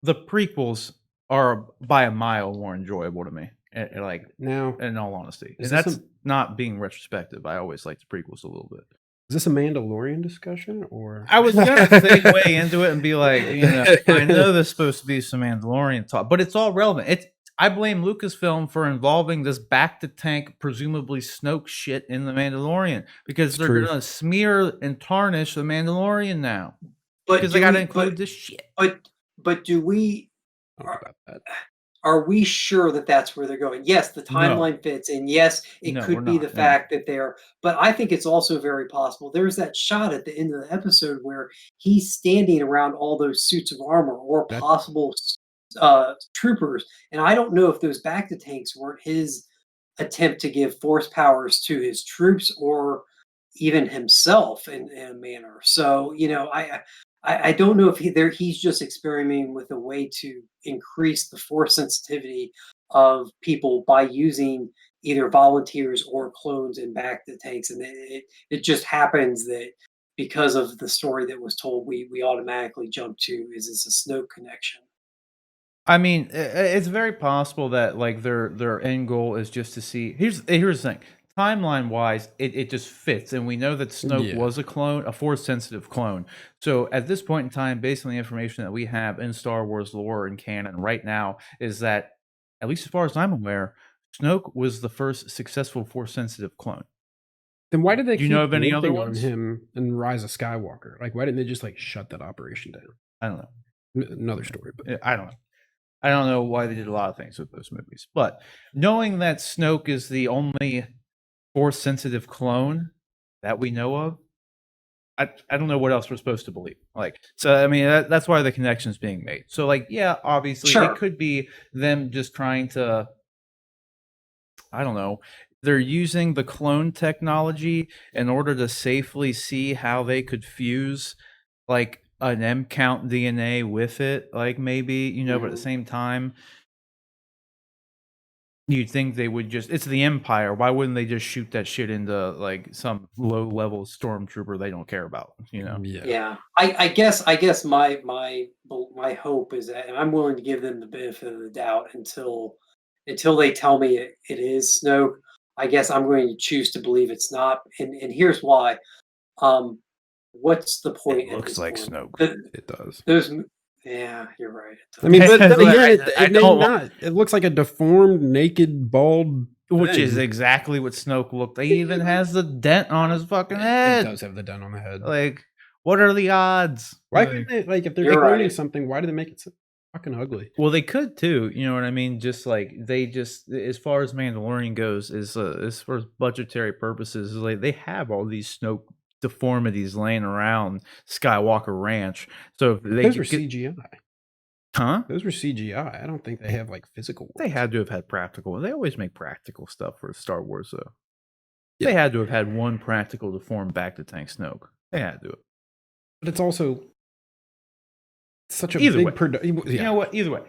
the prequels are by a mile more enjoyable to me. And like, Now, in all honesty, Is and this that's not being retrospective. I always like the prequels a little bit. is this a Mandalorian discussion or? I was gonna segue into it and be like, you know, I know there's supposed to be some Mandalorian talk, but it's all relevant. It's I blame Lucasfilm for involving this back to tank, presumably Snoke shit in the Mandalorian because It's they're true. gonna smear and tarnish the Mandalorian now but because they do got to we include this shit. but do we I don't know about that. are we sure that that's where they're going? Yes, the No. timeline fits, and yes, it No, could we're be not, the no. fact that they're. But I think it's also very possible. There's that shot at the end of the episode where he's standing around all those suits of armor or That- possible troopers, and I don't know if those bacta tanks weren't his attempt to give force powers to his troops or even himself in a manner. So you know, I don't know if he's just experimenting with a way to increase the force sensitivity of people by using either volunteers or clones in back the tanks, and it just happens that because of the story that was told, we automatically jump to is this a Snoke connection? I mean, it's very possible that like their end goal is just to see. Here's the thing. Timeline wise, it just fits, and we know that Snoke Yeah. was a clone, a force sensitive clone. So at this point in time, based on the information that we have in Star Wars lore and canon right now, is that at least as far as I'm aware, Snoke was the first successful force sensitive clone. Then why did they Do you keep know of any other working on ones? him in Rise of Skywalker? Like, why didn't they just like shut that operation down? I don't know. Another story, but I don't know. I don't know why they did a lot of things with those movies, but knowing that Snoke is the only force sensitive clone that we know of, I don't know what else we're supposed to believe. Like, so I mean, that's why the connection is being made. So, like, yeah, obviously, Sure. it could be them just trying to, I don't know, they're using the clone technology in order to safely see how they could fuse like an M count DNA with it, like maybe, you know, but at the Mhm. same time, You'd think they would just, it's the Empire. Why wouldn't they just shoot that shit into like some low level stormtrooper they don't care about, you know? Yeah. I guess my hope is that, and I'm willing to give them the benefit of the doubt until they tell me it is Snoke. I guess I'm going to choose to believe it's not, and here's why. Um, what's the point It at looks this like point? Snoke. It does. Those, yeah, you're right. It I mean, does. but Like, again, I it may don't want- not. It looks like a deformed, naked, bald Which is thing. exactly what Snoke looked like. He even has the dent on his fucking It head. does have the dent on the head. Like, what are the odds? Why Like, couldn't they, like, if they're You're cloning right. something, why do they make it so fucking ugly? well, they could too. You know what I mean? Just like they just, as far as Mandalorian goes, is as far as budgetary purposes, is like they have all these Snoke deformities laying around Skywalker Ranch. So if they Those were could get, CGI. huh? Those were CGI. I don't think they have like physical. They ones. had to have had practical. They always make practical stuff for Star Wars, though. Yeah. They had to have had one practical deformed back to tank Snoke. They had to. But it's also such a Either big way. production. You know what? Either way,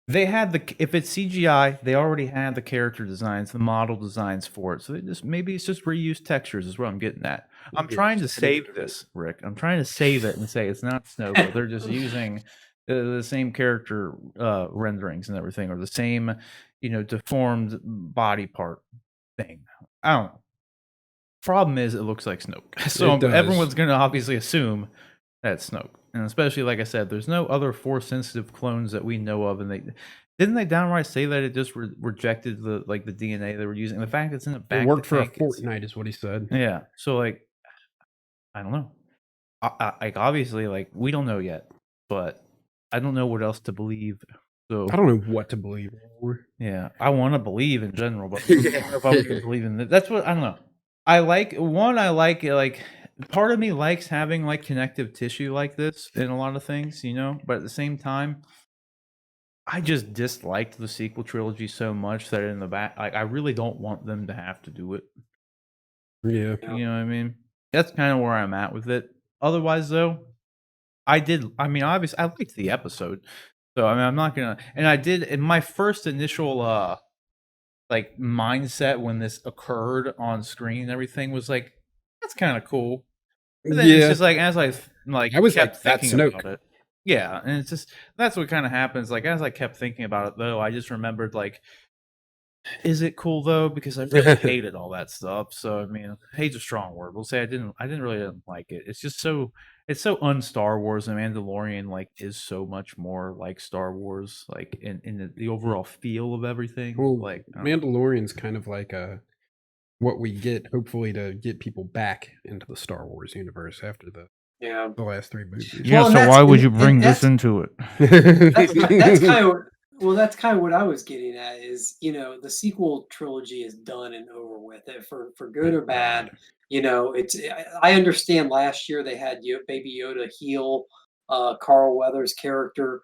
they had the. If it's CGI, they already had the character designs, the model designs for it. So they just, maybe it's just reused textures, is what I'm getting at. I'm Yeah, trying to just edit save it. this, Rick. I'm trying to save it and say it's not Snoke. But they're just using the same character renderings and everything, or the same, deformed body part thing. I don't know. Problem is, it looks like Snoke. So It does. everyone's going to obviously assume that's Snoke. And especially, like I said, there's no other Force-sensitive clones that we know of. And didn't they downright say that it just rejected the DNA they were using? The fact it's in the back It worked to for a tank, it's- fortnight, is what he said. Yeah. So, like, I don't know. Like, obviously, like, we don't know yet. But I don't know what else to believe. So I don't know what to believe anymore. yeah, I want to believe in general, but I don't know if I would believe in that. That's what I don't know. I like part of me likes having like connective tissue like this in a lot of things, but at the same time, I just disliked the sequel trilogy so much that in the back, like, I really don't want them to have to do it. Yeah. You know what I mean? That's kind of where I'm at with it. Otherwise, though, obviously, I liked the episode. So, I'm not gonna, and I did in my first initial, like, mindset when this occurred on screen and everything was like, that's kind of cool. But then it's Yeah. just like, as I was kept like, that's thinking about Snoke. it. Yeah, and it's just, that's what kind of happens. Like, as I kept thinking about it, though, I just remembered, like, is it cool though? Because I really hated all that stuff. So hate's a strong word. We'll say I didn't really like it. It's just it's so un-Star Wars, and Mandalorian like is so much more like Star Wars, like in the overall feel of everything. Well, Like, Mandalorian's kind of like what we get, hopefully, to get people back into the Star Wars universe after the last 3 movies. yeah. Well, So why would you and bring this that's- into it? That's kind of that's kind of what I was getting at. Is the sequel trilogy is done and over with. It for good or bad. It's I understand. Last year they had Baby Yoda heal Carl Weathers' character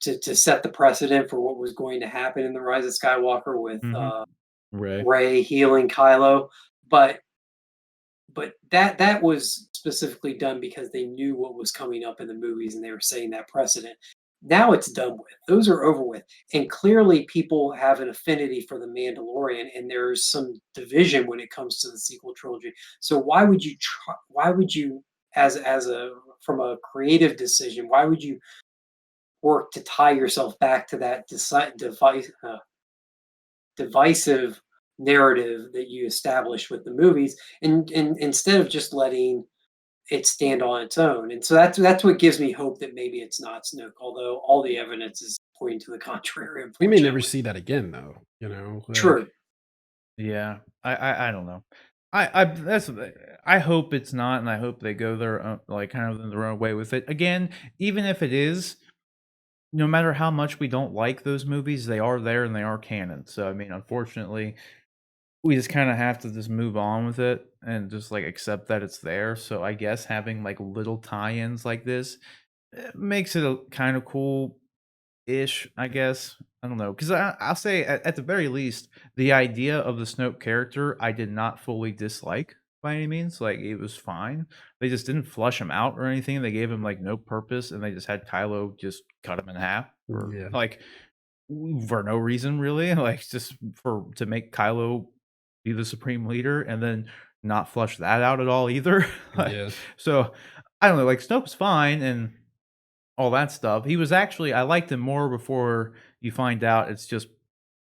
to set the precedent for what was going to happen in the Rise of Skywalker with Mhm. Rey healing Kylo, but that was specifically done because they knew what was coming up in the movies and they were setting that precedent. Now it's done with. Those are over with. And clearly people have an affinity for the Mandalorian and there's some division when it comes to the sequel trilogy. So why would you as a from a creative decision, why would you work to tie yourself back to that divisive narrative that you established with the movies, and instead of just letting it stand on its own? And so that's what gives me hope that maybe it's not Snoke, although all the evidence is pointing to the contrary. We may never unfortunately. see that again, though. Like, True. Yeah, I don't know. I hope it's not, and I hope they go their like kind of in their own way with it. Again, even if it is, no matter how much we don't like those movies, they are there and they are canon. So unfortunately, we just kind of have to just move on with it and just like accept that it's there. So I guess having like little tie-ins like this makes it a kind of cool-ish, I guess. I don't know, because I'll say at the very least, the idea of the Snoke character I did not fully dislike by any means. Like, it was fine. They just didn't flush him out or anything. They gave him like no purpose, and they just had Kylo just cut him in half. Or, Yeah. like, for no reason really, like just to make Kylo be the supreme leader, and then not flush that out at all either. Like, Yeah. so I don't know. Like Snoke's fine and all that stuff. He was actually I liked him more before you find out it's just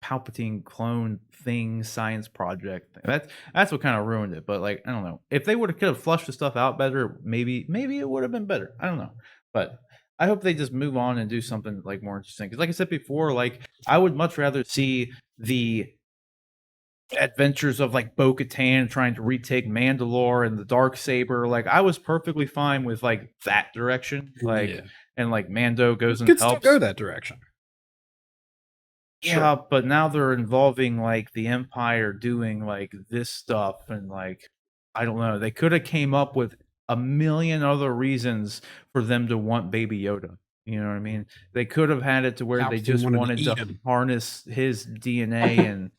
Palpatine clone thing science project. That's what kind of ruined it. But like I don't know if they could have flushed the stuff out better. Maybe it would have been better. I don't know, but I hope they just move on and do something like more interesting. Because like I said before, like I would much rather see the adventures of like Bo-Katan trying to retake Mandalore and the dark saber. Like I was perfectly fine with like that direction. Like Yeah. and like Mando goes and Could still helps. go that direction. Yeah, but now they're involving like the Empire doing like this stuff and like I don't know. They could have came up with a million other reasons for them to want Baby Yoda. You know what I mean? They could have had it to where they Palpatine just wanted to wanted eat to him. harness his DNA and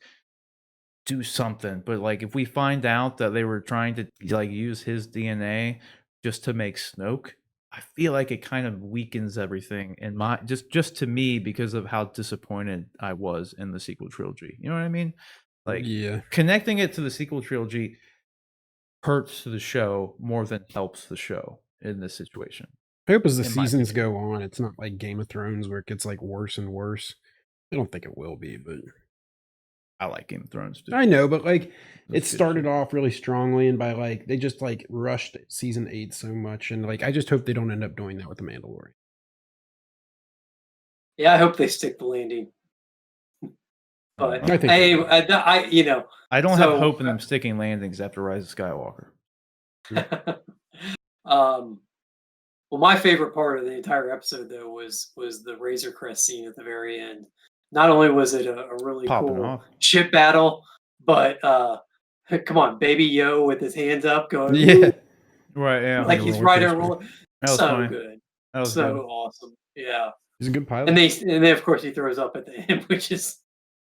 do something. But like if we find out that they were trying to like use his DNA just to make Snoke, I feel like it kind of weakens everything in my just to me because of how disappointed I was in the sequel trilogy. You know what I mean? Like Yeah. connecting it to the sequel trilogy hurts the show more than helps the show in this situation. I hope as the In my seasons go on, it's not like Game of Thrones where it gets like worse and worse. I don't think it will be, but I like Game of Thrones. Dude. I know, but like That's it good started shit. off really strongly, and by like they just like rushed season 8 so much, and like I just hope they don't end up doing that with the Mandalorian. Yeah, I hope they stick the landing. But I think they will. I don't have so hope in them sticking landings after Rise of Skywalker. well, my favorite part of the entire episode though was the Razor Crest scene at the very end. Not only was it a really Popping cool off. ship battle, but come on, Baby Yo with his hands up going, Yeah. "Woo," Right, yeah. like he's riding a roller. That was So funny. good, That was so good. awesome. Yeah, He's a good pilot. and then of course he throws up at the end, which is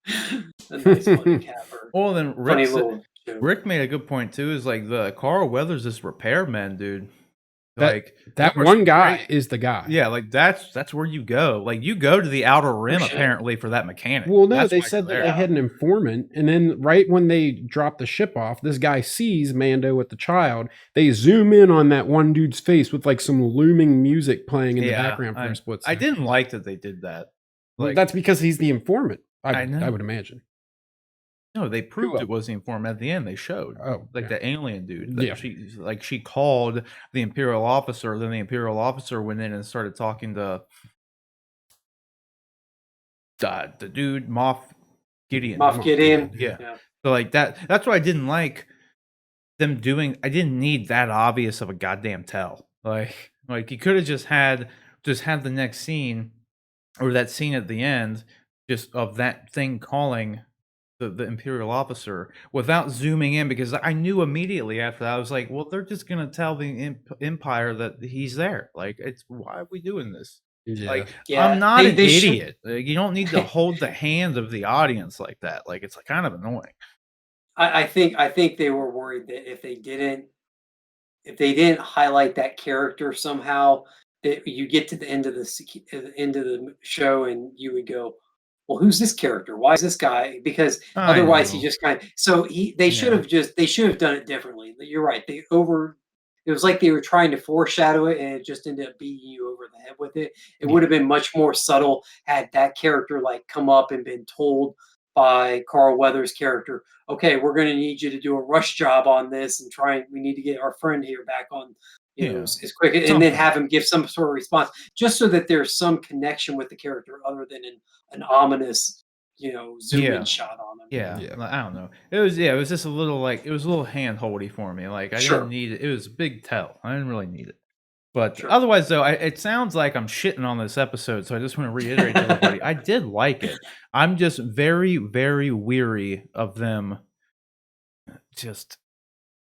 a nice funny capper. Well, then Funny little joke. Rick made a good point too. Is like the Carl Weathers is repairman, dude. That- Like That was one guy great. is the guy. Yeah, like that's where you go. Like you go to the outer rim sure. apparently for that mechanic. Well, no, That's they why said you're that there. they had an informant, and then right when they drop the ship off, this guy sees Mando with the child. They zoom in on that one dude's face with like some looming music playing in the background for a split I second. didn't like that they did that. Well, Like that's because he's the informant. I know. I would imagine. no, they proved else? it was the informant at the end. They showed Oh, like yeah. the alien dude. That Yeah. she called the Imperial officer. Then the Imperial officer went in and started talking to the dude Moff Gideon. Moff Gideon. Yeah. So like that's what I didn't like them doing. I didn't need that obvious of a goddamn tell. Like you could have just had the next scene or that scene at the end just of that thing calling the Imperial officer without zooming in, because I knew immediately after that I was like, well, they're just gonna tell the Empire that he's there. Like, it's why are we doing this? Yeah. Like, Yeah, I'm not an they should- idiot. Like, you don't need to hold the hand of the audience like that. Like, it's kind of annoying. I think they were worried that if they didn't highlight that character somehow, that you get to the end of the show and you would go, well, who's this character? Why is this guy? Because I otherwise he know. just kind of they should have done it differently. You're right. It was like they were trying to foreshadow it and it just ended up beating you over the head with it. It would have been much more subtle had that character like come up and been told by Carl Weathers' character, okay, we're going to need you to do a rush job on this and we need to get our friend here back on, as quick, and then have him give some sort of response, just so that there's some connection with the character other than an ominous, zoom in shot on him. Yeah. Yeah. I don't know. It was just a little it was a little hand holdy for me. Like, I Sure. didn't need it. It was a big tell. I didn't really need it. But Sure. otherwise, though, it sounds like I'm shitting on this episode, so I just want to reiterate to everybody, I did like it. I'm just very, very weary of them. Just,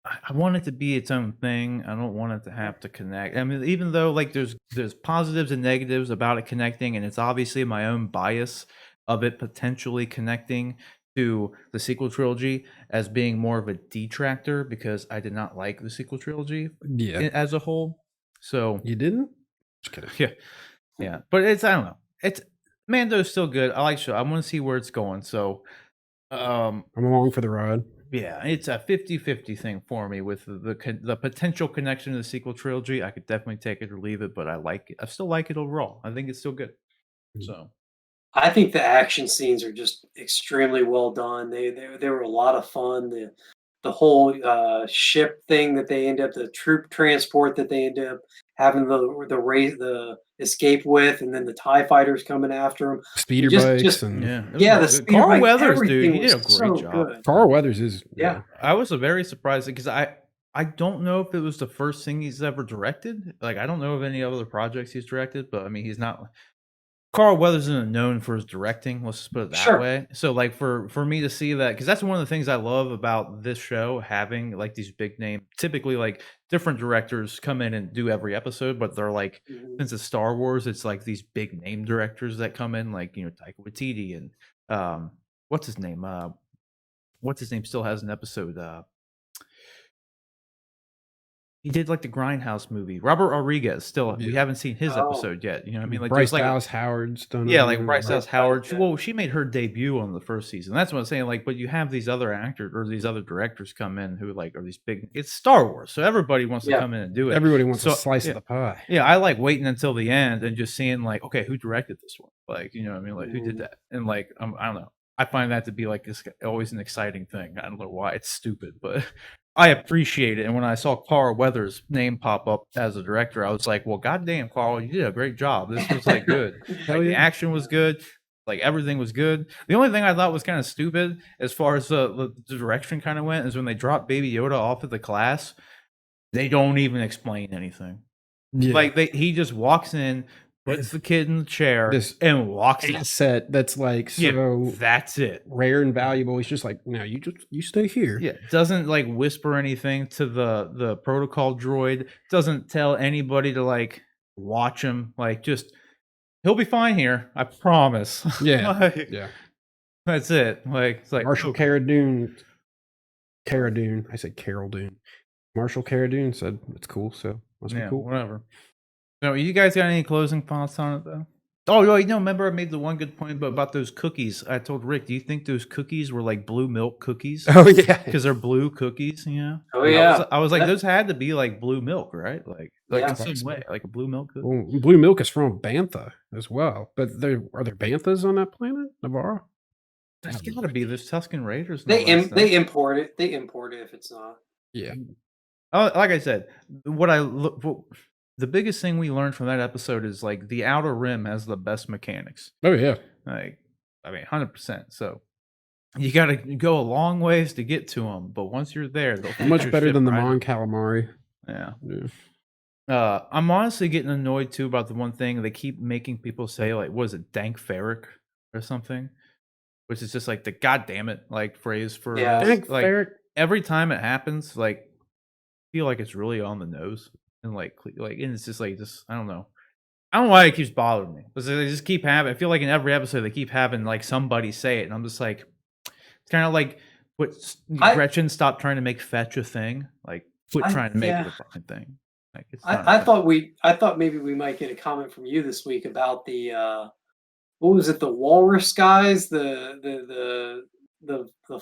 I want it to be its own thing. I don't want it to have to connect. I mean, even though like there's positives and negatives about it connecting, and it's obviously my own bias of it potentially connecting to the sequel trilogy as being more of a detractor, because I did not like the sequel trilogy Yeah. as a whole. So You didn't? Just kidding. yeah, but I don't know. It's Mando's still good. I like show. I want to see where it's going. So, I'm along for the ride. yeah, it's a 50-50 thing for me with the potential connection to the sequel trilogy. I could definitely take it or leave it, but I like it. I still like it overall. I think it's still good. Mhm. So, I think the action scenes are just extremely well done. They were a lot of fun. The whole ship thing that they end up, the troop transport that they end up having the escape with, and then the TIE fighters coming after them. Speeder Just bikes and yeah, it was yeah, all the good. speeder Carl bike, Weathers, dude, everything he did a was great so job. good. Carl Weathers is Yeah. I was very surprised because I don't know if it was the first thing he's ever directed. Like, I don't know of any other projects he's directed, but I mean, he's not. Carl Weathers isn't known for his directing. Let's just put it that Sure. way. So, like, for me to see that, because that's one of the things I love about this show, having like these big name, typically like different directors come in and do every episode, but they're like, Mhm. since it's Star Wars, it's like these big name directors that come in, like Taika Waititi and what's his name? What's his name still has an episode. He did like the Grindhouse movie. Robert Rodriguez still. We Yeah. haven't seen his Oh. episode yet. You know what I mean? Like Bryce there's like Dallas Howard's done it. yeah, like you know, Bryce Dallas Bryce Howard. Dallas, yeah. Well, she made her debut on the first season. That's what I'm saying. Like, but you have these other actors or these other directors come in who like are these big. It's Star Wars, so everybody wants to Yeah. come in and do it. Everybody wants So, a slice yeah. of the pie. Yeah, I like waiting until the end and just seeing like, okay, who directed this one? Like, you know what I mean? Like, who did Mhm. that? And like, I don't know. I find that to be like this always an exciting thing. I don't know why it's stupid, but I appreciate it. And when I saw Carl Weathers' name pop up as a director, I was like, well, goddamn, Carl, you did a great job. This was like good. Hell Like, the yeah. action was good. Like everything was good. The only thing I thought was kind of stupid as far as the direction kind of went is when they dropped Baby Yoda off at the class, they don't even explain anything. Yeah. Like he just walks in, puts the kid in the chair, This and walks out. asset that's like Yeah, so that's it. rare and valuable. He's just like, no, you stay here. Yeah, doesn't like whisper anything to the protocol droid. Doesn't tell anybody to like watch him. Like just he'll be fine here. I promise. Yeah. Like, Yeah. that's it. Like it's like Marshall oh, Cara Dune. I said Carol Dune. Marshall Cara Dune said it's cool, so must be yeah, cool. whatever. No, you guys got any closing thoughts on it though? Oh, no, remember I made the one good point about those cookies. I told Rick, do you think those cookies were like blue milk cookies? Oh yeah. Because they're blue cookies, you know? Oh yeah. I was like, That- those had to be like blue milk, right? Like Yeah. in some way, like a blue milk cookie. Well, blue milk is from Bantha as well. But are there Banthas on that planet, Navarro? There's got to be. There's Tuscan Raiders. And They all that stuff. they import it. They import it if it's not. Yeah. Oh, like I said, the biggest thing we learned from that episode is like the Outer Rim has the best mechanics. Oh yeah. Like, I mean, 100%. So you got to go a long ways to get to them, but once you're there, they'll fix Much your better shit than the right. Mon Calamari. Yeah. Yeah. I'm honestly getting annoyed too about the one thing they keep making people say, like, what is it, Dank Ferrick or something? Which is just like the goddamn it like phrase for Yeah. this. Dank Like Ferrick. every time it happens, like I feel like it's really on the nose and like and it's just like this. I don't know why it keeps bothering me. Because they just keep having. I feel like in every episode they keep having like somebody say it, and I'm just like, it's kind of like what Gretchen stopped trying to make fetch a thing. Like quit trying to make it a fucking thing. Like it's. I thought maybe we might get a comment from you this week about the what was it, the walrus guys, the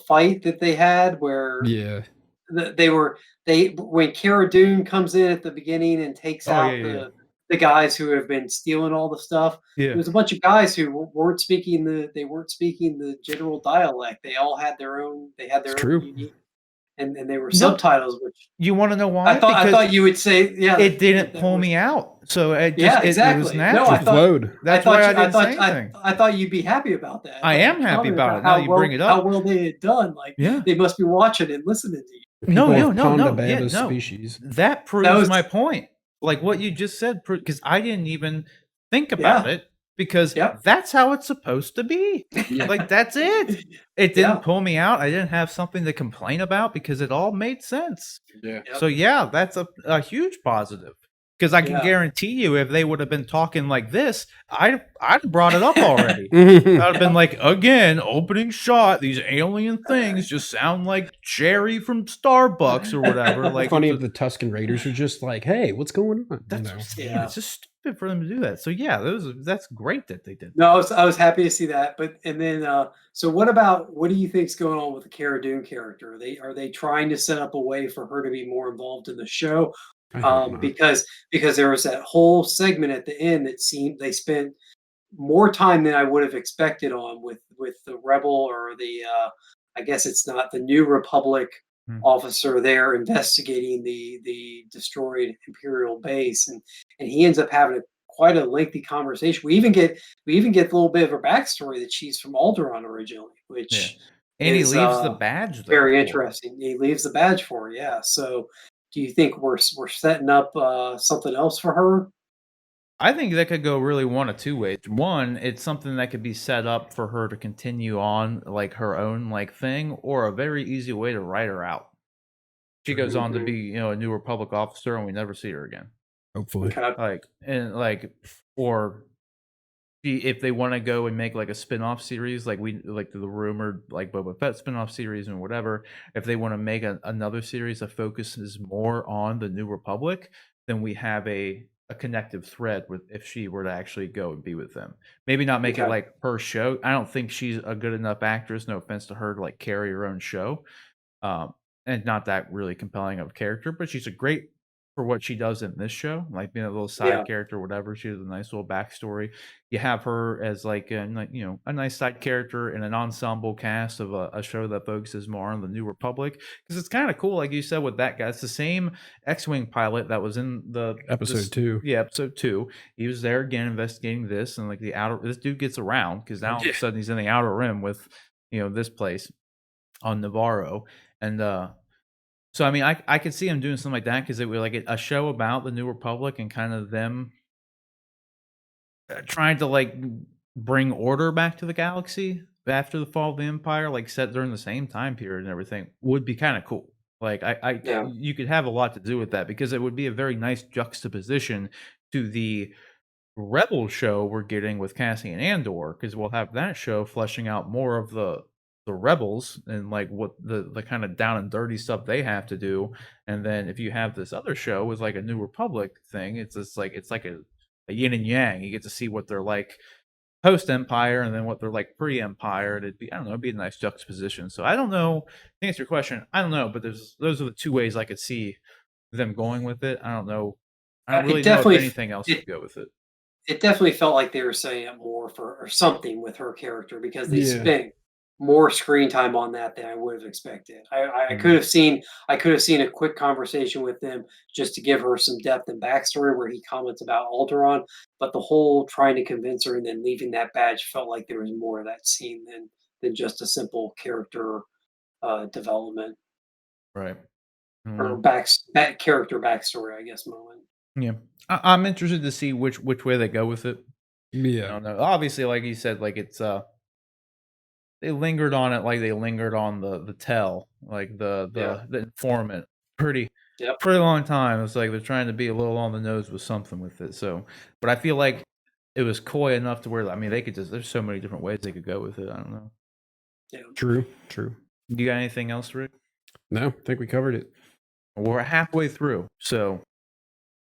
fight that they had where Yeah. when Cara Dune comes in at the beginning and takes out the guys who have been stealing all the stuff. Yeah. There was a bunch of guys who weren't speaking the general dialect. They all had their own. They had their It's own true. unique, and they were subtitles. Which You want to know why? I thought you would say, yeah. It didn't pull me out, so it just, Yeah, it was exactly. No, natural. I thought- Flowed. That's I why thought I you- didn't say I anything. I thought you'd be happy about that. I am happy about it. Now you bring it up. How well they had done. Like Yeah. they must be watching and listening to you. No, People no, of no, Ponda no. Yeah, Baba's no. species. That proves was- my point. Like what you just said, because I didn't even think about Yeah. it because Yep. that's how it's supposed to be. Like that's it. It didn't Yeah. pull me out. I didn't have something to complain about because it all made sense. Yeah. Yep. So yeah, that's a huge positive. Because I can Yeah. guarantee you, if they would have been talking like this, I'd have brought it up already. I'd have been like, again, opening shot, these alien things just sound like Jerry from Starbucks or whatever. Like, Funny if the Tusken Raiders are just like, "Hey, what's going on?" that's what I'm saying. It's just stupid for them to do that. So yeah, that's great that they did. No, I was happy to see that. But and then so what do you think's going on with the Cara Dune character? Are they trying to set up a way for her to be more involved in the show? I hope not. Because there was that whole segment at the end that seemed they spent more time than I would have expected on with the rebel or the I guess it's not the New Republic Hmm. officer there investigating the destroyed Imperial base, and he ends up having quite a lengthy conversation. We even get a little bit of her backstory that she's from Alderaan originally, Yeah, which and he is leaves the badge there. very for her. interesting. He leaves the badge for her, yeah. So, do you think we're setting up something else for her? I think that could go really one of two ways. One, it's something that could be set up for her to continue on like her own like thing, or a very easy way to write her out. She goes on to Mhm. be, a New Republic officer, and we never see her again. Hopefully. Okay. Or if they want to go and make like a spin-off series, like the rumored like Boba Fett spin-off series and whatever, if they want to make another series that focuses more on the New Republic, then we have a connective thread with if she were to actually go and be with them. Maybe not make it Okay. like her show. I don't think she's a good enough actress, no offense to her, to like carry her own show. Um, and not that really compelling of a character, but she's a great for what she does in this show, like being a little Yeah. side character, or whatever. She has a nice little backstory. You have her as like a nice side character in an ensemble cast of a show that focuses more on the New Republic, because it's kind of cool, like you said, with that guy. It's the same X-wing pilot that was in Episode 2. Yeah, episode 2. He was there again investigating this, and like this dude gets around because now all of a sudden he's in the Outer Rim with this place on Navarro. And so I mean, I could see him doing something like that, because it would like a show about the New Republic and kind of them trying to like bring order back to the galaxy after the fall of the Empire, like set during the same time period and everything, would be kind of cool. Like Yeah. you could have a lot to do with that, because it would be a very nice juxtaposition to the Rebel show we're getting with Cassie and Andor, because we'll have that show fleshing out more of the rebels and like what the kind of down and dirty stuff they have to do. And then if you have this other show with like a New Republic thing, it's like a yin and yang. You get to see what they're like post Empire, and then what they're like pre Empire. It'd be, I don't know, it'd be a nice juxtaposition. So I don't know. To answer your question, I don't know, but those are the two ways I could see them going with it. I don't know. I don't It really know if definitely anything else it could go with it. it definitely felt like they were setting up more for or something with her character because they Yeah. spent more screen time on that than I would have expected. I could Mhm. have seen a quick conversation with them just to give her some depth and backstory where he comments about Alderaan, but the whole trying to convince her and then leaving that badge felt like there was more of that scene than just a simple character development Right. I don't or know. back character backstory, I guess, moment. Yeah. I'm interested to see which way they go with it. I Yeah. don't know. Obviously, like you said, like it's they lingered on it like they lingered on the tell, like Yeah. the informant pretty Yep. pretty long time. It's like they're trying to be a little on the nose with something with it. So, but I feel like it was coy enough to where, I mean, they could just, there's so many different ways they could go with it. I don't know. Yeah. True. True. You got anything else, Rick? No, I think we covered it. We're halfway through, so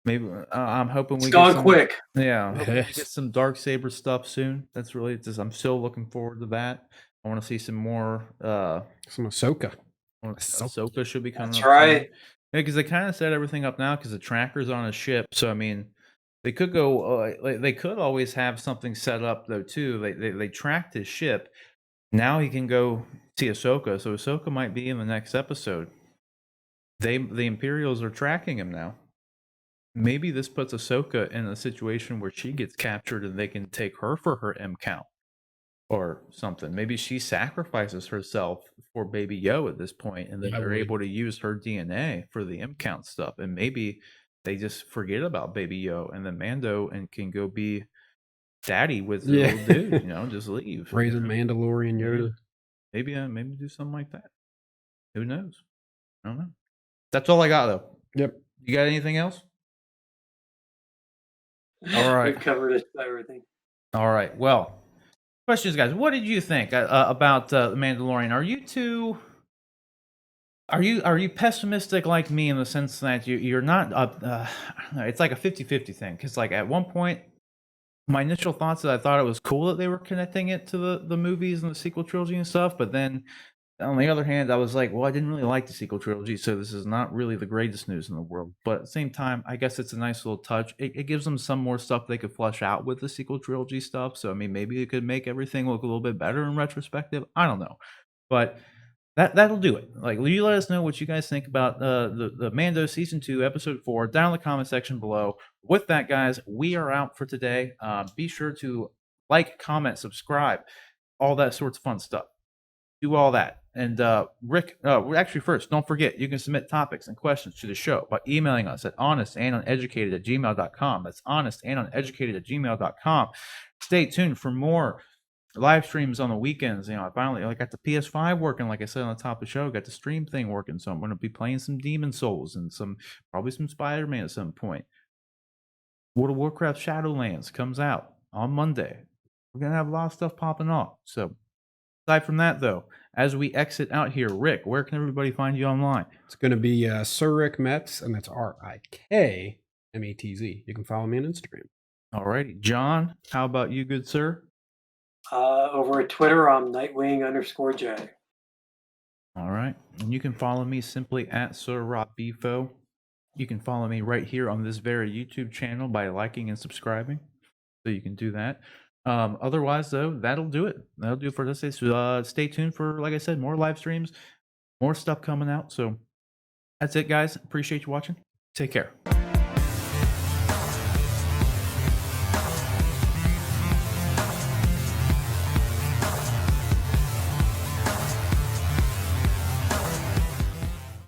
maybe I'm hoping It's we get gone some. quick. Yeah, I'm hoping we get Yes. some Dark Saber stuff soon. That's really just, I'm still looking forward to that. I want to see some more. Some Ahsoka. Ahsoka should be coming That's up soon. right. Yeah, because they kind of set everything up now, because the tracker's on a ship. So I mean, they could go. Like, they could always have something set up though too. They tracked his ship. Now he can go see Ahsoka. So Ahsoka might be in the next episode. The Imperials are tracking him now. Maybe this puts Ahsoka in a situation where she gets captured and they can take her for her M count or something. Maybe she sacrifices herself for Baby Yo at this point, and then I they're would. able to use her DNA for the M count stuff. And maybe they just forget about Baby Yo, and then Mando and can go be daddy with the Yeah. old dude. Just leave. Raising Mandalorian Yoda. Maybe do something like that. Who knows? I don't know. That's all I got though. Yep. You got anything else? All right. We've covered it, everything. All right. Well, questions, guys. What did you think about The Mandalorian? Are you pessimistic like me in the sense that you're not it's like a 50-50 thing, because like at one point my initial thoughts that I thought it was cool that they were connecting it to the movies and the sequel trilogy and stuff, but then on the other hand, I was like, well, I didn't really like the sequel trilogy, so this is not really the greatest news in the world. But at the same time, I guess it's a nice little touch. It gives them some more stuff they could flesh out with the sequel trilogy stuff. So I mean, maybe it could make everything look a little bit better in retrospective. I don't know, but that'll do it. Like, will you let us know what you guys think about the Mando season 2, episode 4, down in the comment section below. With that, guys, we are out for today. Be sure to like, comment, subscribe, all that sorts of fun stuff. Do all that. And Rik, actually, first, don't forget, you can submit topics and questions to the show by emailing us at honestanduneducated@gmail.com. That's honestanduneducated@gmail.com. Stay tuned for more live streams on the weekends. I finally got the PS5 working, like I said on the top of the show. Got the stream thing working, so I'm going to be playing some Demon Souls and probably some Spider-Man at some point. World of Warcraft Shadowlands comes out on Monday. We're going to have a lot of stuff popping off. So aside from that, though, as we exit out here, Rik, where can everybody find you online? It's going to be Sir Rik Metz, and that's RIKMATZ. You can follow me on Instagram. Alrighty. John, how about you, good sir? Over at Twitter, I'm Nightwing_J. All right. And you can follow me simply at Sir Rob Bifo. You can follow me right here on this very YouTube channel by liking and subscribing. So you can do that. Otherwise, though, that'll do it. That'll do it for this day. So stay tuned for, like I said, more live streams, more stuff coming out. So that's it, guys. Appreciate you watching. Take care.